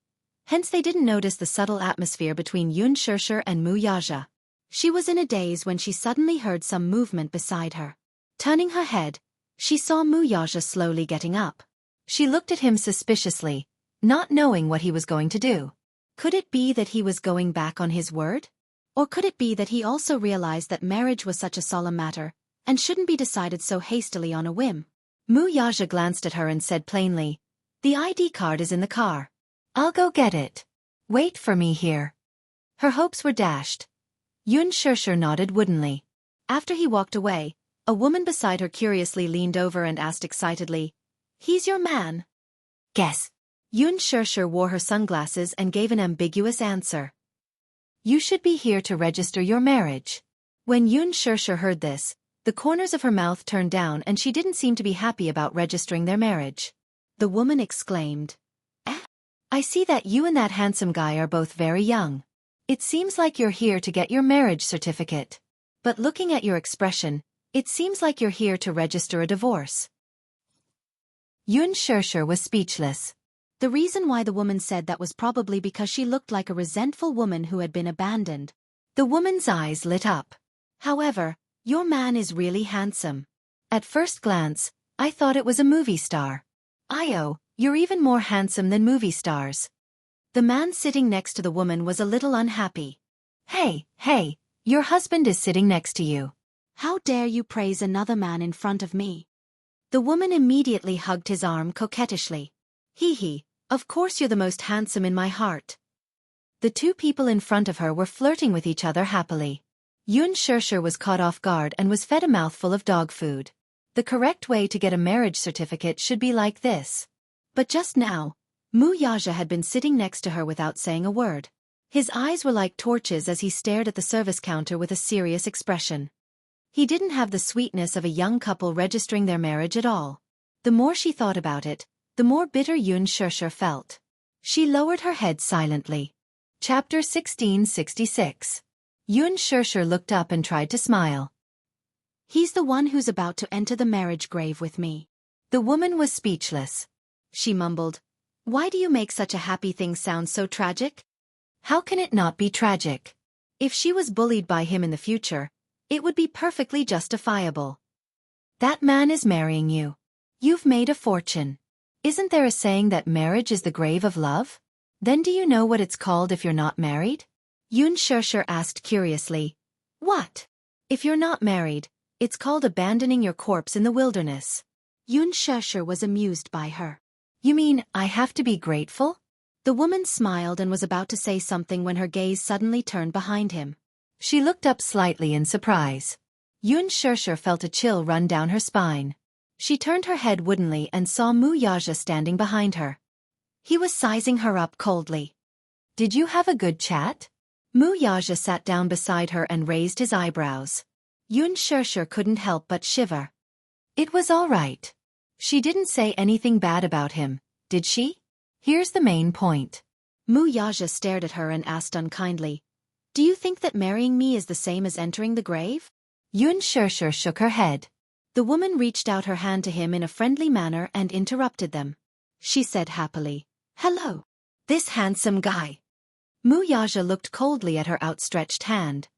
Hence they didn't notice the subtle atmosphere between Yun Shirshir and Mu Yaja. She was in a daze when she suddenly heard some movement beside her. Turning her head, she saw Mu Yaja slowly getting up. She looked at him suspiciously, not knowing what he was going to do. Could it be that he was going back on his word? Or could it be that he also realized that marriage was such a solemn matter, and shouldn't be decided so hastily on a whim? Mu Yaja glanced at her and said plainly, "The ID card is in the car. I'll go get it. Wait for me here." Her hopes were dashed. Yun Shirshir nodded woodenly. After he walked away, a woman beside her curiously leaned over and asked excitedly, "He's your man?" "Guess." Yun Shirshir wore her sunglasses and gave an ambiguous answer. "You should be here to register your marriage." When Yun Shirshir heard this, the corners of her mouth turned down and she didn't seem to be happy about registering their marriage. The woman exclaimed, "I see that you and that handsome guy are both very young. It seems like you're here to get your marriage certificate. But looking at your expression, it seems like you're here to register a divorce." Yun Shirshir was speechless. The reason why the woman said that was probably because she looked like a resentful woman who had been abandoned. The woman's eyes lit up. "However, your man is really handsome. At first glance, I thought it was a movie star. Io, you're even more handsome than movie stars." The man sitting next to the woman was a little unhappy. Hey, your husband is sitting next to you. How dare you praise another man in front of me?" The woman immediately hugged his arm coquettishly. Hee, of course you're the most handsome in my heart." The two people in front of her were flirting with each other happily. Yun Shirshir was caught off guard and was fed a mouthful of dog food. The correct way to get a marriage certificate should be like this. But just now, Mu Yaja had been sitting next to her without saying a word. His eyes were like torches as he stared at the service counter with a serious expression. He didn't have the sweetness of a young couple registering their marriage at all. The more she thought about it, the more bitter Yun Shirshir felt. She lowered her head silently. Chapter 1666. Yun Shirshir looked up and tried to smile. "He's the one who's about to enter the marriage grave with me." The woman was speechless. She mumbled, "Why do you make such a happy thing sound so tragic?" How can it not be tragic? If she was bullied by him in the future, it would be perfectly justifiable. That man is marrying you. You've made a fortune. Isn't there a saying that marriage is the grave of love? Then do you know what it's called if you're not married? Yun Shirshir asked curiously. What? If you're not married, it's called abandoning your corpse in the wilderness. Yun Shirshir was amused by her. You mean I have to be grateful? The woman smiled and was about to say something when her gaze suddenly turned behind him. She looked up slightly in surprise. Yun Shirshir felt a chill run down her spine. She turned her head woodenly and saw Mu Yaja standing behind her. He was sizing her up coldly. "Did you have a good chat?" Mu Yaja sat down beside her and raised his eyebrows. Yun Shirshir couldn't help but shiver. It was all right. She didn't say anything bad about him, did she? Here's the main point. Mu Yaja stared at her and asked unkindly, "Do you think that marrying me is the same as entering the grave?" Yun Shirshir shook her head. The woman reached out her hand to him in a friendly manner and interrupted them. She said happily, "Hello, this handsome guy." Mu Yaja looked coldly at her outstretched hand.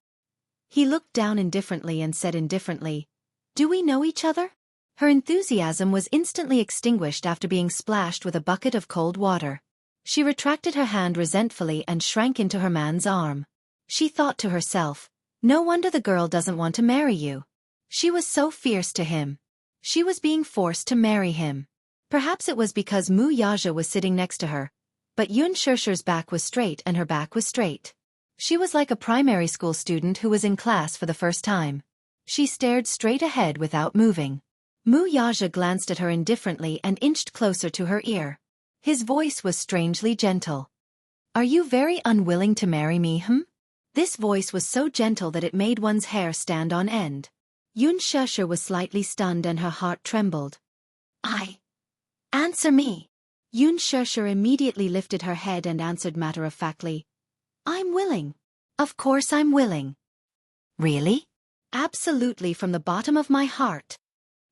He looked down indifferently and said indifferently, "Do we know each other?" Her enthusiasm was instantly extinguished after being splashed with a bucket of cold water. She retracted her hand resentfully and shrank into her man's arm. She thought to herself, no wonder the girl doesn't want to marry you. She was so fierce to him. She was being forced to marry him. Perhaps it was because Mu Yaja was sitting next to her, but Yun Shirshir's back was straight and her back was straight. She was like a primary school student who was in class for the first time. She stared straight ahead without moving. Mu Yaja glanced at her indifferently and inched closer to her ear. His voice was strangely gentle. "Are you very unwilling to marry me, This voice was so gentle that it made one's hair stand on end. Yun Shirshir was slightly stunned and her heart trembled. Answer me." Yun Shirshir immediately lifted her head and answered matter-of-factly, "I'm willing." "Of course I'm willing." "Really?" "Absolutely, from the bottom of my heart."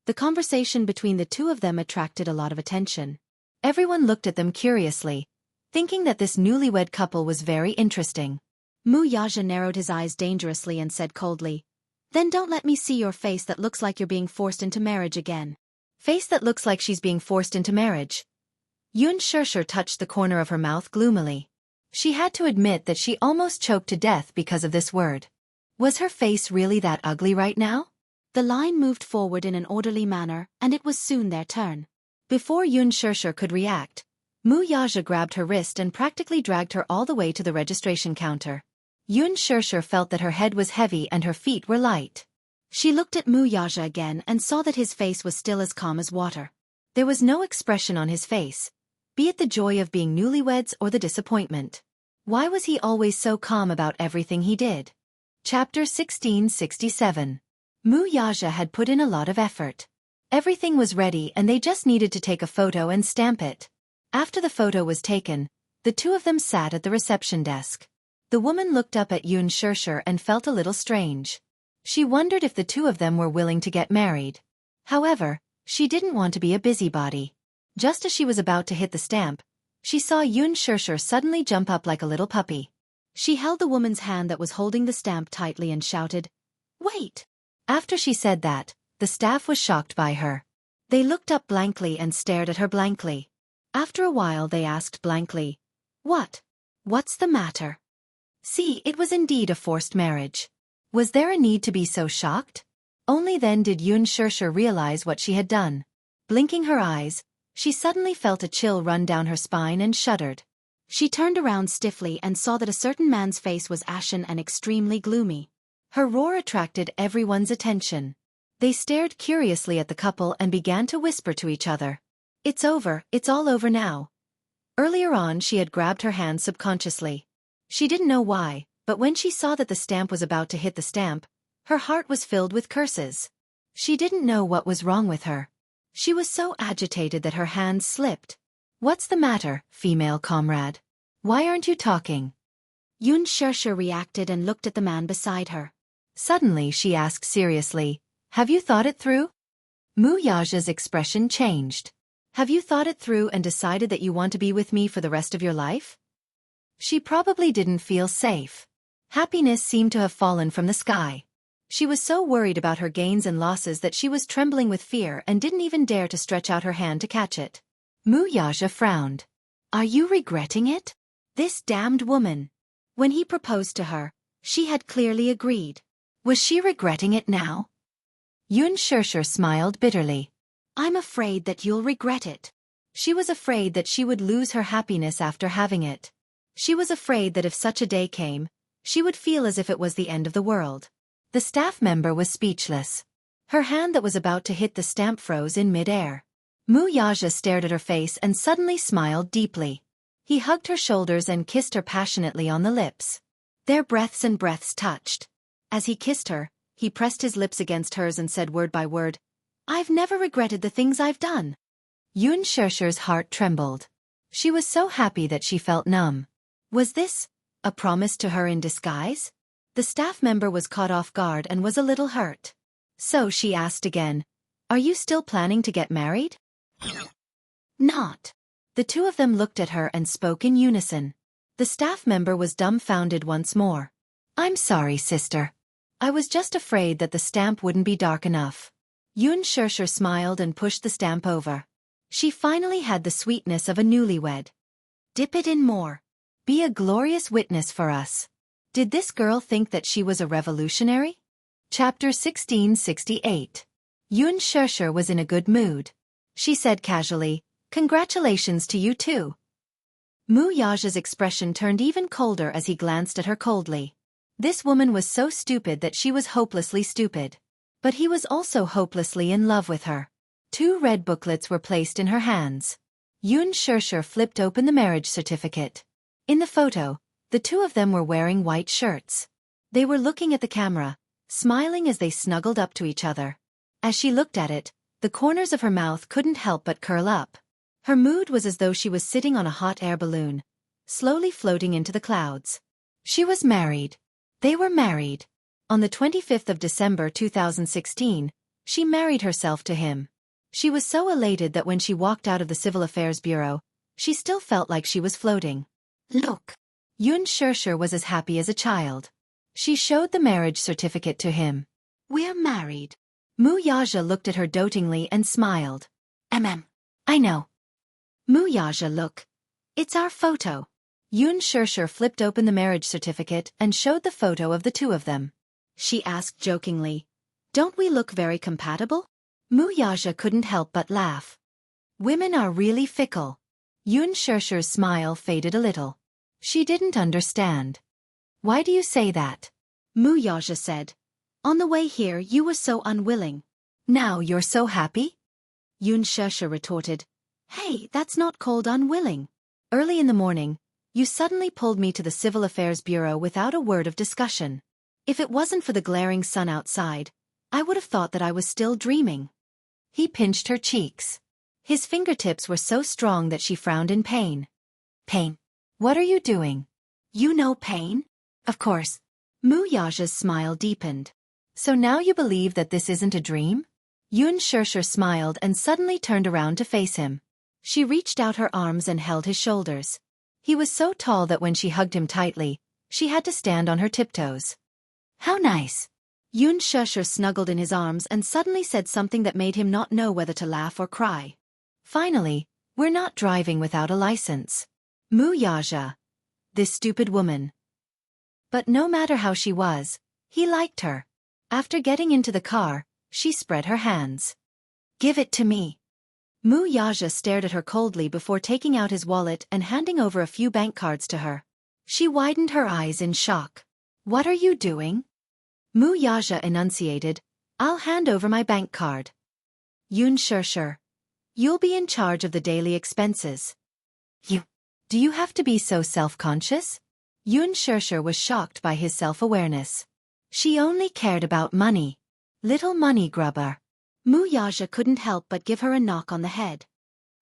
The conversation between the two of them attracted a lot of attention. Everyone looked at them curiously, thinking that this newlywed couple was very interesting. Mu Yaja narrowed his eyes dangerously and said coldly, "Then don't let me see your face that looks like you're being forced into marriage again." Face that looks like she's being forced into marriage. Yun Shirshir touched the corner of her mouth gloomily. She had to admit that she almost choked to death because of this word. Was her face really that ugly right now? The line moved forward in an orderly manner, and it was soon their turn. Before Yun Shirshir could react, Mu Yaja grabbed her wrist and practically dragged her all the way to the registration counter. Yun Shirshir felt that her head was heavy and her feet were light. She looked at Mu Yaja again and saw that his face was still as calm as water. There was no expression on his face, be it the joy of being newlyweds or the disappointment. Why was he always so calm about everything he did? Chapter 1667. Mu Yaja had put in a lot of effort. Everything was ready and they just needed to take a photo and stamp it. After the photo was taken, the two of them sat at the reception desk. The woman looked up at Yun Shirshir and felt a little strange. She wondered if the two of them were willing to get married. However, she didn't want to be a busybody. Just as she was about to hit the stamp, she saw Yun Shirshir suddenly jump up like a little puppy. She held the woman's hand that was holding the stamp tightly and shouted, "Wait!" After she said that, the staff was shocked by her. They looked up blankly and stared at her blankly. After a while they asked blankly, What's the matter?" See, it was indeed a forced marriage. Was there a need to be so shocked? Only then did Yun Shirshir realize what she had done. Blinking her eyes, she suddenly felt a chill run down her spine and shuddered. She turned around stiffly and saw that a certain man's face was ashen and extremely gloomy. Her roar attracted everyone's attention. They stared curiously at the couple and began to whisper to each other. "It's over, it's all over now." Earlier on she had grabbed her hand subconsciously. She didn't know why, but when she saw that the stamp was about to hit the stamp, her heart was filled with curses. She didn't know what was wrong with her. She was so agitated that her hands slipped. "What's the matter, female comrade? Why aren't you talking?" Yun Shirshir reacted and looked at the man beside her. Suddenly she asked seriously, "Have you thought it through?" Mu Yaja's expression changed. "Have you thought it through and decided that you want to be with me for the rest of your life?" She probably didn't feel safe. Happiness seemed to have fallen from the sky. She was so worried about her gains and losses that she was trembling with fear and didn't even dare to stretch out her hand to catch it. Mu Yaja frowned. "Are you regretting it? This damned woman." When he proposed to her, she had clearly agreed. Was she regretting it now? Yun Shirshir smiled bitterly. "I'm afraid that you'll regret it." She was afraid that she would lose her happiness after having it. She was afraid that if such a day came, she would feel as if it was the end of the world. The staff member was speechless. Her hand that was about to hit the stamp froze in mid-air. Mu Yaja stared at her face and suddenly smiled deeply. He hugged her shoulders and kissed her passionately on the lips. Their breaths and breaths touched. As he kissed her, he pressed his lips against hers and said word by word, "I've never regretted the things I've done." Yun Shershur's heart trembled. She was so happy that she felt numb. Was this a promise to her in disguise? The staff member was caught off guard and was a little hurt. So she asked again, "Are you still planning to get married?" Not. The two of them looked at her and spoke in unison. The staff member was dumbfounded once more. "I'm sorry, sister. I was just afraid that the stamp wouldn't be dark enough." Yun Shershur smiled and pushed the stamp over. She finally had the sweetness of a newlywed. "Dip it in more. Be a glorious witness for us." Did this girl think that she was a revolutionary? Chapter 1668. Yun Shershur was in a good mood. She said casually, "Congratulations to you too." Mu Yaja's expression turned even colder as he glanced at her coldly. This woman was so stupid that she was hopelessly stupid. But he was also hopelessly in love with her. 2 red booklets were placed in her hands. Yun Shershur flipped open the marriage certificate. In the photo, the two of them were wearing white shirts. They were looking at the camera, smiling as they snuggled up to each other. As she looked at it, the corners of her mouth couldn't help but curl up. Her mood was as though she was sitting on a hot air balloon, slowly floating into the clouds. She was married. They were married. On the 25th of December 2016, she married herself to him. She was so elated that when she walked out of the Civil Affairs Bureau, she still felt like she was floating. "Look." Yun Shershur was as happy as a child. She showed the marriage certificate to him. "We're married." Mu Yaja looked at her dotingly and smiled. I know." Mu Yaja, look. It's our photo." Yun Shershur flipped open the marriage certificate and showed the photo of the two of them. She asked jokingly, "Don't we look very compatible?" Mu Yaja couldn't help but laugh. Women are really fickle. Yun Shershur's smile faded a little. She didn't understand. "Why do you say that?" Mu Yaja said. "On the way here you were so unwilling. Now you're so happy?" Yun Shershur retorted, "Hey, that's not called unwilling. Early in the morning, you suddenly pulled me to the Civil Affairs Bureau without a word of discussion. If it wasn't for the glaring sun outside, I would have thought that I was still dreaming." He pinched her cheeks. His fingertips were so strong that she frowned in pain. "Pain? What are you doing?" "You know pain?" "Of course." Mu Yaja's smile deepened. "So now you believe that this isn't a dream?" Yun Shershur smiled and suddenly turned around to face him. She reached out her arms and held his shoulders. He was so tall that when she hugged him tightly, she had to stand on her tiptoes. "How nice." Yun Shershur snuggled in his arms and suddenly said something that made him not know whether to laugh or cry. "Finally, we're not driving without a license." Mu Yaja. This stupid woman. But no matter how she was, he liked her. After getting into the car, she spread her hands. "Give it to me." Mu Yaja stared at her coldly before taking out his wallet and handing over a few bank cards to her. She widened her eyes in shock. "What are you doing?" Mu Yaja enunciated, "I'll hand over my bank card." Yun Shershur. "You'll be in charge of the daily expenses." Do you have to be so self-conscious?" Yun Shershur was shocked by his self-awareness. She only cared about money. Little money grubber. Mu Yaja couldn't help but give her a knock on the head.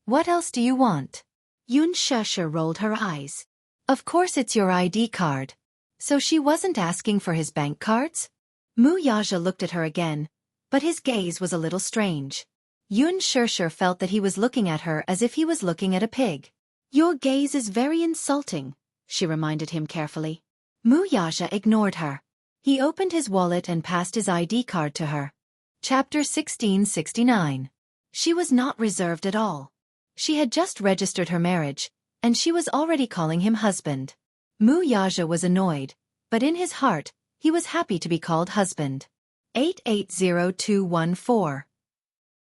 "What else do you want?" Yun Shershur rolled her eyes. "Of course it's your ID card." So she wasn't asking for his bank cards? Mu Yaja looked at her again, but his gaze was a little strange. Yun Shershur felt that he was looking at her as if he was looking at a pig. "Your gaze is very insulting," she reminded him carefully. Mu Yaja ignored her. He opened his wallet and passed his ID card to her. Chapter 1669. She was not reserved at all. She had just registered her marriage, and she was already calling him husband. Mu Yaja was annoyed, but in his heart, he was happy to be called husband. 880214.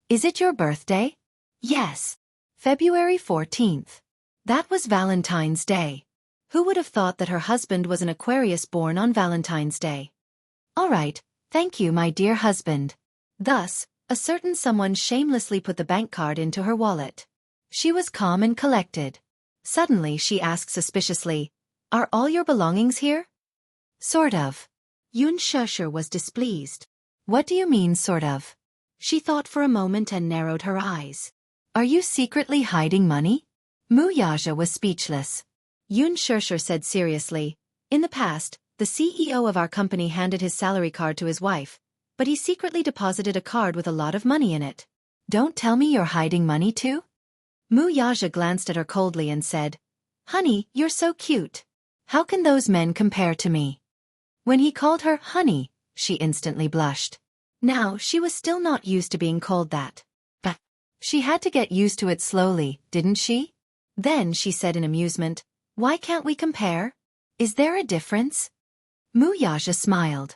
"Is it your birthday?" "Yes." February 14th. That was Valentine's Day. Who would have thought that her husband was an Aquarius born on Valentine's Day? All right, thank you, my dear husband. Thus, a certain someone shamelessly put the bank card into her wallet. She was calm and collected. Suddenly she asked suspiciously, "Are all your belongings here?" "Sort of." Yun Shusher was displeased. "What do you mean, sort of?" She thought for a moment and narrowed her eyes. "Are you secretly hiding money?" Mu Yaja was speechless. Yun Shusher said seriously, "In the past, the CEO of our company handed his salary card to his wife, but he secretly deposited a card with a lot of money in it." "Don't tell me you're hiding money too?" Mu Yaja glanced at her coldly and said, "Honey, you're so cute. How can those men compare to me?" When he called her honey, she instantly blushed. Now, she was still not used to being called that. But she had to get used to it slowly, didn't she? Then she said in amusement, "Why can't we compare? Is there a difference?" Mu Yaja smiled.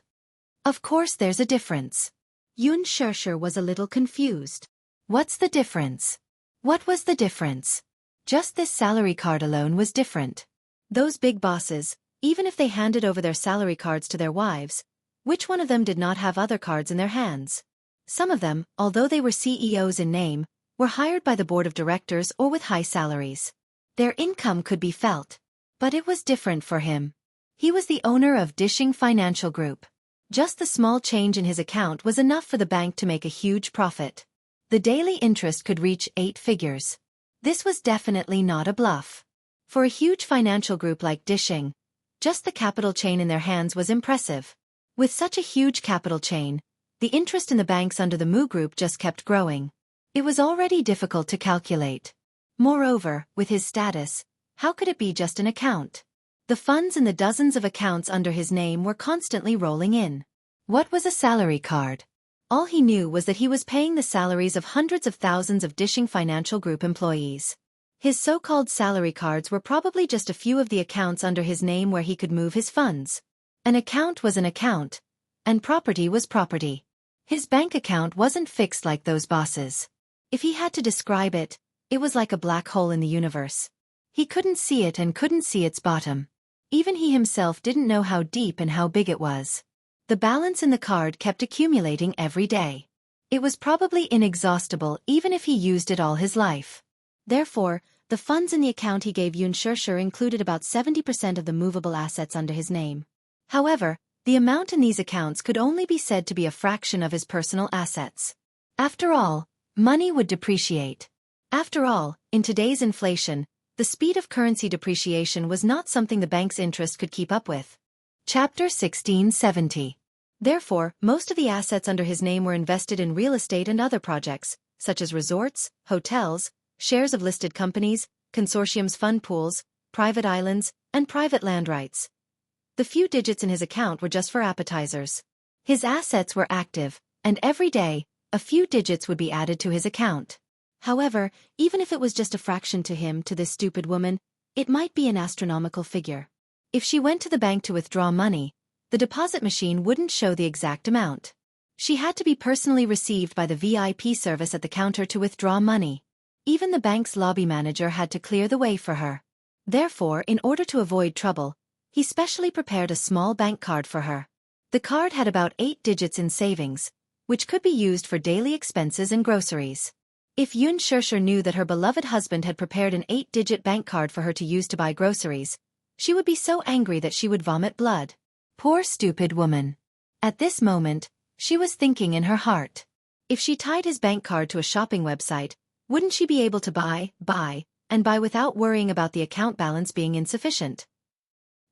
"Of course there's a difference." Yun Shusher was a little confused. "What's the difference?" What was the difference? Just this salary card alone was different. Those big bosses, even if they handed over their salary cards to their wives, which one of them did not have other cards in their hands? Some of them, although they were CEOs in name, were hired by the board of directors or with high salaries. Their income could be felt. But it was different for him. He was the owner of Dishing Financial Group. Just the small change in his account was enough for the bank to make a huge profit. The daily interest could reach 8 figures. This was definitely not a bluff. For a huge financial group like Dishing, just the capital chain in their hands was impressive. With such a huge capital chain, the interest in the banks under the Mu Group just kept growing. It was already difficult to calculate. Moreover, with his status, how could it be just an account? The funds in the dozens of accounts under his name were constantly rolling in. What was a salary card? All he knew was that he was paying the salaries of hundreds of thousands of Dishing Financial Group employees. His so-called salary cards were probably just a few of the accounts under his name where he could move his funds. An account was an account, and property was property. His bank account wasn't fixed like those bosses. If he had to describe it, it was like a black hole in the universe. He couldn't see it and couldn't see its bottom. Even he himself didn't know how deep and how big it was. The balance in the card kept accumulating every day. It was probably inexhaustible even if he used it all his life. Therefore, the funds in the account he gave Yun Shusher included about 70% of the movable assets under his name. However, the amount in these accounts could only be said to be a fraction of his personal assets. After all, money would depreciate. After all, in today's inflation, the speed of currency depreciation was not something the bank's interest could keep up with. Chapter 1670. Therefore, most of the assets under his name were invested in real estate and other projects, such as resorts, hotels, shares of listed companies, consortiums, fund pools, private islands, and private land rights. The few digits in his account were just for appetizers. His assets were active, and every day, a few digits would be added to his account. However, even if it was just a fraction to him, to this stupid woman, it might be an astronomical figure. If she went to the bank to withdraw money, the deposit machine wouldn't show the exact amount. She had to be personally received by the VIP service at the counter to withdraw money. Even the bank's lobby manager had to clear the way for her. Therefore, in order to avoid trouble, he specially prepared a small bank card for her. The card had about 8 digits in savings, which could be used for daily expenses and groceries. If Yun Shusher knew that her beloved husband had prepared an 8-digit bank card for her to use to buy groceries, she would be so angry that she would vomit blood. Poor stupid woman. At this moment, she was thinking in her heart. If she tied his bank card to a shopping website, wouldn't she be able to buy without worrying about the account balance being insufficient?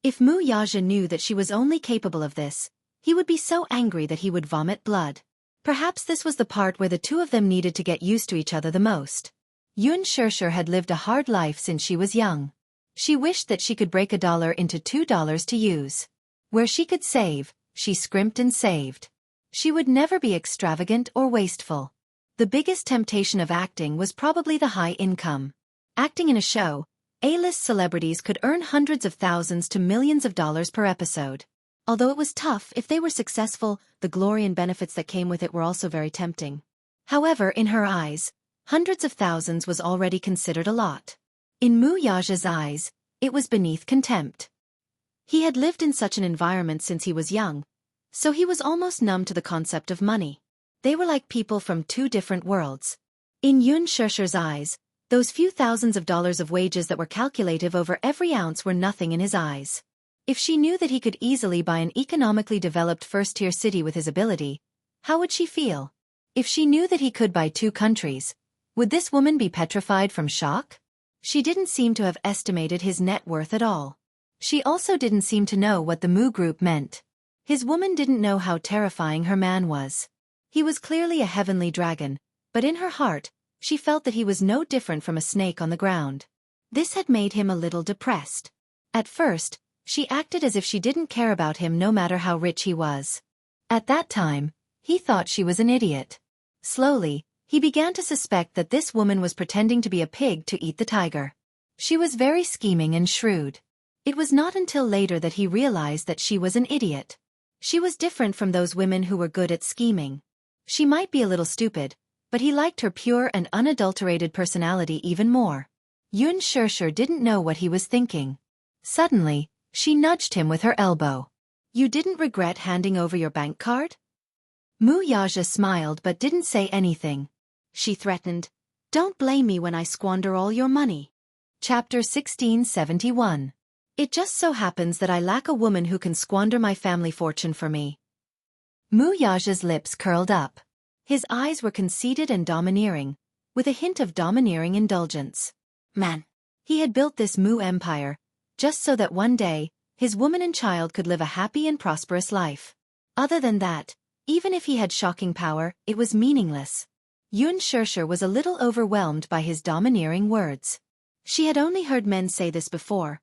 If Mu Yaja knew that she was only capable of this, he would be so angry that he would vomit blood. Perhaps this was the part where the two of them needed to get used to each other the most. Yun Shusher had lived a hard life since she was young. She wished that she could break $1 into $2 to use. Where she could save, she scrimped and saved. She would never be extravagant or wasteful. The biggest temptation of acting was probably the high income. Acting in a show, A-list celebrities could earn hundreds of thousands to millions of dollars per episode. Although it was tough, if they were successful, the glory and benefits that came with it were also very tempting. However, in her eyes, Hundreds of thousands was already considered a lot. In Mu Yaja's eyes, it was beneath contempt. He had lived in such an environment since he was young, so he was almost numb to the concept of money. They were like people from two different worlds. In Yun Shisher's eyes, those few thousands of dollars of wages that were calculative over every ounce were nothing in his eyes. If she knew that he could easily buy an economically developed first-tier city with his ability, how would she feel? If she knew that he could buy 2 countries, would this woman be petrified from shock? She didn't seem to have estimated his net worth at all. She also didn't seem to know what the Mu group meant. His woman didn't know how terrifying her man was. He was clearly a heavenly dragon, but in her heart, she felt that he was no different from a snake on the ground. This had made him a little depressed. At first, she acted as if she didn't care about him no matter how rich he was. At that time, he thought she was an idiot. Slowly, he began to suspect that this woman was pretending to be a pig to eat the tiger. She was very scheming and shrewd. It was not until later that he realized that she was an idiot. She was different from those women who were good at scheming. She might be a little stupid, but he liked her pure and unadulterated personality even more. Yun Shisher didn't know what he was thinking. Suddenly, she nudged him with her elbow. "You didn't regret handing over your bank card?" Mu Yaja smiled but didn't say anything. She threatened, "Don't blame me when I squander all your money." Chapter 1671. It just so happens that I lack a woman who can squander my family fortune for me. Mu Yaja's lips curled up. His eyes were conceited and domineering, with a hint of domineering indulgence. Man, he had built this Mu empire, just so that one day, his woman and child could live a happy and prosperous life. Other than that, even if he had shocking power, it was meaningless. Yun Shisher was a little overwhelmed by his domineering words. She had only heard men say this before.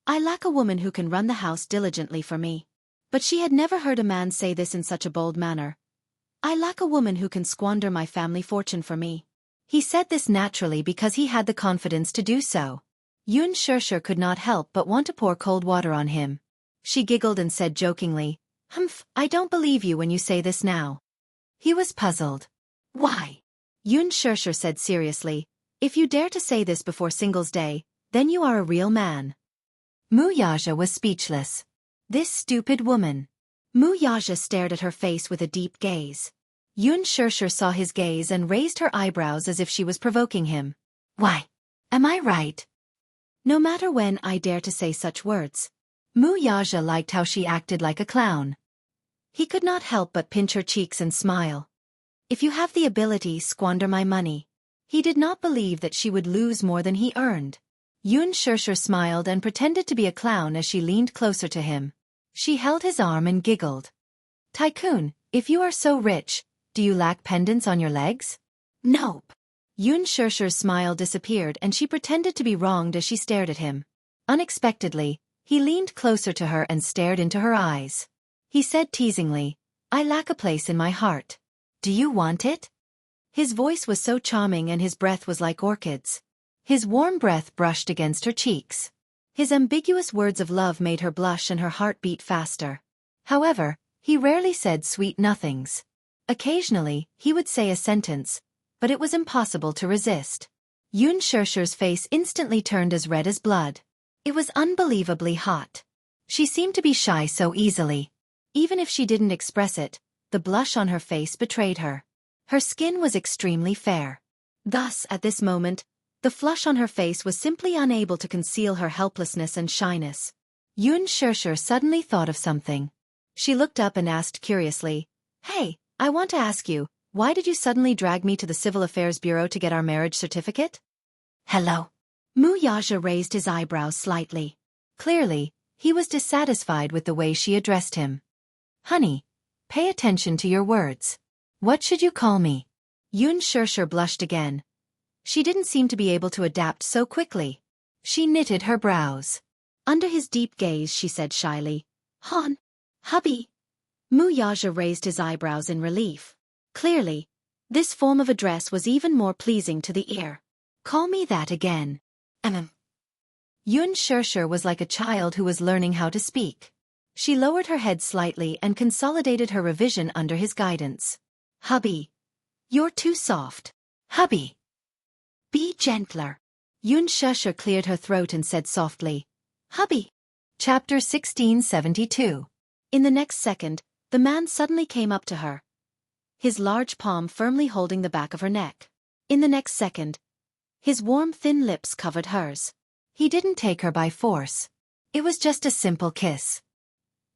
"I lack a woman who can run the house diligently for me." But she had never heard a man say this in such a bold manner. "I lack a woman who can squander my family fortune for me." He said this naturally because he had the confidence to do so. Yun Shisher could not help but want to pour cold water on him. She giggled and said jokingly, "Humph, I don't believe you when you say this now." He was puzzled. "Why?" Yun Shisher said seriously, "If you dare to say this before Singles Day, then you are a real man." Mu Yaja was speechless. This stupid woman. Mu Yaja stared at her face with a deep gaze. Yun Shisher saw his gaze and raised her eyebrows as if she was provoking him. "Why? Am I right? No matter when I dare to say such words." Mu Yaja liked how she acted like a clown. He could not help but pinch her cheeks and smile. "If you have the ability, squander my money." He did not believe that she would lose more than he earned. Yun Shisher smiled and pretended to be a clown as she leaned closer to him. She held his arm and giggled. "Tycoon, if you are so rich, do you lack pendants on your legs?" "Nope." Yun Shisher's smile disappeared and she pretended to be wronged as she stared at him. Unexpectedly, he leaned closer to her and stared into her eyes. He said teasingly, "I lack a place in my heart. Do you want it?" His voice was so charming and his breath was like orchids. His warm breath brushed against her cheeks. His ambiguous words of love made her blush and her heart beat faster. However, he rarely said sweet nothings. Occasionally, he would say a sentence, but it was impossible to resist. Yun Shisher's face instantly turned as red as blood. It was unbelievably hot. She seemed to be shy so easily. Even if she didn't express it, the blush on her face betrayed her. Her skin was extremely fair. Thus, at this moment, the flush on her face was simply unable to conceal her helplessness and shyness. Yun Shisher suddenly thought of something. She looked up and asked curiously, "Hey, I want to ask you, why did you suddenly drag me to the Civil Affairs Bureau to get our marriage certificate?" "Hello." Mu Yaja raised his eyebrows slightly. Clearly, he was dissatisfied with the way she addressed him. "Honey, pay attention to your words. What should you call me?" Yun Shisher blushed again. She didn't seem to be able to adapt so quickly. She knitted her brows. Under his deep gaze she said shyly, "Han, hubby." Mu Yaja raised his eyebrows in relief. Clearly, this form of address was even more pleasing to the ear. "Call me that again." Yun Shisher was like a child who was learning how to speak. She lowered her head slightly and consolidated her revision under his guidance. "Hubby. You're too soft. Hubby." Be gentler. Yun Shusher cleared her throat and said softly, Hubby. Chapter 1672. In the next second, the man suddenly came up to her, his large palm firmly holding the back of her neck. In the next second, his warm thin lips covered hers. He didn't take her by force. It was just a simple kiss.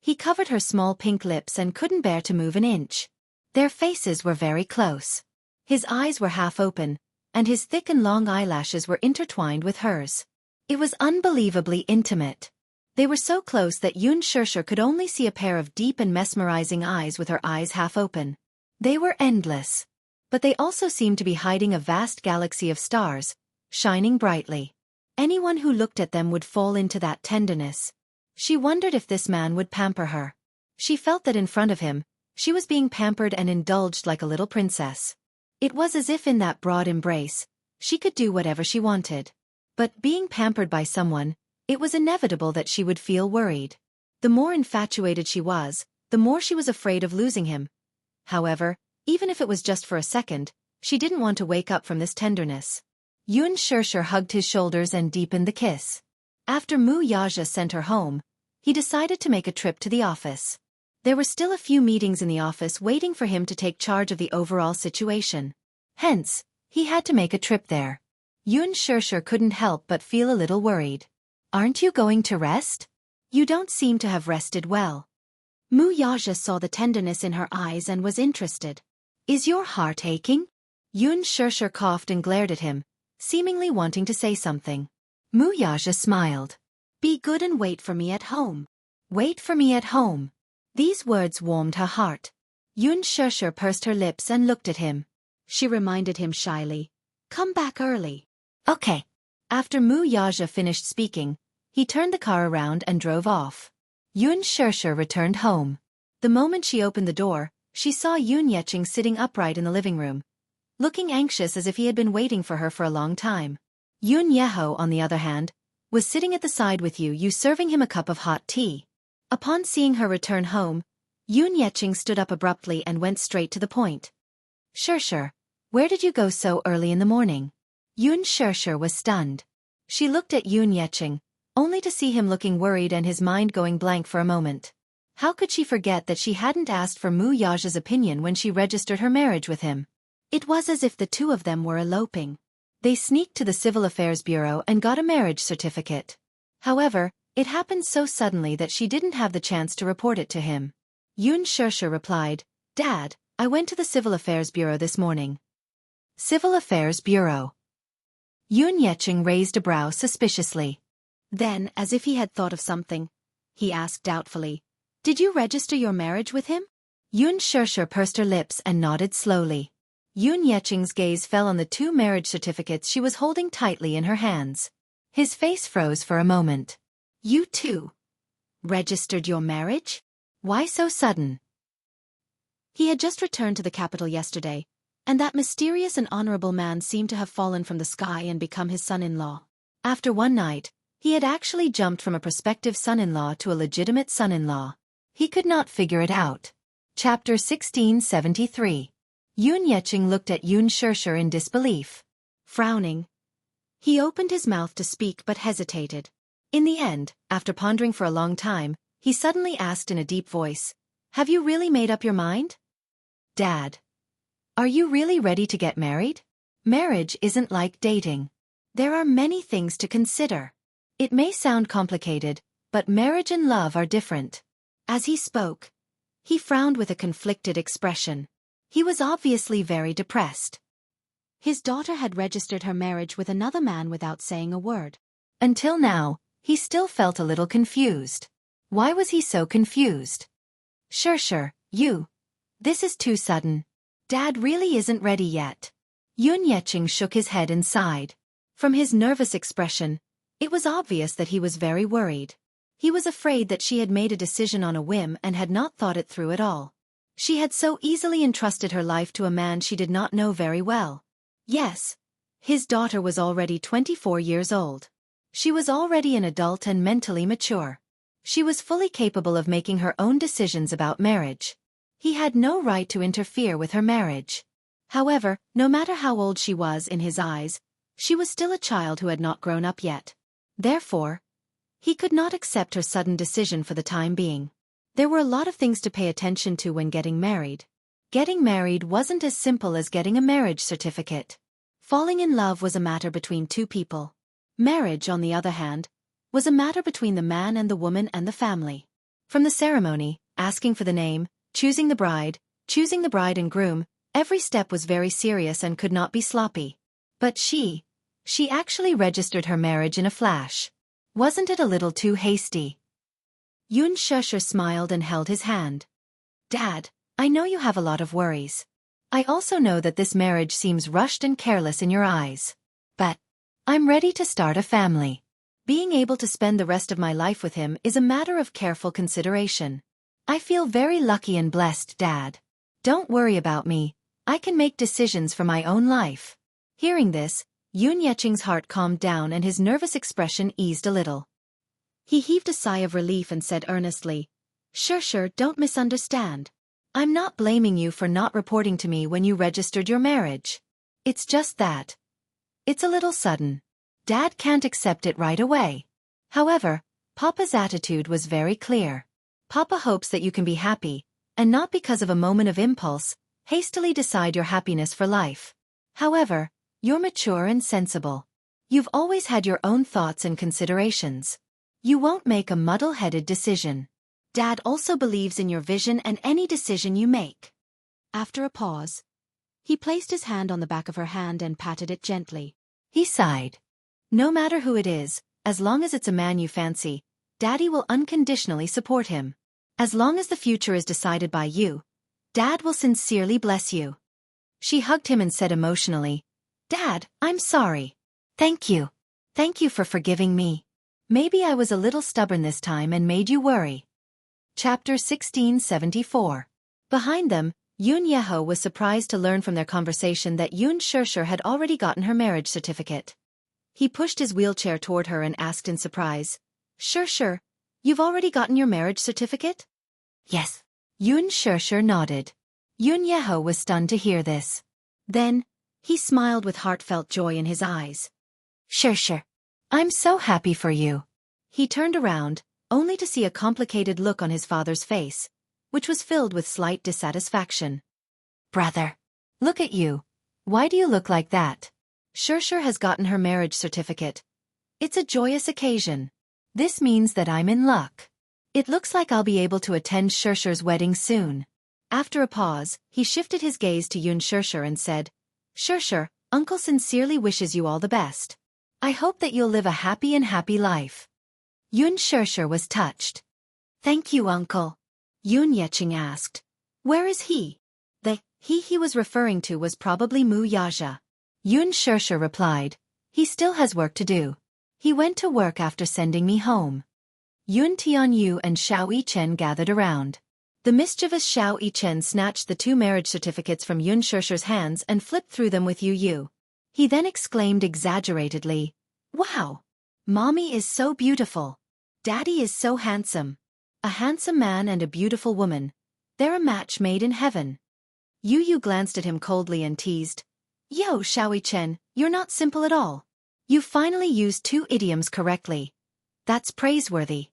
He covered her small pink lips and couldn't bear to move an inch. Their faces were very close. His eyes were half open, and his thick and long eyelashes were intertwined with hers. It was unbelievably intimate. They were so close that Yun Shusher could only see a pair of deep and mesmerizing eyes with her eyes half open. They were endless. But they also seemed to be hiding a vast galaxy of stars, shining brightly. Anyone who looked at them would fall into that tenderness. She wondered if this man would pamper her. She felt that in front of him, she was being pampered and indulged like a little princess. It was as if in that broad embrace, she could do whatever she wanted. But being pampered by someone, it was inevitable that she would feel worried. The more infatuated she was, the more she was afraid of losing him. However, even if it was just for a second, she didn't want to wake up from this tenderness. Yun Shusher hugged his shoulders and deepened the kiss. After Mu Yaja sent her home, he decided to make a trip to the office. There were still a few meetings in the office waiting for him to take charge of the overall situation. Hence, he had to make a trip there. Yun Shusher couldn't help but feel a little worried. Aren't you going to rest? You don't seem to have rested well. Mu Yaja saw the tenderness in her eyes and was interested. Is your heart aching? Yun Shusher coughed and glared at him, seemingly wanting to say something. Mu Yaja smiled. Be good and wait for me at home. Wait for me at home. These words warmed her heart. Yun Shusher pursed her lips and looked at him. She reminded him shyly, Come back early. Okay. After Mu Yaja finished speaking, he turned the car around and drove off. Yun Shusher returned home. The moment she opened the door, she saw Yun Yeching sitting upright in the living room, looking anxious as if he had been waiting for her for a long time. Yun Yeho, on the other hand, was sitting at the side with Yu serving him a cup of hot tea. Upon seeing her return home, Yun Yeching stood up abruptly and went straight to the point. Shusher, where did you go so early in the morning? Yun Shusher was stunned. She looked at Yun Yeching, only to see him looking worried and his mind going blank for a moment. How could she forget that she hadn't asked for Mu Yaja's opinion when she registered her marriage with him? It was as if the two of them were eloping. They sneaked to the Civil Affairs Bureau and got a marriage certificate. However, it happened so suddenly that she didn't have the chance to report it to him. Yun Shusher replied, Dad, I went to the Civil Affairs Bureau this morning. Civil Affairs Bureau. Yun Yeching raised a brow suspiciously. Then, as if he had thought of something, he asked doubtfully, Did you register your marriage with him? Yun Shusher pursed her lips and nodded slowly. Yun Yeching's gaze fell on the two marriage certificates she was holding tightly in her hands. His face froze for a moment. You too registered your marriage? Why so sudden? He had just returned to the capital yesterday, and that mysterious and honorable man seemed to have fallen from the sky and become his son-in-law. After one night, he had actually jumped from a prospective son-in-law to a legitimate son-in-law. He could not figure it out. Chapter 1673. Yun Yeching looked at Yun Shusher in disbelief. Frowning, he opened his mouth to speak but hesitated. In the end, after pondering for a long time, he suddenly asked in a deep voice, Have you really made up your mind? Dad, are you really ready to get married? Marriage isn't like dating. There are many things to consider. It may sound complicated, but marriage and love are different. As he spoke, he frowned with a conflicted expression. He was obviously very depressed. His daughter had registered her marriage with another man without saying a word. Until now, he still felt a little confused. Why was he so confused? Shusher, this is too sudden. Dad really isn't ready yet. Yun Yeching shook his head and sighed. From his nervous expression, it was obvious that he was very worried. He was afraid that she had made a decision on a whim and had not thought it through at all. She had so easily entrusted her life to a man she did not know very well. Yes, his daughter was already 24 years old. She was already an adult and mentally mature. She was fully capable of making her own decisions about marriage. He had no right to interfere with her marriage. However, no matter how old she was in his eyes, She was still a child who had not grown up yet. Therefore, he could not accept her sudden decision for the time being. There were a lot of things to pay attention to when getting married. Getting married wasn't as simple as getting a marriage certificate. Falling in love was a matter between two people. Marriage, on the other hand, was a matter between the man and the woman and the family. From the ceremony, asking for the name, choosing the bride and groom, every step was very serious and could not be sloppy. But she actually registered her marriage in a flash. Wasn't it a little too hasty? Yoon Shusher smiled and held his hand. Dad, I know you have a lot of worries. I also know that this marriage seems rushed and careless in your eyes. But I'm ready to start a family. Being able to spend the rest of my life with him is a matter of careful consideration. I feel very lucky and blessed, Dad. Don't worry about me. I can make decisions for my own life. Hearing this, Yoon Yeching's heart calmed down and his nervous expression eased a little. He heaved a sigh of relief and said earnestly, Sure, don't misunderstand. I'm not blaming you for not reporting to me when you registered your marriage. It's just that it's a little sudden. Dad can't accept it right away. However, Papa's attitude was very clear. Papa hopes that you can be happy, and not because of a moment of impulse, hastily decide your happiness for life. However, you're mature and sensible. You've always had your own thoughts and considerations. You won't make a muddle-headed decision. Dad also believes in your vision and any decision you make. After a pause, he placed his hand on the back of her hand and patted it gently. He sighed. No matter who it is, as long as it's a man you fancy, Daddy will unconditionally support him. As long as the future is decided by you, Dad will sincerely bless you. She hugged him and said emotionally, Dad, I'm sorry. Thank you. Thank you for forgiving me. Maybe I was a little stubborn this time and made you worry. Chapter 1674. Behind them, Yoon Yeho was surprised to learn from their conversation that Yoon Shusher had already gotten her marriage certificate. He pushed his wheelchair toward her and asked in surprise, Shusher, you've already gotten your marriage certificate? Yes. Yoon Shusher nodded. Yoon Yeho was stunned to hear this. Then, he smiled with heartfelt joy in his eyes. Shusher, I'm so happy for you. He turned around, only to see a complicated look on his father's face, which was filled with slight dissatisfaction. Brother, look at you. Why do you look like that? Shusher has gotten her marriage certificate. It's a joyous occasion. This means that I'm in luck. It looks like I'll be able to attend Shusher's wedding soon. After a pause, he shifted his gaze to Yoon Shusher and said, Shusher, Uncle sincerely wishes you all the best. I hope that you'll live a happy life. Yoon Shusher was touched. Thank you, Uncle. Yoon Yeching asked. Where is he? The he was referring to was probably Mu Yaja. Yoon Shusher replied. He still has work to do. He went to work after sending me home. Yoon Tianyu and Xiao Yichen gathered around. The mischievous Xiao Yichen snatched the 2 marriage certificates from Yoon Shusher's hands and flipped through them with Yu. He then exclaimed exaggeratedly, Wow! Mommy is so beautiful. Daddy is so handsome. A handsome man and a beautiful woman. They're a match made in heaven. Yu glanced at him coldly and teased, Yo, Xiao Yichen, you're not simple at all. You finally used 2 idioms correctly. That's praiseworthy.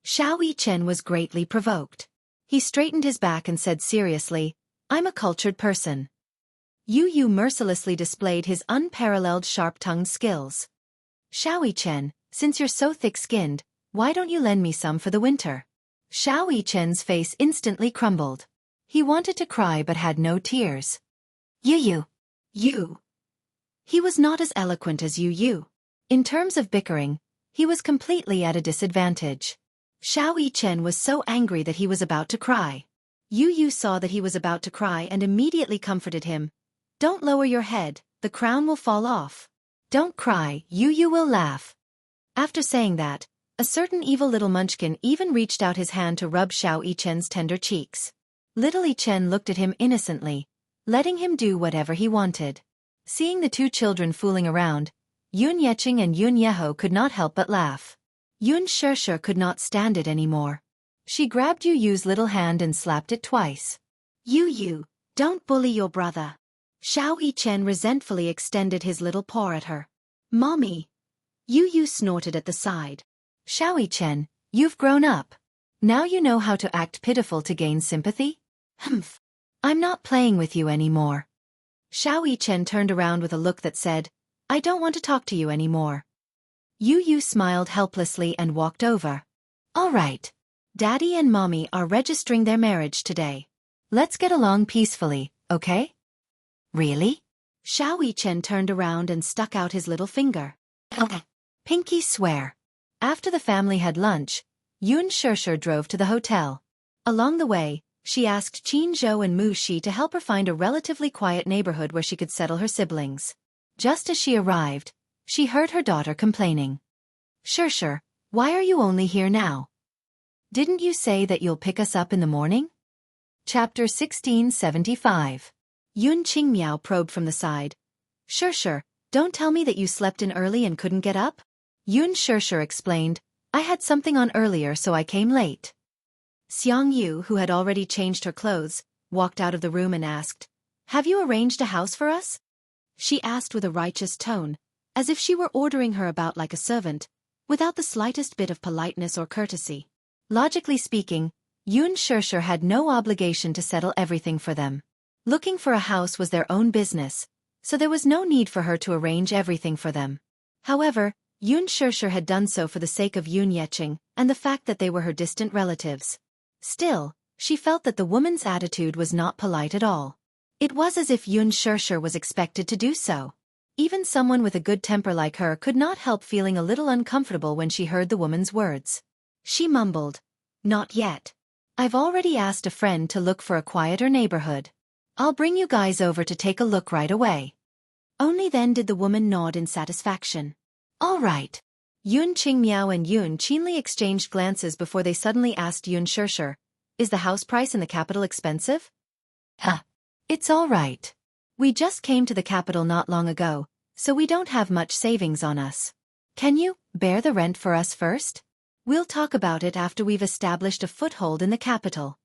Xiao Yichen was greatly provoked. He straightened his back and said seriously, I'm a cultured person. Yu mercilessly displayed his unparalleled sharp-tongued skills. Xiao Yichen, since you're so thick-skinned, why don't you lend me some for the winter? Xiao Yichen's face instantly crumbled. He wanted to cry but had no tears. You. He was not as eloquent as Yu. In terms of bickering, he was completely at a disadvantage. Xiao Yichen was so angry that he was about to cry. Yu saw that he was about to cry and immediately comforted him. Don't lower your head, the crown will fall off. Don't cry, Yu will laugh. After saying that, a certain evil little munchkin even reached out his hand to rub Xiao Yichen's tender cheeks. Little Yichen looked at him innocently, letting him do whatever he wanted. Seeing the 2 children fooling around, Yoon Yeching and Yoon Yeho could not help but laugh. Yoon Shusher could not stand it anymore. She grabbed Yu's little hand and slapped it twice. Yu, don't bully your brother. Xiao Yichen resentfully extended his little paw at her. Mommy. Yu snorted at the side. Xiaoyi Chen, you've grown up. Now you know how to act pitiful to gain sympathy? Humph. I'm not playing with you anymore. Xiaoyi Chen turned around with a look that said, I don't want to talk to you anymore. Yu smiled helplessly and walked over. All right. Daddy and Mommy are registering their marriage today. Let's get along peacefully, okay? Really? Xiaoyi Chen turned around and stuck out his little finger. Pinky swear. After the family had lunch, Yun Shishir drove to the hotel. Along the way, she asked Qin Zhou and Mu Shi to help her find a relatively quiet neighborhood where she could settle her siblings. Just as she arrived, she heard her daughter complaining. Shishir, why are you only here now? Didn't you say that you'll pick us up in the morning? Chapter 1675. Yun Qingmiao probed from the side. Shishir, don't tell me that you slept in early and couldn't get up? Yun Shishir explained, I had something on earlier so I came late. Xiang Yu, who had already changed her clothes, walked out of the room and asked, Have you arranged a house for us? She asked with a righteous tone, as if she were ordering her about like a servant, without the slightest bit of politeness or courtesy. Logically speaking, Yun Shishir had no obligation to settle everything for them. Looking for a house was their own business, so there was no need for her to arrange everything for them. However, Yun Shishir had done so for the sake of Yun Yeqing and the fact that they were her distant relatives. Still, she felt that the woman's attitude was not polite at all. It was as if Yun Shishir was expected to do so. Even someone with a good temper like her could not help feeling a little uncomfortable when she heard the woman's words. She mumbled, Not yet. I've already asked a friend to look for a quieter neighborhood. I'll bring you guys over to take a look right away. Only then did the woman nod in satisfaction. All right. Yun Qingmiao and Yun Qinli exchanged glances before they suddenly asked Yun Shishir, Is the house price in the capital expensive? It's all right. We just came to the capital not long ago, so we don't have much savings on us. Can you bear the rent for us first? We'll talk about it after we've established a foothold in the capital.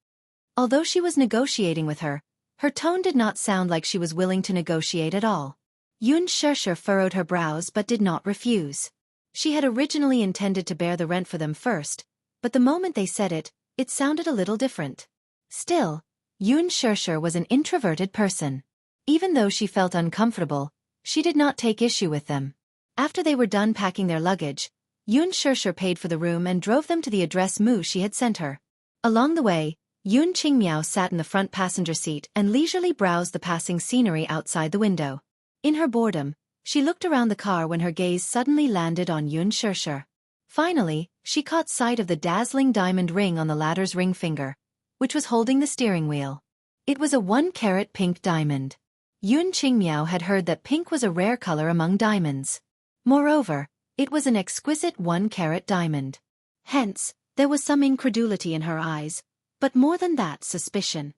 Although she was negotiating with her, her tone did not sound like she was willing to negotiate at all. Yun Shishir furrowed her brows but did not refuse. She had originally intended to bear the rent for them first, but the moment they said it, it sounded a little different. Still, Yun Shishir was an introverted person. Even though she felt uncomfortable, she did not take issue with them. After they were done packing their luggage, Yun Shishir paid for the room and drove them to the address Mu Shi had sent her. Along the way, Yun Qingmiao sat in the front passenger seat and leisurely browsed the passing scenery outside the window. In her boredom, she looked around the car when her gaze suddenly landed on Yun Shishir. Finally, she caught sight of the dazzling diamond ring on the latter's ring finger, which was holding the steering wheel. It was a 1-carat pink diamond. Yun Qingmiao had heard that pink was a rare color among diamonds. Moreover, it was an exquisite 1-carat diamond. Hence, there was some incredulity in her eyes, but more than that, suspicion.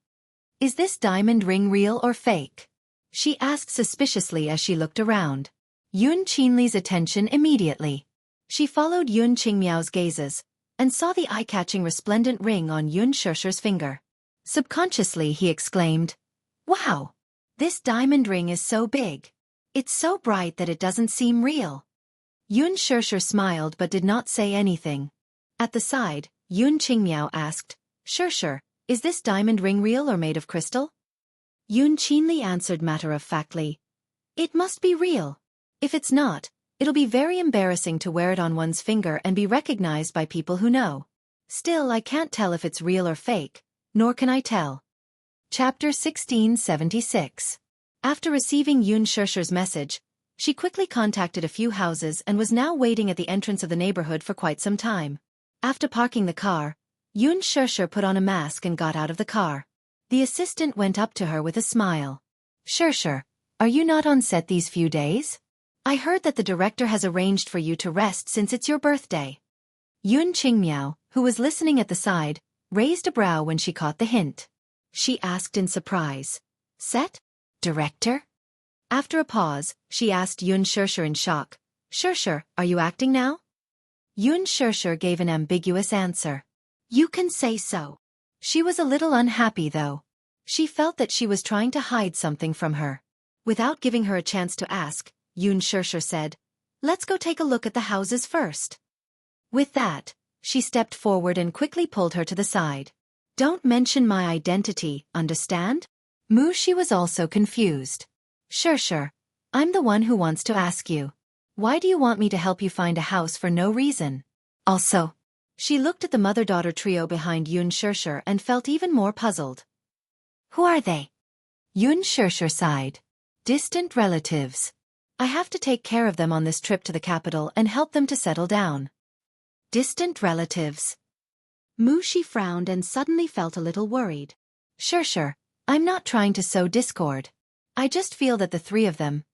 Is this diamond ring real or fake? She asked suspiciously as she looked around. Yun Qinli's attention immediately. She followed Yun Qingmiao's gazes, and saw the eye-catching resplendent ring on Yun Shishir's finger. Subconsciously he exclaimed, Wow! This diamond ring is so big. It's so bright that it doesn't seem real. Yun Shishir smiled but did not say anything. At the side, Yun Qingmiao asked, Shishir, is this diamond ring real or made of crystal? Yun Qinli answered matter-of-factly, It must be real. If it's not, it'll be very embarrassing to wear it on one's finger and be recognized by people who know. Still, I can't tell if it's real or fake, nor can I tell. Chapter 1676. After receiving Yun Shishir's message, she quickly contacted a few houses and was now waiting at the entrance of the neighborhood for quite some time. After parking the car, Yun Shishir put on a mask and got out of the car. The assistant went up to her with a smile. Shishir, are you not on set these few days? I heard that the director has arranged for you to rest since it's your birthday. Yun Qingmiao, who was listening at the side, raised a brow when she caught the hint. She asked in surprise, Set? Director? After a pause, she asked Yun Shishir in shock, Shishir, are you acting now? Yun Shishir gave an ambiguous answer. You can say so. She was a little unhappy though. She felt that she was trying to hide something from her. Without giving her a chance to ask, Yun Shishir said, Let's go take a look at the houses first. With that, she stepped forward and quickly pulled her to the side. Don't mention my identity, understand? Mushi was also confused. Sure. I'm the one who wants to ask you. Why do you want me to help you find a house for no reason? Also, she looked at the mother-daughter trio behind Yun Shirshir and felt even more puzzled. Who are they? Yun Shirshir sighed. Distant relatives. I have to take care of them on this trip to the capital and help them to settle down. Distant relatives. Mushi frowned and suddenly felt a little worried. Shirshir, I'm not trying to sow discord. I just feel that the three of them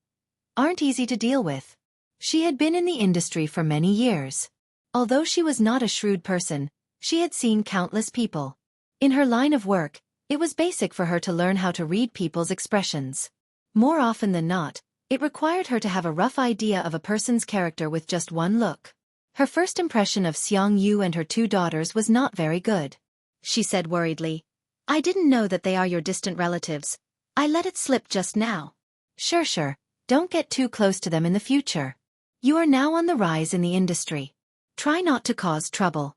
aren't easy to deal with. She had been in the industry for many years. Although she was not a shrewd person, she had seen countless people. In her line of work, it was basic for her to learn how to read people's expressions. More often than not, it required her to have a rough idea of a person's character with just one look. Her first impression of Xiang Yu and her two daughters was not very good. She said worriedly, I didn't know that they are your distant relatives. I let it slip just now. Shirshir, don't get too close to them in the future. You are now on the rise in the industry. Try not to cause trouble.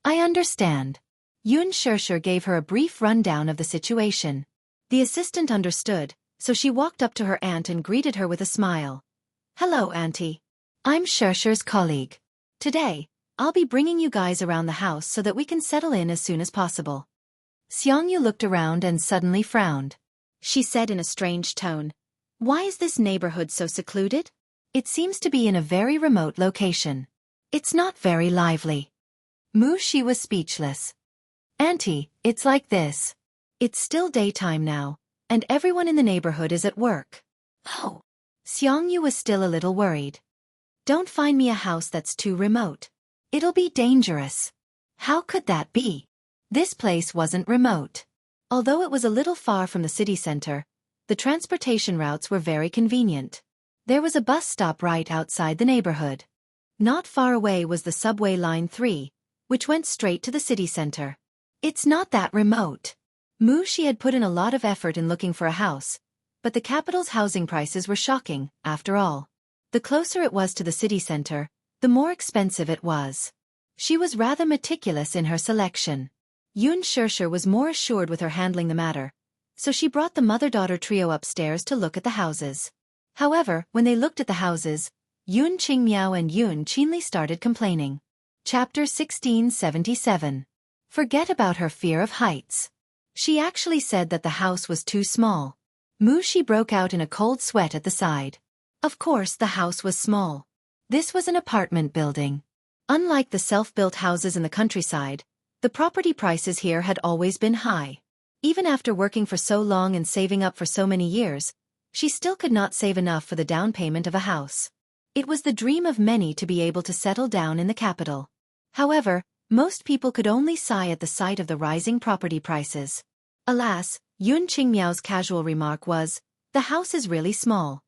I understand. Yun Shirshir gave her a brief rundown of the situation. The assistant understood, so she walked up to her aunt and greeted her with a smile. Hello, Auntie. I'm Shirshir's colleague. Today, I'll be bringing you guys around the house so that we can settle in as soon as possible. Xiangyu looked around and suddenly frowned. She said in a strange tone, Why is this neighborhood so secluded? It seems to be in a very remote location. It's not very lively. Mushi was speechless. Auntie, it's like this. It's still daytime now, and everyone in the neighborhood is at work. Oh. Xiangyu was still a little worried. Don't find me a house that's too remote. It'll be dangerous. How could that be? This place wasn't remote. Although it was a little far from the city center, the transportation routes were very convenient. There was a bus stop right outside the neighborhood. Not far away was the subway line 3, which went straight to the city center. It's not that remote. Mushi had put in a lot of effort in looking for a house, but the capital's housing prices were shocking, after all. The closer it was to the city center, the more expensive it was. She was rather meticulous in her selection. Yun Shirshir was more assured with her handling the matter, so she brought the mother-daughter trio upstairs to look at the houses. However, when they looked at the houses, Yun Qingmiao and Yun Qinli started complaining. Chapter 1677. Forget about her fear of heights. She actually said that the house was too small. Mushi broke out in a cold sweat at the side. Of course the house was small. This was an apartment building. Unlike the self-built houses in the countryside, the property prices here had always been high. Even after working for so long and saving up for so many years, she still could not save enough for the down payment of a house. It was the dream of many to be able to settle down in the capital. However, most people could only sigh at the sight of the rising property prices. Alas, Yun Qingmiao's casual remark was, the house is really small.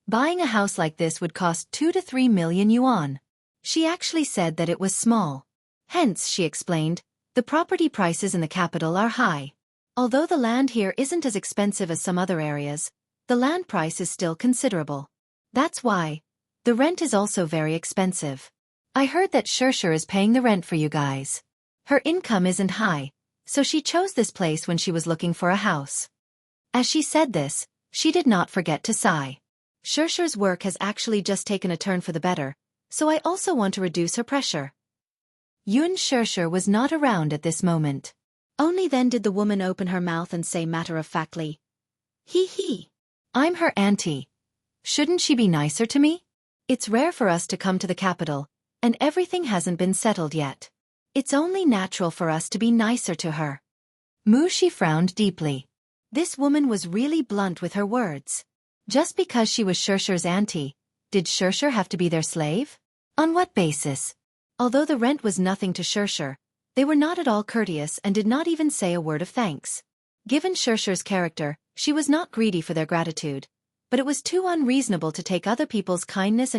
Buying a house like this would cost 2 to 3 million yuan. She actually said that it was small. Hence, she explained, the property prices in the capital are high. Although the land here isn't as expensive as some other areas, the land price is still considerable. That's why. The rent is also very expensive. I heard that Shirshir is paying the rent for you guys. Her income isn't high, so she chose this place when she was looking for a house. As she said this, she did not forget to sigh. Shirshir's work has actually just taken a turn for the better, so I also want to reduce her pressure. Yun Shirshir was not around at this moment. Only then did the woman open her mouth and say matter-of-factly, He. I'm her auntie. Shouldn't she be nicer to me? It's rare for us to come to the capital, and everything hasn't been settled yet. It's only natural for us to be nicer to her. Mushi frowned deeply. This woman was really blunt with her words. Just because she was Shirshir's auntie, did Shirshir have to be their slave? On what basis? Although the rent was nothing to Shirshir, they were not at all courteous and did not even say a word of thanks. Given Shirshir's character, she was not greedy for their gratitude, but it was too unreasonable to take other people's kindness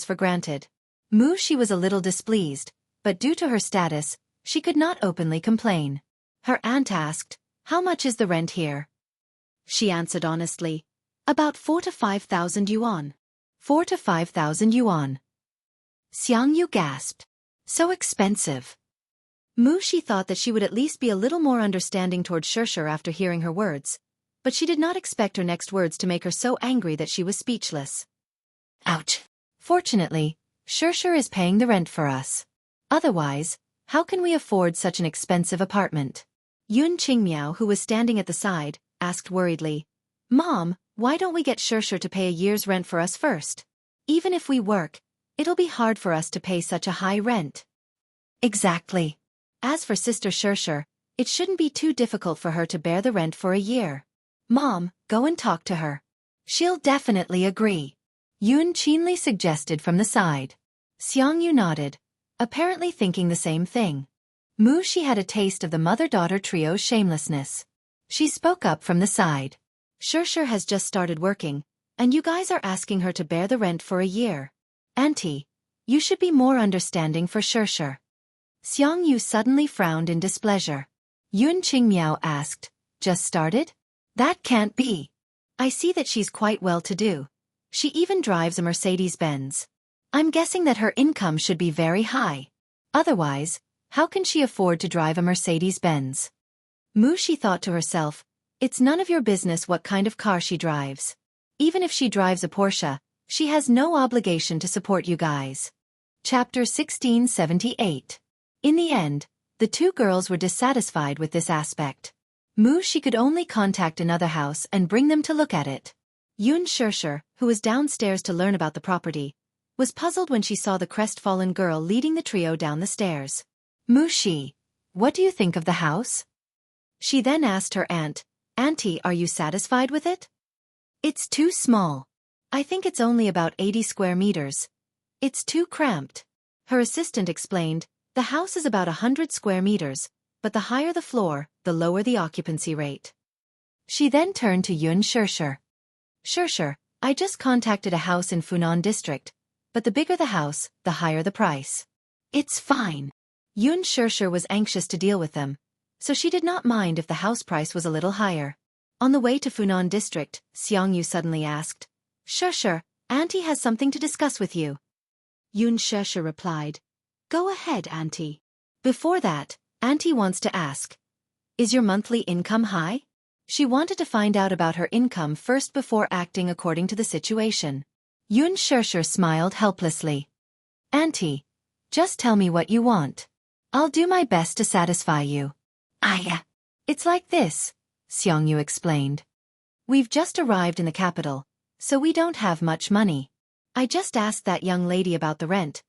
for granted. Mushi was a little displeased, but due to her status, she could not openly complain. Her aunt asked, How much is the rent here? She answered honestly, About 4,000 to 5,000 yuan. 4 to 5,000 yuan. Xiang Yu gasped. So expensive. Mushi thought that she would at least be a little more understanding toward Shirshir after hearing her words, but she did not expect her next words to make her so angry that she was speechless. Ouch. Fortunately, Shirshir is paying the rent for us. Otherwise, how can we afford such an expensive apartment? Yun Qingmiao, who was standing at the side, asked worriedly, Mom, why don't we get Shirshir to pay a year's rent for us first? Even if we work, it'll be hard for us to pay such a high rent. Exactly. As for Sister Shirshir, it shouldn't be too difficult for her to bear the rent for a year. Mom, go and talk to her. She'll definitely agree. Yun Qinli suggested from the side. Xiang Yu nodded, apparently thinking the same thing. She had a taste of the mother-daughter trio's shamelessness. She spoke up from the side. Shirshir has just started working, and you guys are asking her to bear the rent for a year. Auntie, you should be more understanding for Shirshir. Xiang Yu suddenly frowned in displeasure. Yun Qingmiao asked, Just started? That can't be. I see that she's quite well-to-do. She even drives a Mercedes-Benz. I'm guessing that her income should be very high. Otherwise, how can she afford to drive a Mercedes-Benz? Mushi thought to herself, it's none of your business what kind of car she drives. Even if she drives a Porsche, she has no obligation to support you guys. Chapter 1678. In the end, the two girls were dissatisfied with this aspect. She could only contact another house and bring them to look at it. Yun Shirshir, who was downstairs to learn about the property, was puzzled when she saw the crestfallen girl leading the trio down the stairs. Mushi, what do you think of the house? She then asked her aunt, Auntie, are you satisfied with it? It's too small. I think it's only about 80 square meters. It's too cramped. Her assistant explained, the house is about 100 square meters, but the higher the floor, the lower the occupancy rate. She then turned to Yun Shirshir. Shirshir, I just contacted a house in Funan district, but the bigger the house, the higher the price. It's fine. Yun Shirshir was anxious to deal with them, so she did not mind if the house price was a little higher. On the way to Funan district, Xiang Yu suddenly asked, Shirshir, Auntie has something to discuss with you. Yun Shirshir replied, Go ahead, Auntie. Before that, Auntie wants to ask, is your monthly income high? She wanted to find out about her income first before acting according to the situation. Yun Shirshir smiled helplessly. Auntie, just tell me what you want. I'll do my best to satisfy you. It's like this, Xiang Yu explained. We've just arrived in the capital, so we don't have much money. I just asked that young lady about the rent.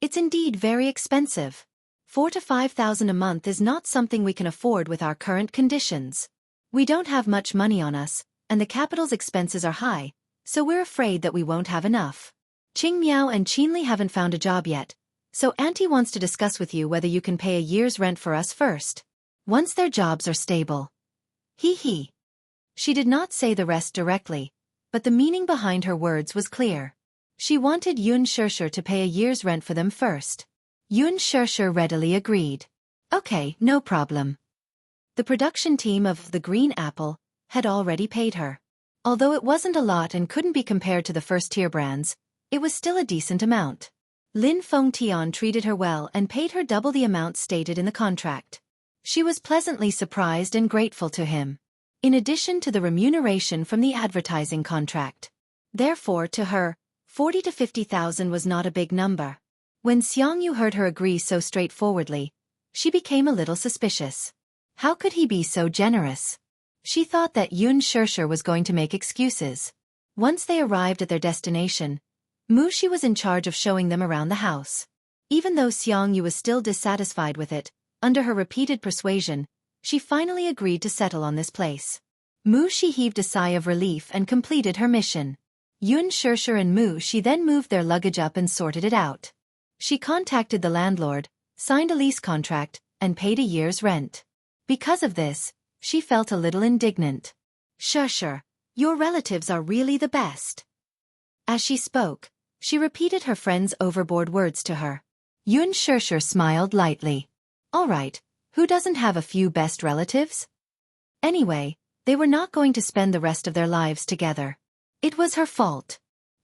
It's indeed very expensive. 4 to 5,000 a month is not something we can afford with our current conditions. We don't have much money on us, and the capital's expenses are high, so we're afraid that we won't have enough. Qingmiao and Qinli haven't found a job yet, so Auntie wants to discuss with you whether you can pay a year's rent for us first. Once their jobs are stable. He. She did not say the rest directly, but the meaning behind her words was clear. She wanted Yun Shirshir to pay a year's rent for them first. Yun Shirshir readily agreed. Okay, no problem. The production team of The Green Apple had already paid her. Although it wasn't a lot and couldn't be compared to the first-tier brands, it was still a decent amount. Lin Fengtian treated her well and paid her double the amount stated in the contract. She was pleasantly surprised and grateful to him. In addition to the remuneration from the advertising contract. Therefore, to her, 40 to 50,000 was not a big number. When Xiang Yu heard her agree so straightforwardly, she became a little suspicious. How could he be so generous? She thought that Yun Shirshir was going to make excuses. Once they arrived at their destination, Mushi was in charge of showing them around the house. Even though Xiang Yu was still dissatisfied with it, under her repeated persuasion, she finally agreed to settle on this place. Mushi heaved a sigh of relief and completed her mission. Yun Shirshir and Mushi then moved their luggage up and sorted it out. She contacted the landlord, signed a lease contract, and paid a year's rent. Because of this, she felt a little indignant. Shirshir, your relatives are really the best. As she spoke, she repeated her friend's overboard words to her. Yun Shirshir smiled lightly. All right, who doesn't have a few best relatives? Anyway, they were not going to spend the rest of their lives together. It was her fault.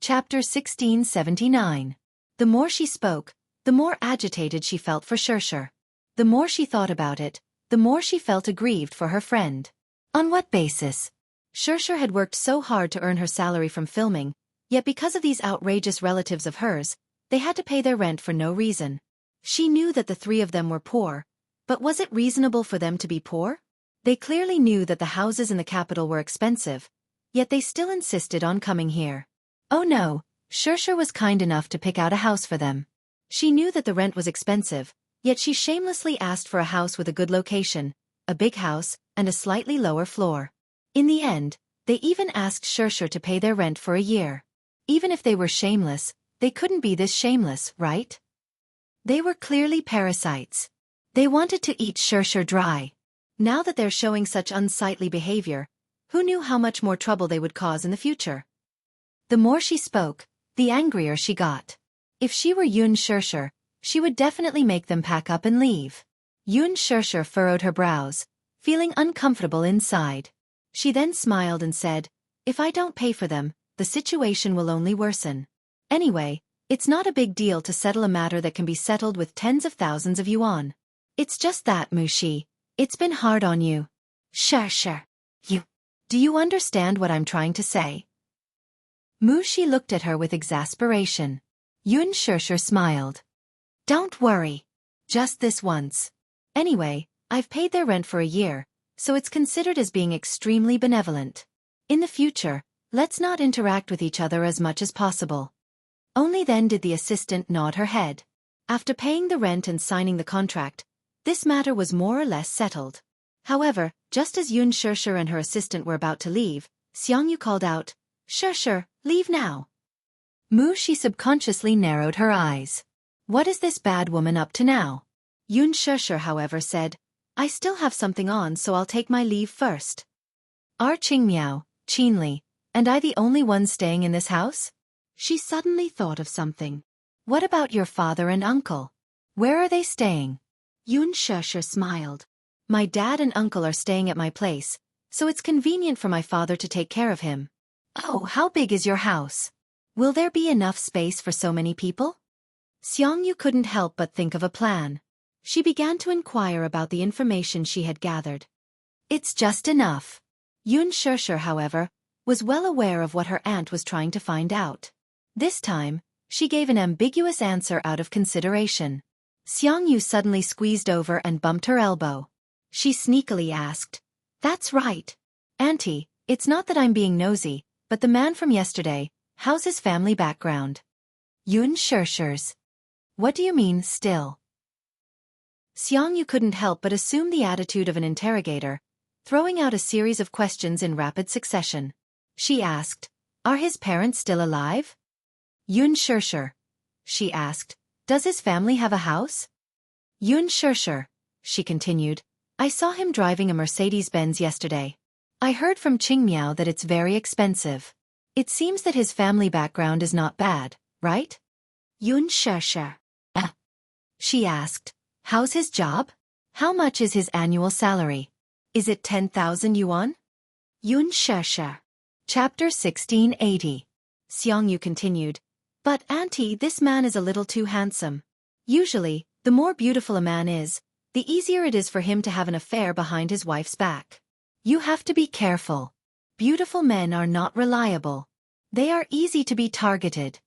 Chapter 1679. The more she spoke, the more agitated she felt for Shershur. The more she thought about it, the more she felt aggrieved for her friend. On what basis? Shershur had worked so hard to earn her salary from filming, yet because of these outrageous relatives of hers, they had to pay their rent for no reason. She knew that the three of them were poor, but was it reasonable for them to be poor? They clearly knew that the houses in the capital were expensive, yet they still insisted on coming here. Oh no, Shershur was kind enough to pick out a house for them. She knew that the rent was expensive, yet she shamelessly asked for a house with a good location, a big house, and a slightly lower floor. In the end, they even asked Shershur to pay their rent for a year. Even if they were shameless, they couldn't be this shameless, right? They were clearly parasites. They wanted to eat Shershur dry. Now that they're showing such unsightly behavior, who knew how much more trouble they would cause in the future? The more she spoke, the angrier she got. If she were Yun Shershur, she would definitely make them pack up and leave. Yun Shershur furrowed her brows, feeling uncomfortable inside. She then smiled and said, "If I don't pay for them, the situation will only worsen. Anyway, it's not a big deal to settle a matter that can be settled with tens of thousands of yuan. It's just that, Mushi. It's been hard on you. Shershur. Do you understand what I'm trying to say?" Mushi looked at her with exasperation. Yun Shershur smiled. "Don't worry. Just this once. Anyway, I've paid their rent for a year, so it's considered as being extremely benevolent. In the future, let's not interact with each other as much as possible." Only then did the assistant nod her head. After paying the rent and signing the contract, this matter was more or less settled. However, just as Yun Shershur and her assistant were about to leave, Xiangyu called out, "Shershur, leave now." Mushi subconsciously narrowed her eyes. What is this bad woman up to now? Yun Shershur, however, said, "I still have something on, so I'll take my leave first." "Are Qingmiao, Qinli, and I the only ones staying in this house?" She suddenly thought of something. "What about your father and uncle? Where are they staying?" Yun Shershur smiled. "My dad and uncle are staying at my place, so it's convenient for my father to take care of him." "Oh, how big is your house? Will there be enough space for so many people?" Xiangyu couldn't help but think of a plan. She began to inquire about the information she had gathered. "It's just enough." Yun Shershur, however, was well aware of what her aunt was trying to find out. This time, she gave an ambiguous answer out of consideration. Xiangyu suddenly squeezed over and bumped her elbow. She sneakily asked, "That's right. Auntie, it's not that I'm being nosy, but the man from yesterday, how's his family background?" Yun Shershur's. "What do you mean, still?" Xiangyu couldn't help but assume the attitude of an interrogator, throwing out a series of questions in rapid succession. She asked, "Are his parents still alive?" Yun Shershur. She asked, "Does his family have a house?" Yun Shershur. She continued, "I saw him driving a Mercedes-Benz yesterday. I heard from Qingmiao that it's very expensive. It seems that his family background is not bad, right?" Yun Shershur. She asked, "How's his job? How much is his annual salary? Is it 10,000 yuan?" Yun Shershur. Chapter 1680. Xiangyu continued, "But auntie, this man is a little too handsome. Usually, the more beautiful a man is, the easier it is for him to have an affair behind his wife's back. You have to be careful. Beautiful men are not reliable. They are easy to be targeted."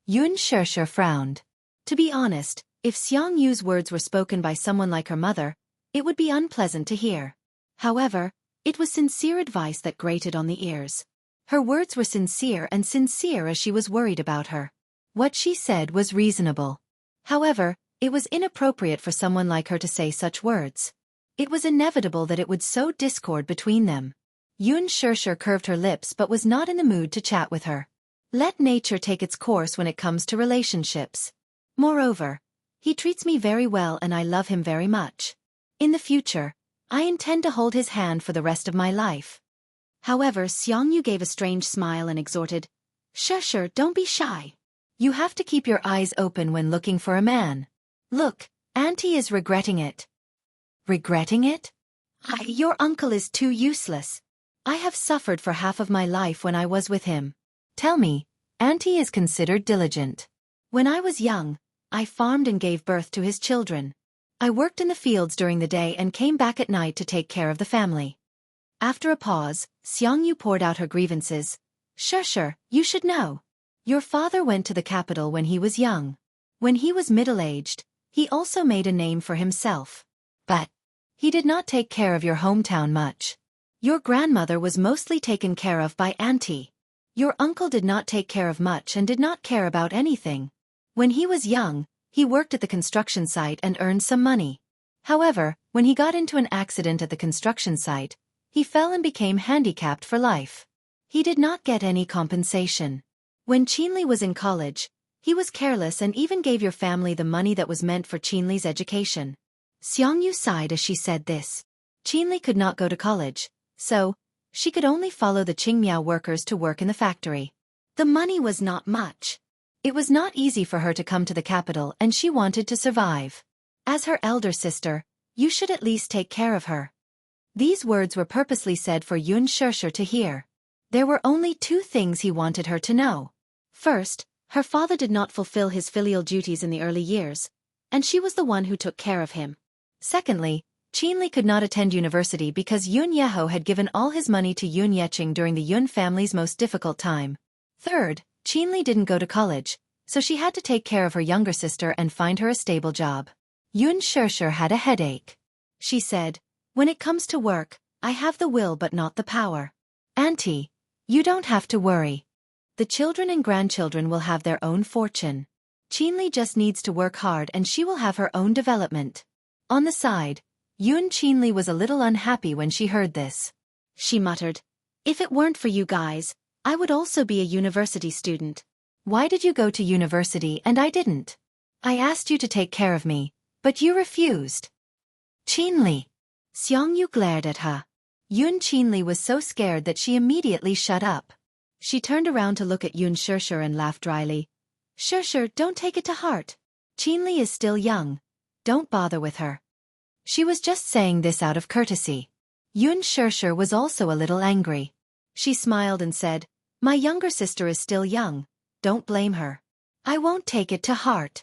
Yun Shershur frowned. To be honest, if Xiangyu's words were spoken by someone like her mother, it would be unpleasant to hear. However, it was sincere advice that grated on the ears. Her words were sincere as she was worried about her. What she said was reasonable. However, it was inappropriate for someone like her to say such words. It was inevitable that it would sow discord between them. Yun Shershur curved her lips but was not in the mood to chat with her. Let nature take its course when it comes to relationships. Moreover, he treats me very well and I love him very much. In the future, I intend to hold his hand for the rest of my life. However, Xiangyu gave a strange smile and exhorted, "Shershur, don't be shy. You have to keep your eyes open when looking for a man. Look, auntie is regretting it." "Regretting it? Your uncle is too useless. I have suffered for half of my life when I was with him. Tell me, Auntie is considered diligent. When I was young, I farmed and gave birth to his children. I worked in the fields during the day and came back at night to take care of the family. After a pause, Xiangyu poured out her grievances. Sure, you should know. Your father went to the capital when he was young. When he was middle-aged, he also made a name for himself. But he did not take care of your hometown much. Your grandmother was mostly taken care of by Auntie. Your uncle did not take care of much and did not care about anything. When he was young, he worked at the construction site and earned some money. However, when he got into an accident at the construction site, he fell and became handicapped for life. He did not get any compensation. When Qinli was in college, he was careless and even gave your family the money that was meant for Qinli's education. Xiangyu sighed as she said this. Qinli could not go to college, so she could only follow the Qingmiao workers to work in the factory. The money was not much. It was not easy for her to come to the capital and she wanted to survive. As her elder sister, you should at least take care of her. These words were purposely said for Yun Shusher to hear. There were only two things he wanted her to know. First, her father did not fulfill his filial duties in the early years, and she was the one who took care of him. Secondly, Qinli could not attend university because Yun Yeho had given all his money to Yun Yeqing during the Yun family's most difficult time. Third, Qinli didn't go to college, so she had to take care of her younger sister and find her a stable job. Yun Shusher had a headache. She said, when it comes to work, I have the will but not the power. Auntie, you don't have to worry. The children and grandchildren will have their own fortune. Qinli just needs to work hard and she will have her own development. On the side, Yun Qinli was a little unhappy when she heard this. She muttered, if it weren't for you guys, I would also be a university student. Why did you go to university and I didn't? I asked you to take care of me, but you refused. Qinli. Xiangyu glared at her. Yun Qinli was so scared that she immediately shut up. She turned around to look at Yun Shusher and laughed dryly. Shusher, don't take it to heart. Qinli is still young. Don't bother with her. She was just saying this out of courtesy. Yun Shusher was also a little angry. She smiled and said, my younger sister is still young. Don't blame her. I won't take it to heart.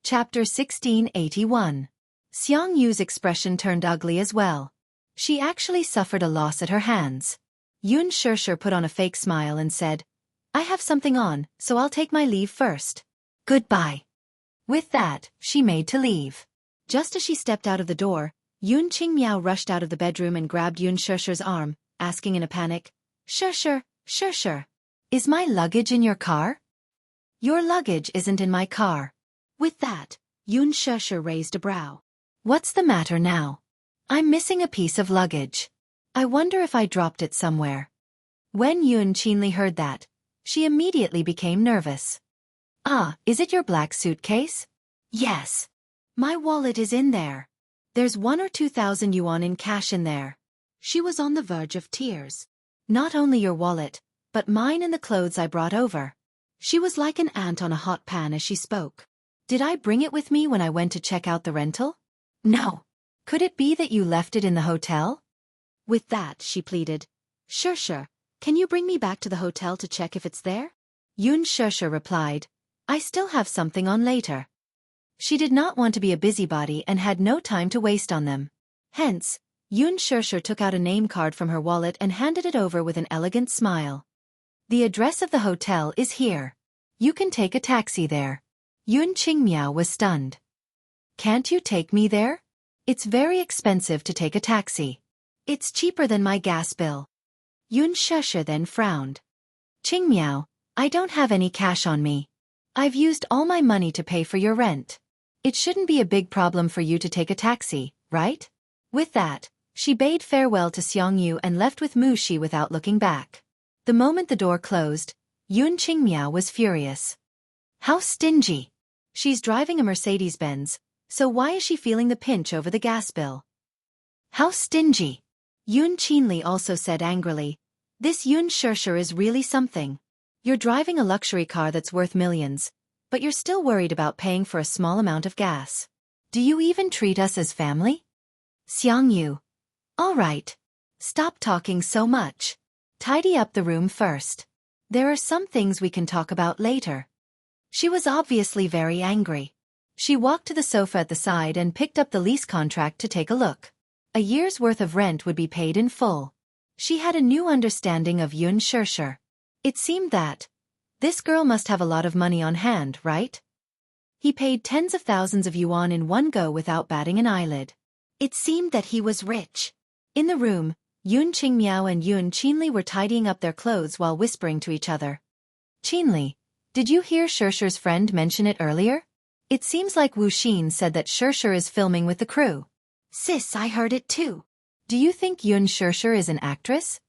Chapter 1681. Xiangyu's expression turned ugly as well. She actually suffered a loss at her hands. Yun Shusher put on a fake smile and said, I have something on, so I'll take my leave first. Goodbye. With that, she made to leave. Just as she stepped out of the door, Yun Qingmiao rushed out of the bedroom and grabbed Yun Shusher's arm, asking in a panic, Shusher, is my luggage in your car? Your luggage isn't in my car. With that, Yun Shusher raised a brow. What's the matter now? I'm missing a piece of luggage. I wonder if I dropped it somewhere. When Yun Qinli heard that, she immediately became nervous. Ah, is it your black suitcase? Yes. My wallet is in there. There's 1,000 or 2,000 yuan in cash in there. She was on the verge of tears. Not only your wallet, but mine and the clothes I brought over. She was like an ant on a hot pan as she spoke. Did I bring it with me when I went to check out the rental? No. Could it be that you left it in the hotel? With that, she pleaded. Shusher, can you bring me back to the hotel to check if it's there? Yun Shusher replied, I still have something on later. She did not want to be a busybody and had no time to waste on them. Hence, Yun Shusher took out a name card from her wallet and handed it over with an elegant smile. The address of the hotel is here. You can take a taxi there. Yun Qingmiao was stunned. Can't you take me there? It's very expensive to take a taxi. It's cheaper than my gas bill. Yun Shusher then frowned. Qingmiao, I don't have any cash on me. I've used all my money to pay for your rent. It shouldn't be a big problem for you to take a taxi, right? With that, she bade farewell to Xiangyu and left with Mu Shi without looking back. The moment the door closed, Yun Qingmiao was furious. How stingy! She's driving a Mercedes-Benz, so why is she feeling the pinch over the gas bill? How stingy! Yun Qinli also said angrily, this Yun Shusher is really something. You're driving a luxury car that's worth millions, but you're still worried about paying for a small amount of gas. Do you even treat us as family? Xiangyu. All right. Stop talking so much. Tidy up the room first. There are some things we can talk about later. She was obviously very angry. She walked to the sofa at the side and picked up the lease contract to take a look. A year's worth of rent would be paid in full. She had a new understanding of Yun Shirshir. It seemed that this girl must have a lot of money on hand, right? He paid tens of thousands of yuan in one go without batting an eyelid. It seemed that he was rich. In the room, Yun Qingmiao and Yun Qinli were tidying up their clothes while whispering to each other. Qinli, did you hear Shirshir's friend mention it earlier? It seems like Wu Xin said that Shirshir is filming with the crew. Sis, I heard it too. Do you think Yun Shirshir is an actress?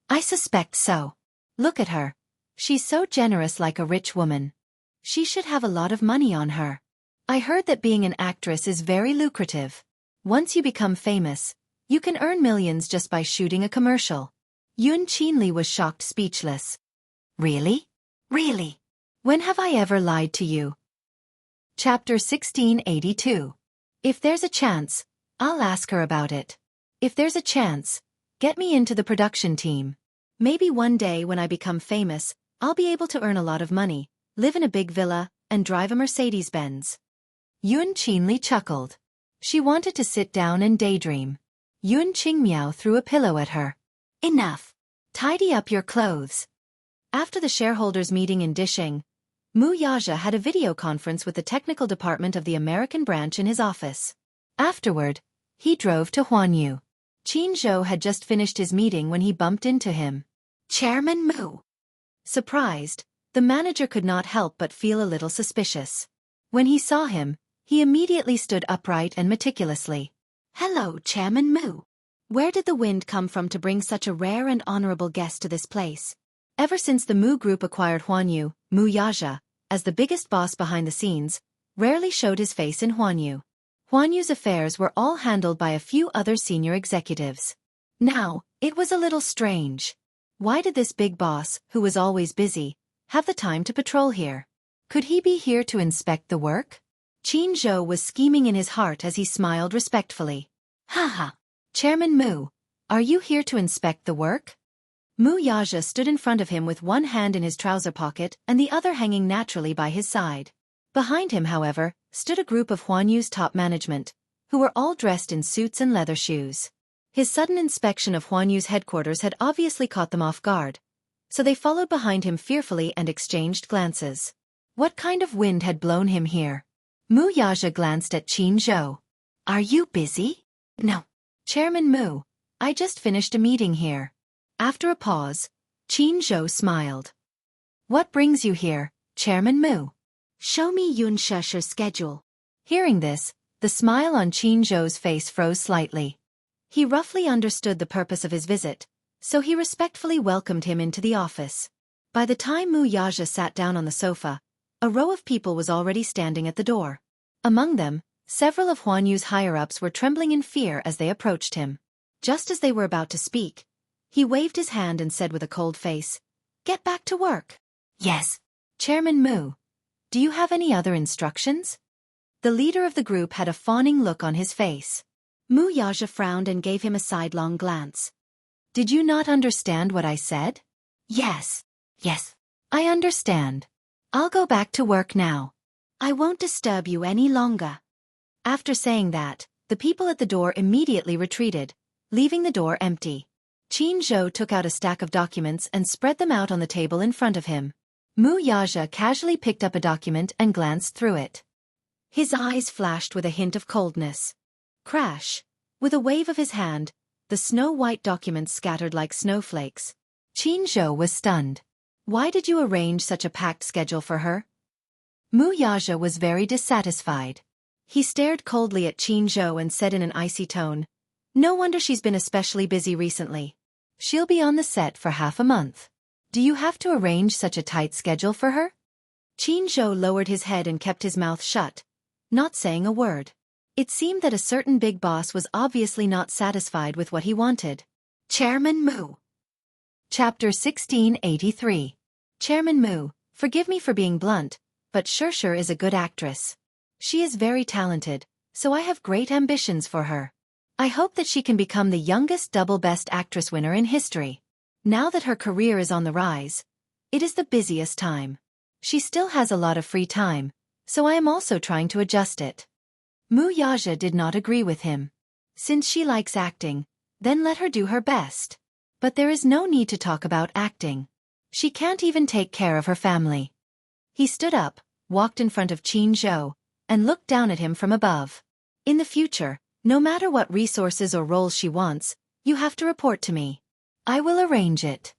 I suspect so. Look at her. She's so generous like a rich woman. She should have a lot of money on her. I heard that being an actress is very lucrative. Once you become famous, you can earn millions just by shooting a commercial. Yun Qinli was shocked speechless. Really? Really? When have I ever lied to you? Chapter 1682. If there's a chance, I'll ask her about it. If there's a chance, get me into the production team. Maybe one day when I become famous, I'll be able to earn a lot of money, live in a big villa, and drive a Mercedes-Benz. Yun Qinli chuckled. She wanted to sit down and daydream. Yun Qingmiao threw a pillow at her. Enough. Tidy up your clothes. After the shareholders' meeting in Dishing, Mu Yaja had a video conference with the technical department of the American branch in his office. Afterward, he drove to Huanyu. Qin Zhou had just finished his meeting when he bumped into him. Chairman Mu. Surprised, the manager could not help but feel a little suspicious. When he saw him, he immediately stood upright and meticulously. Hello, Chairman Mu. Where did the wind come from to bring such a rare and honorable guest to this place? Ever since the Mu Group acquired Huanyu, Mu Yaja, as the biggest boss behind the scenes, rarely showed his face in Huanyu. Huanyu's affairs were all handled by a few other senior executives. Now, it was a little strange. Why did this big boss, who was always busy, have the time to patrol here? Could he be here to inspect the work? Qin Zhou was scheming in his heart as he smiled respectfully. Haha. Chairman Mu, are you here to inspect the work? Mu Yaja stood in front of him with one hand in his trouser pocket and the other hanging naturally by his side. Behind him, however, stood a group of Huanyu's top management, who were all dressed in suits and leather shoes. His sudden inspection of Huanyu's headquarters had obviously caught them off guard, so they followed behind him fearfully and exchanged glances. What kind of wind had blown him here? Mu Yaja glanced at Qin Zhou. Are you busy? No. Chairman Mu, I just finished a meeting here. After a pause, Qin Zhou smiled. What brings you here, Chairman Mu? Show me Yun Shishir's schedule. Hearing this, the smile on Qin Zhou's face froze slightly. He roughly understood the purpose of his visit, so he respectfully welcomed him into the office. By the time Mu Yaja sat down on the sofa, a row of people was already standing at the door. Among them, several of Huanyu's higher-ups were trembling in fear as they approached him. Just as they were about to speak, he waved his hand and said with a cold face, Get back to work. Yes. Chairman Mu, do you have any other instructions? The leader of the group had a fawning look on his face. Mu Yaja frowned and gave him a sidelong glance. Did you not understand what I said? Yes. Yes. I understand. I'll go back to work now. I won't disturb you any longer. After saying that, the people at the door immediately retreated, leaving the door empty. Qin Zhou took out a stack of documents and spread them out on the table in front of him. Mu Yaja casually picked up a document and glanced through it. His eyes flashed with a hint of coldness. Crash! With a wave of his hand, the snow-white documents scattered like snowflakes. Qin Zhou was stunned. Why did you arrange such a packed schedule for her? Mu Yaja was very dissatisfied. He stared coldly at Qin Zhou and said in an icy tone, No wonder she's been especially busy recently. She'll be on the set for half a month. Do you have to arrange such a tight schedule for her? Qin Zhou lowered his head and kept his mouth shut, not saying a word. It seemed that a certain big boss was obviously not satisfied with what he wanted. Chairman Mu. Chapter 1683. Chairman Mu, forgive me for being blunt, but Shirshir is a good actress. She is very talented, so I have great ambitions for her. I hope that she can become the youngest double Best Actress winner in history. Now that her career is on the rise, It is the busiest time. She still has a lot of free time, so I am also trying to adjust it. Mu Yaja did not agree with him. Since she likes acting, then let her do her best. But there is no need to talk about acting. She can't even take care of her family. He stood up, walked in front of Qin Zhou, and looked down at him from above. In the future, no matter what resources or roles she wants, you have to report to me. I will arrange it.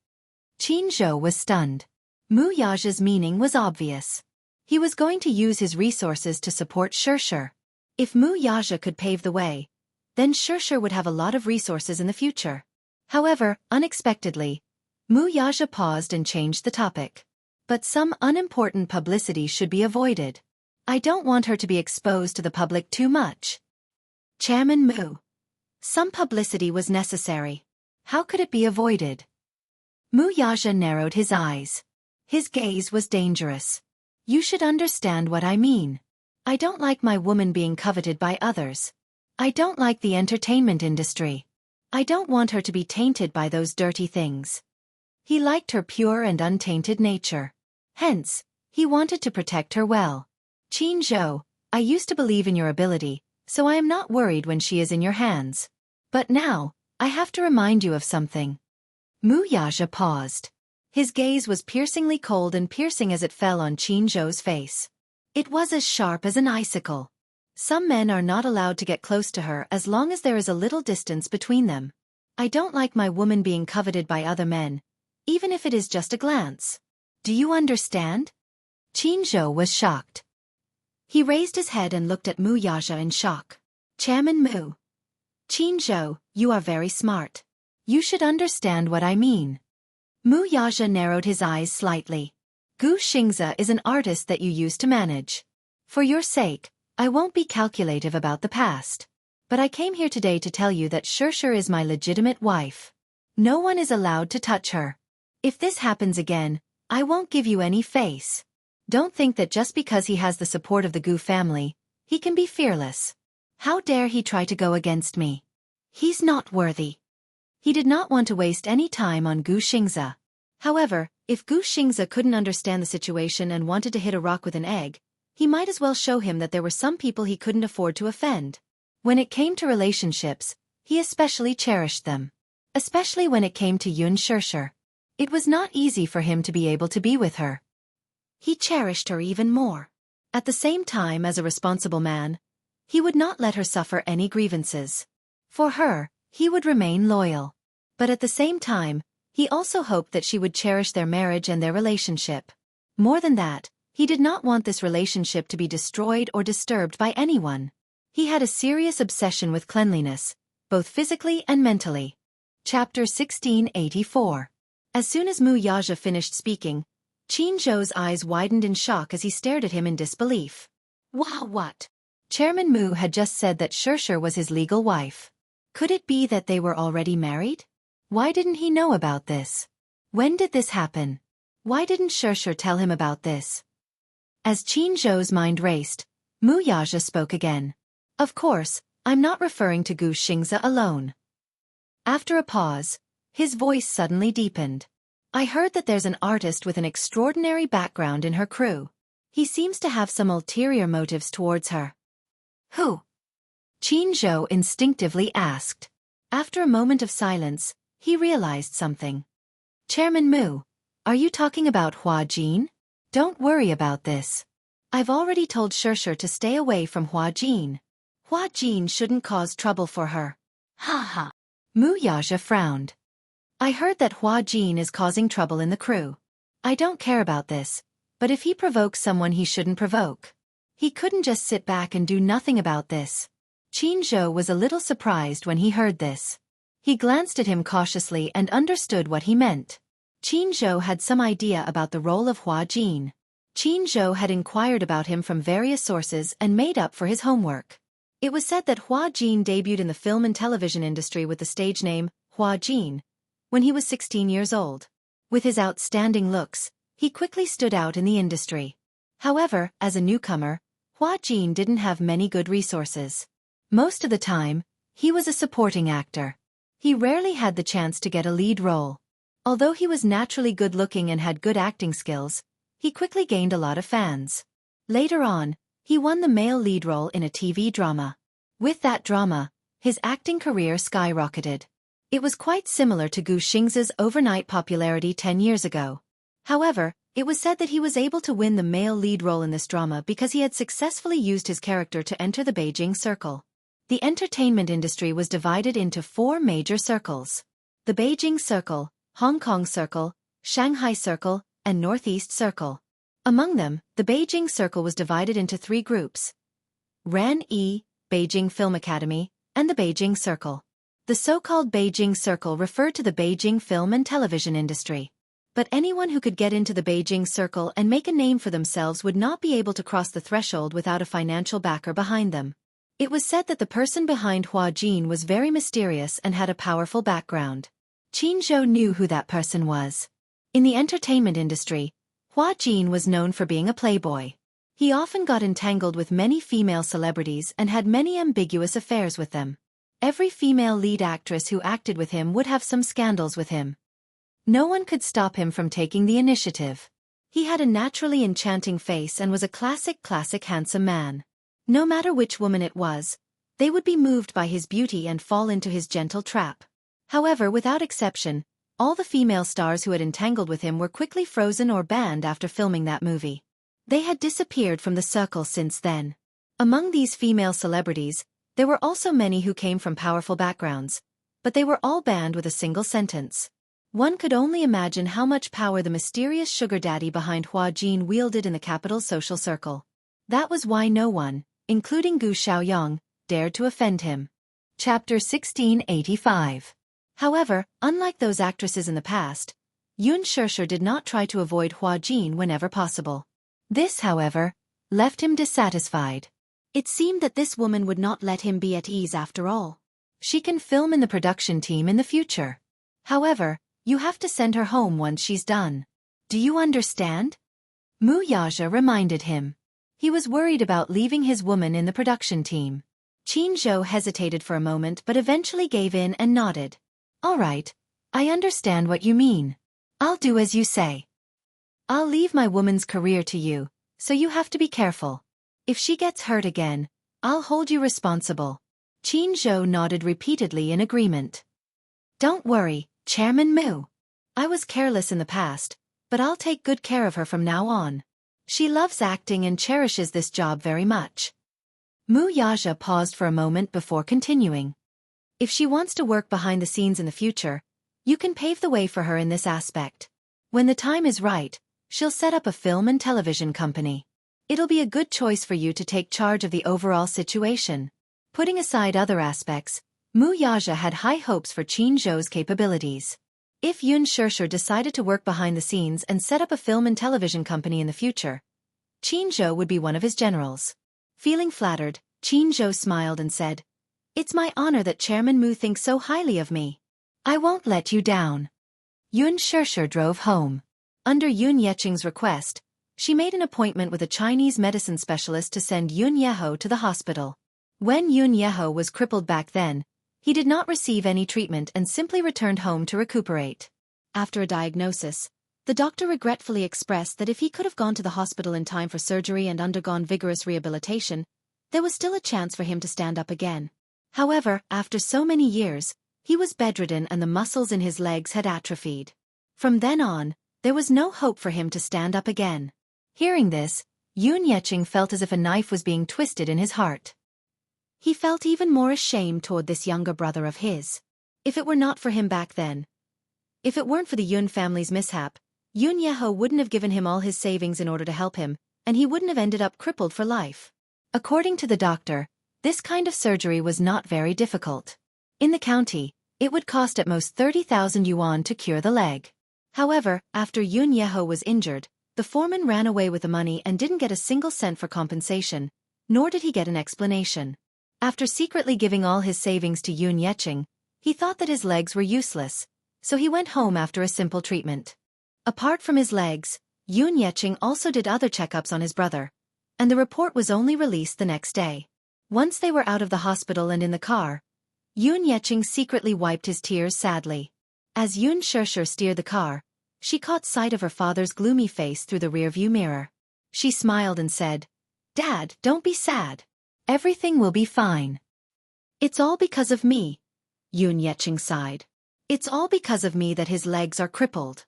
Qin Zhou was stunned. Mu Yaja's meaning was obvious. He was going to use his resources to support Shirshir. If Mu Yaja could pave the way, then Shirshir would have a lot of resources in the future. However, unexpectedly, Mu Yaja paused and changed the topic. But some unimportant publicity should be avoided. I don't want her to be exposed to the public too much. Chairman Mu. Some publicity was necessary. How could it be avoided? Mu Yaja narrowed his eyes. His gaze was dangerous. You should understand what I mean. I don't like my woman being coveted by others. I don't like the entertainment industry. I don't want her to be tainted by those dirty things. He liked her pure and untainted nature. Hence, he wanted to protect her well. Qin Zhou, I used to believe in your ability, so I am not worried when she is in your hands. But now, I have to remind you of something. Mu Yaja paused. His gaze was piercingly cold and piercing as it fell on Qin Zhou's face. It was as sharp as an icicle. Some men are not allowed to get close to her as long as there is a little distance between them. I don't like my woman being coveted by other men, even if it is just a glance. Do you understand? Qin Zhou was shocked. He raised his head and looked at Mu Yaja in shock. Chairman Mu. Qin Zhou, you are very smart. You should understand what I mean. Mu Yaja narrowed his eyes slightly. Gu Xingze is an artist that you used to manage. For your sake, I won't be calculative about the past. But I came here today to tell you that Shirshir is my legitimate wife. No one is allowed to touch her. If this happens again, I won't give you any face. Don't think that just because he has the support of the Gu family, he can be fearless. How dare he try to go against me? He's not worthy. He did not want to waste any time on Gu Xingze. However, if Gu Xingze couldn't understand the situation and wanted to hit a rock with an egg, he might as well show him that there were some people he couldn't afford to offend. When it came to relationships, he especially cherished them. Especially when it came to Yun Shirshir. It was not easy for him to be able to be with her. He cherished her even more. At the same time, as a responsible man, he would not let her suffer any grievances. For her, he would remain loyal. But at the same time, he also hoped that she would cherish their marriage and their relationship. More than that, he did not want this relationship to be destroyed or disturbed by anyone. He had a serious obsession with cleanliness, both physically and mentally. Chapter 1684. As soon as Mu Yaja finished speaking, Qin Zhou's eyes widened in shock as he stared at him in disbelief. Wow, what? Chairman Mu had just said that Shirshir was his legal wife. Could it be that they were already married? Why didn't he know about this? When did this happen? Why didn't Shirshir tell him about this? As Qin Zhou's mind raced, Mu Yaja spoke again. Of course, I'm not referring to Gu Xingze alone. After a pause, his voice suddenly deepened. I heard that there's an artist with an extraordinary background in her crew. He seems to have some ulterior motives towards her. Who? Qin Zhou instinctively asked. After a moment of silence, he realized something. Chairman Mu, are you talking about Hua Jin? Don't worry about this. I've already told Shirshir to stay away from Hua Jin. Hua Jin shouldn't cause trouble for her. Ha ha. Mu Yaja frowned. I heard that Hua Jin is causing trouble in the crew. I don't care about this, but if he provokes someone he shouldn't provoke. He couldn't just sit back and do nothing about this. Qin Zhou was a little surprised when he heard this. He glanced at him cautiously and understood what he meant. Qin Zhou had some idea about the role of Hua Jin. Qin Zhou had inquired about him from various sources and made up for his homework. It was said that Hua Jin debuted in the film and television industry with the stage name, Hua Jin, when he was 16 years old. With his outstanding looks, he quickly stood out in the industry. However, as a newcomer, Hua Jin didn't have many good resources. Most of the time, he was a supporting actor. He rarely had the chance to get a lead role. Although he was naturally good-looking and had good acting skills, he quickly gained a lot of fans. Later on, he won the male lead role in a TV drama. With that drama, his acting career skyrocketed. It was quite similar to Gu Xingzi's overnight popularity 10 years ago. However, it was said that he was able to win the male lead role in this drama because he had successfully used his character to enter the Beijing Circle. The entertainment industry was divided into 4 major circles: the Beijing Circle, Hong Kong Circle, Shanghai Circle, and Northeast Circle. Among them, the Beijing Circle was divided into 3 groups: Ran-E, Beijing Film Academy, and the Beijing Circle. The so-called Beijing Circle referred to the Beijing film and television industry. But anyone who could get into the Beijing Circle and make a name for themselves would not be able to cross the threshold without a financial backer behind them. It was said that the person behind Hua Jin was very mysterious and had a powerful background. Qin Zhou knew who that person was. In the entertainment industry, Hua Jin was known for being a playboy. He often got entangled with many female celebrities and had many ambiguous affairs with them. Every female lead actress who acted with him would have some scandals with him. No one could stop him from taking the initiative. He had a naturally enchanting face and was a classic handsome man. No matter which woman it was, they would be moved by his beauty and fall into his gentle trap. However, without exception, all the female stars who had entangled with him were quickly frozen or banned after filming that movie. They had disappeared from the circle since then. Among these female celebrities, there were also many who came from powerful backgrounds, but they were all banned with a single sentence. One could only imagine how much power the mysterious sugar daddy behind Hua Jin wielded in the capital's social circle. That was why no one, including Gu Xiaoyang, dared to offend him. Chapter 1685. However, unlike those actresses in the past, Yun Shishir did not try to avoid Hua Jin whenever possible. This, however, left him dissatisfied. It seemed that this woman would not let him be at ease after all. She can film in the production team in the future. However, you have to send her home once she's done. Do you understand? Mu Yaja reminded him. He was worried about leaving his woman in the production team. Qin Zhou hesitated for a moment but eventually gave in and nodded. All right, I understand what you mean. I'll do as you say. I'll leave my woman's career to you, so you have to be careful. If she gets hurt again, I'll hold you responsible. Qin Zhou nodded repeatedly in agreement. Don't worry, Chairman Mu. I was careless in the past, but I'll take good care of her from now on. She loves acting and cherishes this job very much. Mu Yaja paused for a moment before continuing. If she wants to work behind the scenes in the future, you can pave the way for her in this aspect. When the time is right, she'll set up a film and television company. It'll be a good choice for you to take charge of the overall situation. Putting aside other aspects, Mu Yaja had high hopes for Qin Zhou's capabilities. If Yun Shishir decided to work behind the scenes and set up a film and television company in the future, Qin Zhou would be one of his generals. Feeling flattered, Qin Zhou smiled and said, It's my honor that Chairman Mu thinks so highly of me. I won't let you down. Yun Shishir drove home. Under Yun Yeching's request, she made an appointment with a Chinese medicine specialist to send Yun Yeho to the hospital. When Yun Yeho was crippled back then, he did not receive any treatment and simply returned home to recuperate. After a diagnosis, the doctor regretfully expressed that if he could have gone to the hospital in time for surgery and undergone vigorous rehabilitation, there was still a chance for him to stand up again. However, after so many years, he was bedridden and the muscles in his legs had atrophied. From then on, there was no hope for him to stand up again. Hearing this, Yun Yeching felt as if a knife was being twisted in his heart. He felt even more ashamed toward this younger brother of his. If it were not for him back then, if it weren't for the Yun family's mishap, Yun Yeho wouldn't have given him all his savings in order to help him, and he wouldn't have ended up crippled for life. According to the doctor, this kind of surgery was not very difficult. In the county, it would cost at most 30,000 yuan to cure the leg. However, after Yun Yeho was injured, the foreman ran away with the money and didn't get a single cent for compensation, nor did he get an explanation. After secretly giving all his savings to Yun Yeching, he thought that his legs were useless, so he went home after a simple treatment. Apart from his legs, Yun Yeching also did other checkups on his brother, and the report was only released the next day. Once they were out of the hospital and in the car, Yun Yeching secretly wiped his tears sadly. As Yoon Shurshur steered the car, she caught sight of her father's gloomy face through the rearview mirror. She smiled and said, "Dad, don't be sad. Everything will be fine." "It's all because of me," Yoon Yeching sighed. "It's all because of me that his legs are crippled."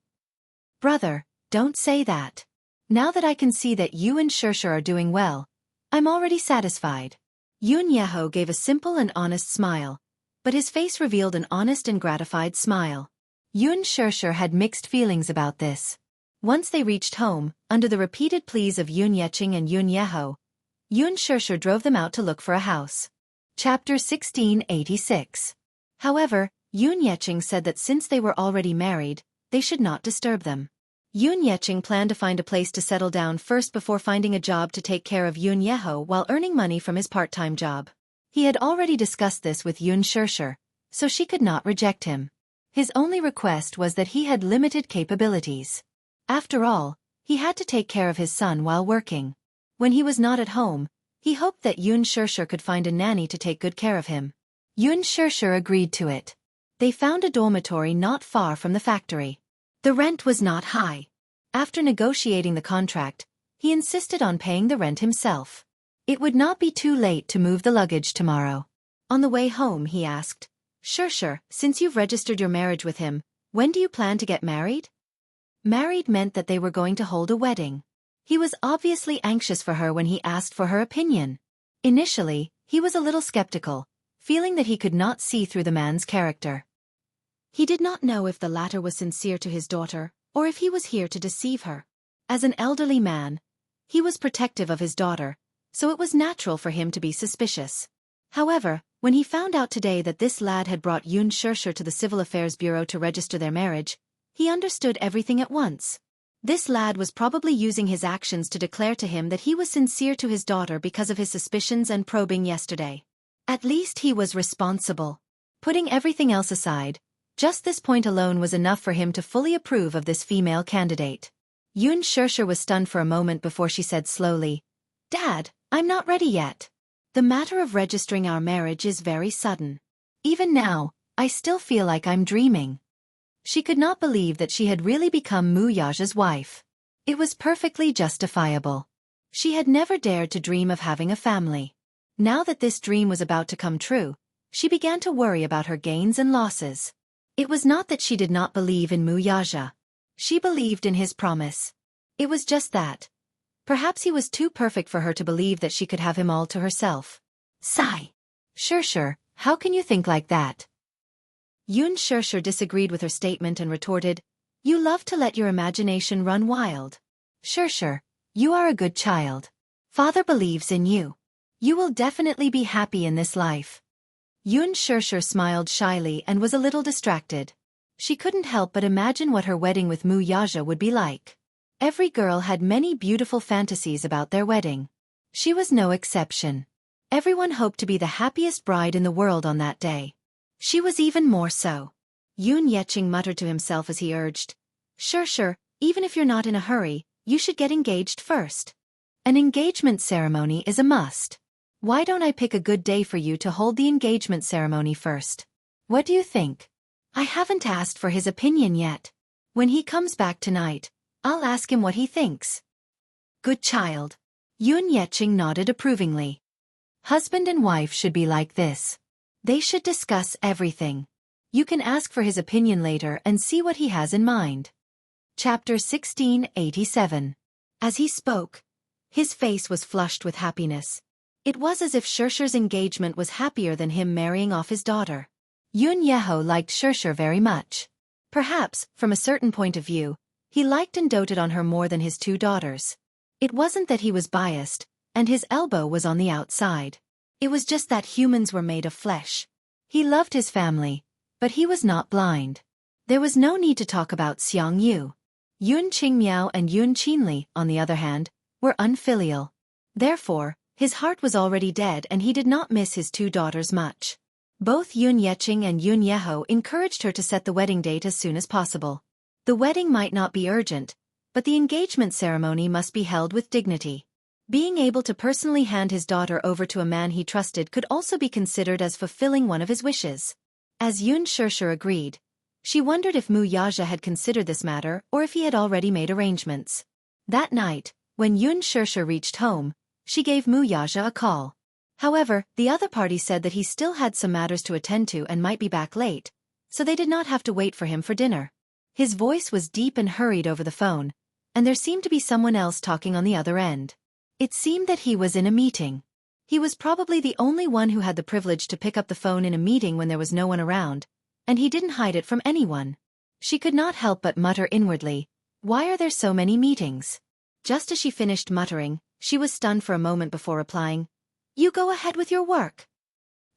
"Brother, don't say that. Now that I can see that you and Shurshur are doing well, I'm already satisfied." Yoon Yeho gave a simple and honest smile, but his face revealed an honest and gratified smile. Yoon Shurshur had mixed feelings about this. Once they reached home, under the repeated pleas of Yoon Yeching and Yoon Yeho, Yoon Shurshur drove them out to look for a house. Chapter 1686. However, Yoon Yeching said that since they were already married, they should not disturb them. Yoon Yeching planned to find a place to settle down first before finding a job to take care of Yoon Yeho while earning money from his part-time job. He had already discussed this with Yoon Shurshur, so she could not reject him. His only request was that he had limited capabilities. After all, he had to take care of his son while working. When he was not at home, he hoped that Yoon Shurshur could find a nanny to take good care of him. Yoon Shurshur agreed to it. They found a dormitory not far from the factory. The rent was not high. After negotiating the contract, he insisted on paying the rent himself. It would not be too late to move the luggage tomorrow. On the way home he asked, "Shurshur, since you've registered your marriage with him, when do you plan to get married?" Married meant that they were going to hold a wedding. He was obviously anxious for her when he asked for her opinion. Initially, he was a little skeptical, feeling that he could not see through the man's character. He did not know if the latter was sincere to his daughter, or if he was here to deceive her. As an elderly man, he was protective of his daughter, so it was natural for him to be suspicious. However, when he found out today that this lad had brought Yoon Shurshur to the Civil Affairs Bureau to register their marriage, he understood everything at once. This lad was probably using his actions to declare to him that he was sincere to his daughter because of his suspicions and probing yesterday. At least he was responsible. Putting everything else aside, just this point alone was enough for him to fully approve of this female candidate. Yoon Shurshur was stunned for a moment before she said slowly, "Dad, I'm not ready yet. The matter of registering our marriage is very sudden. Even now, I still feel like I'm dreaming." She could not believe that she had really become Mu Yaja's wife. It was perfectly justifiable. She had never dared to dream of having a family. Now that this dream was about to come true, she began to worry about her gains and losses. It was not that she did not believe in Mu Yaja. She believed in his promise. It was just that. Perhaps he was too perfect for her to believe that she could have him all to herself. Sigh. "Shurshur, how can you think like that?" Yoon Shurshur disagreed with her statement and retorted, "You love to let your imagination run wild. Shurshur, you are a good child. Father believes in you. You will definitely be happy in this life." Yoon Shurshur smiled shyly and was a little distracted. She couldn't help but imagine what her wedding with Mu Yaja would be like. Every girl had many beautiful fantasies about their wedding. She was no exception. Everyone hoped to be the happiest bride in the world on that day. She was even more so. Yoon Yeching muttered to himself as he urged, "Shurshur, even if you're not in a hurry, you should get engaged first. An engagement ceremony is a must. Why don't I pick a good day for you to hold the engagement ceremony first? What do you think? I haven't asked for his opinion yet. When he comes back tonight, I'll ask him what he thinks." "Good child." Yoon Yeching nodded approvingly. Husband and wife should be like this. They should discuss everything. You can ask for his opinion later and see what he has in mind. Chapter 1687. As he spoke, his face was flushed with happiness. It was as if Shurshur's engagement was happier than him marrying off his daughter. Yoon Yeho liked Shurshur very much. Perhaps, from a certain point of view, he liked and doted on her more than his two daughters. It wasn't that he was biased, and his elbow was on the outside. It was just that humans were made of flesh. He loved his family, but he was not blind. There was no need to talk about Xiang Yu. Yoon Qingmiao and Yoon Qinli, on the other hand, were unfilial. Therefore, his heart was already dead and he did not miss his two daughters much. Both Yoon Yeching and Yoon Yeho encouraged her to set the wedding date as soon as possible. The wedding might not be urgent, but the engagement ceremony must be held with dignity. Being able to personally hand his daughter over to a man he trusted could also be considered as fulfilling one of his wishes. As Yoon Shurshur agreed, She wondered if Mu Yaja had considered this matter or if he had already made arrangements. That night, when Yun Shusher reached home, she gave Mu Yaja a call. However, the other party said that he still had some matters to attend to and might be back late, so they did not have to wait for him for dinner. His voice was deep and hurried over the phone, and there seemed to be someone else talking on the other end. It seemed that he was in a meeting. He was probably the only one who had the privilege to pick up the phone in a meeting when there was no one around, and he didn't hide it from anyone. She could not help but mutter inwardly, "Why are there so many meetings?" Just as she finished muttering, she was stunned for a moment before replying, "You go ahead with your work."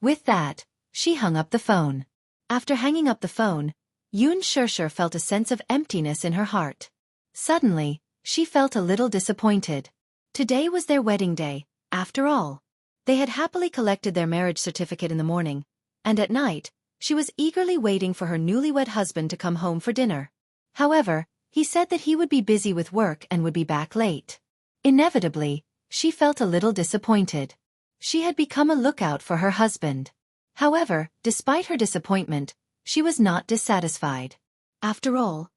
With that, she hung up the phone. After hanging up the phone, Yun Shusher felt a sense of emptiness in her heart. Suddenly, she felt a little disappointed. Today was their wedding day, after all. They had happily collected their marriage certificate in the morning, and at night, she was eagerly waiting for her newlywed husband to come home for dinner. However, he said that he would be busy with work and would be back late. Inevitably, she felt a little disappointed. She had become a lookout for her husband. However, despite her disappointment, she was not dissatisfied. After all,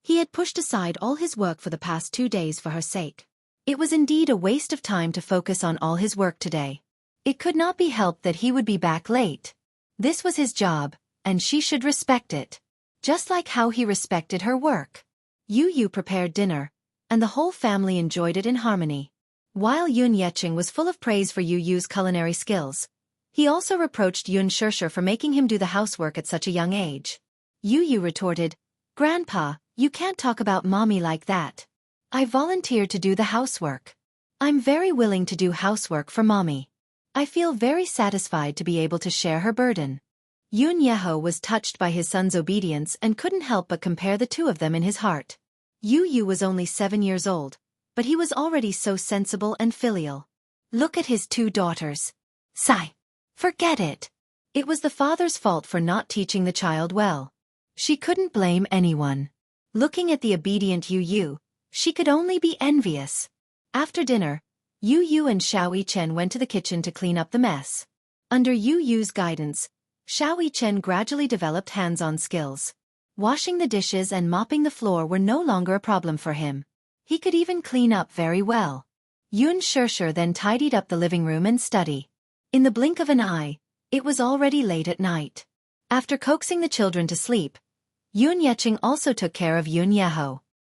he had pushed aside all his work for the past 2 days for her sake. It was indeed a waste of time to focus on all his work today. It could not be helped that he would be back late. This was his job, and she should respect it. Just like how he respected her work. Yu prepared dinner, and the whole family enjoyed it in harmony. While Yun Yeching was full of praise for Yu's culinary skills, he also reproached Yun Shusher for making him do the housework at such a young age. Yu retorted, "Grandpa, you can't talk about mommy like that. I volunteered to do the housework. I'm very willing to do housework for mommy. I feel very satisfied to be able to share her burden." Yun Yeho was touched by his son's obedience and couldn't help but compare the two of them in his heart. Yu was only 7 years old, but he was already so sensible and filial. Look at his 2 daughters. Sigh. Forget it. It was the father's fault for not teaching the child well. She couldn't blame anyone. Looking at the obedient Yu, she could only be envious. After dinner, Yu and Xiao Yichen went to the kitchen to clean up the mess. Under Yu's guidance, Xiao Yichen gradually developed hands-on skills. Washing the dishes and mopping the floor were no longer a problem for him. He could even clean up very well. Yun Shusher then tidied up the living room and study. In the blink of an eye, it was already late at night. After coaxing the children to sleep, Yun Yeching also took care of Yun Yeho.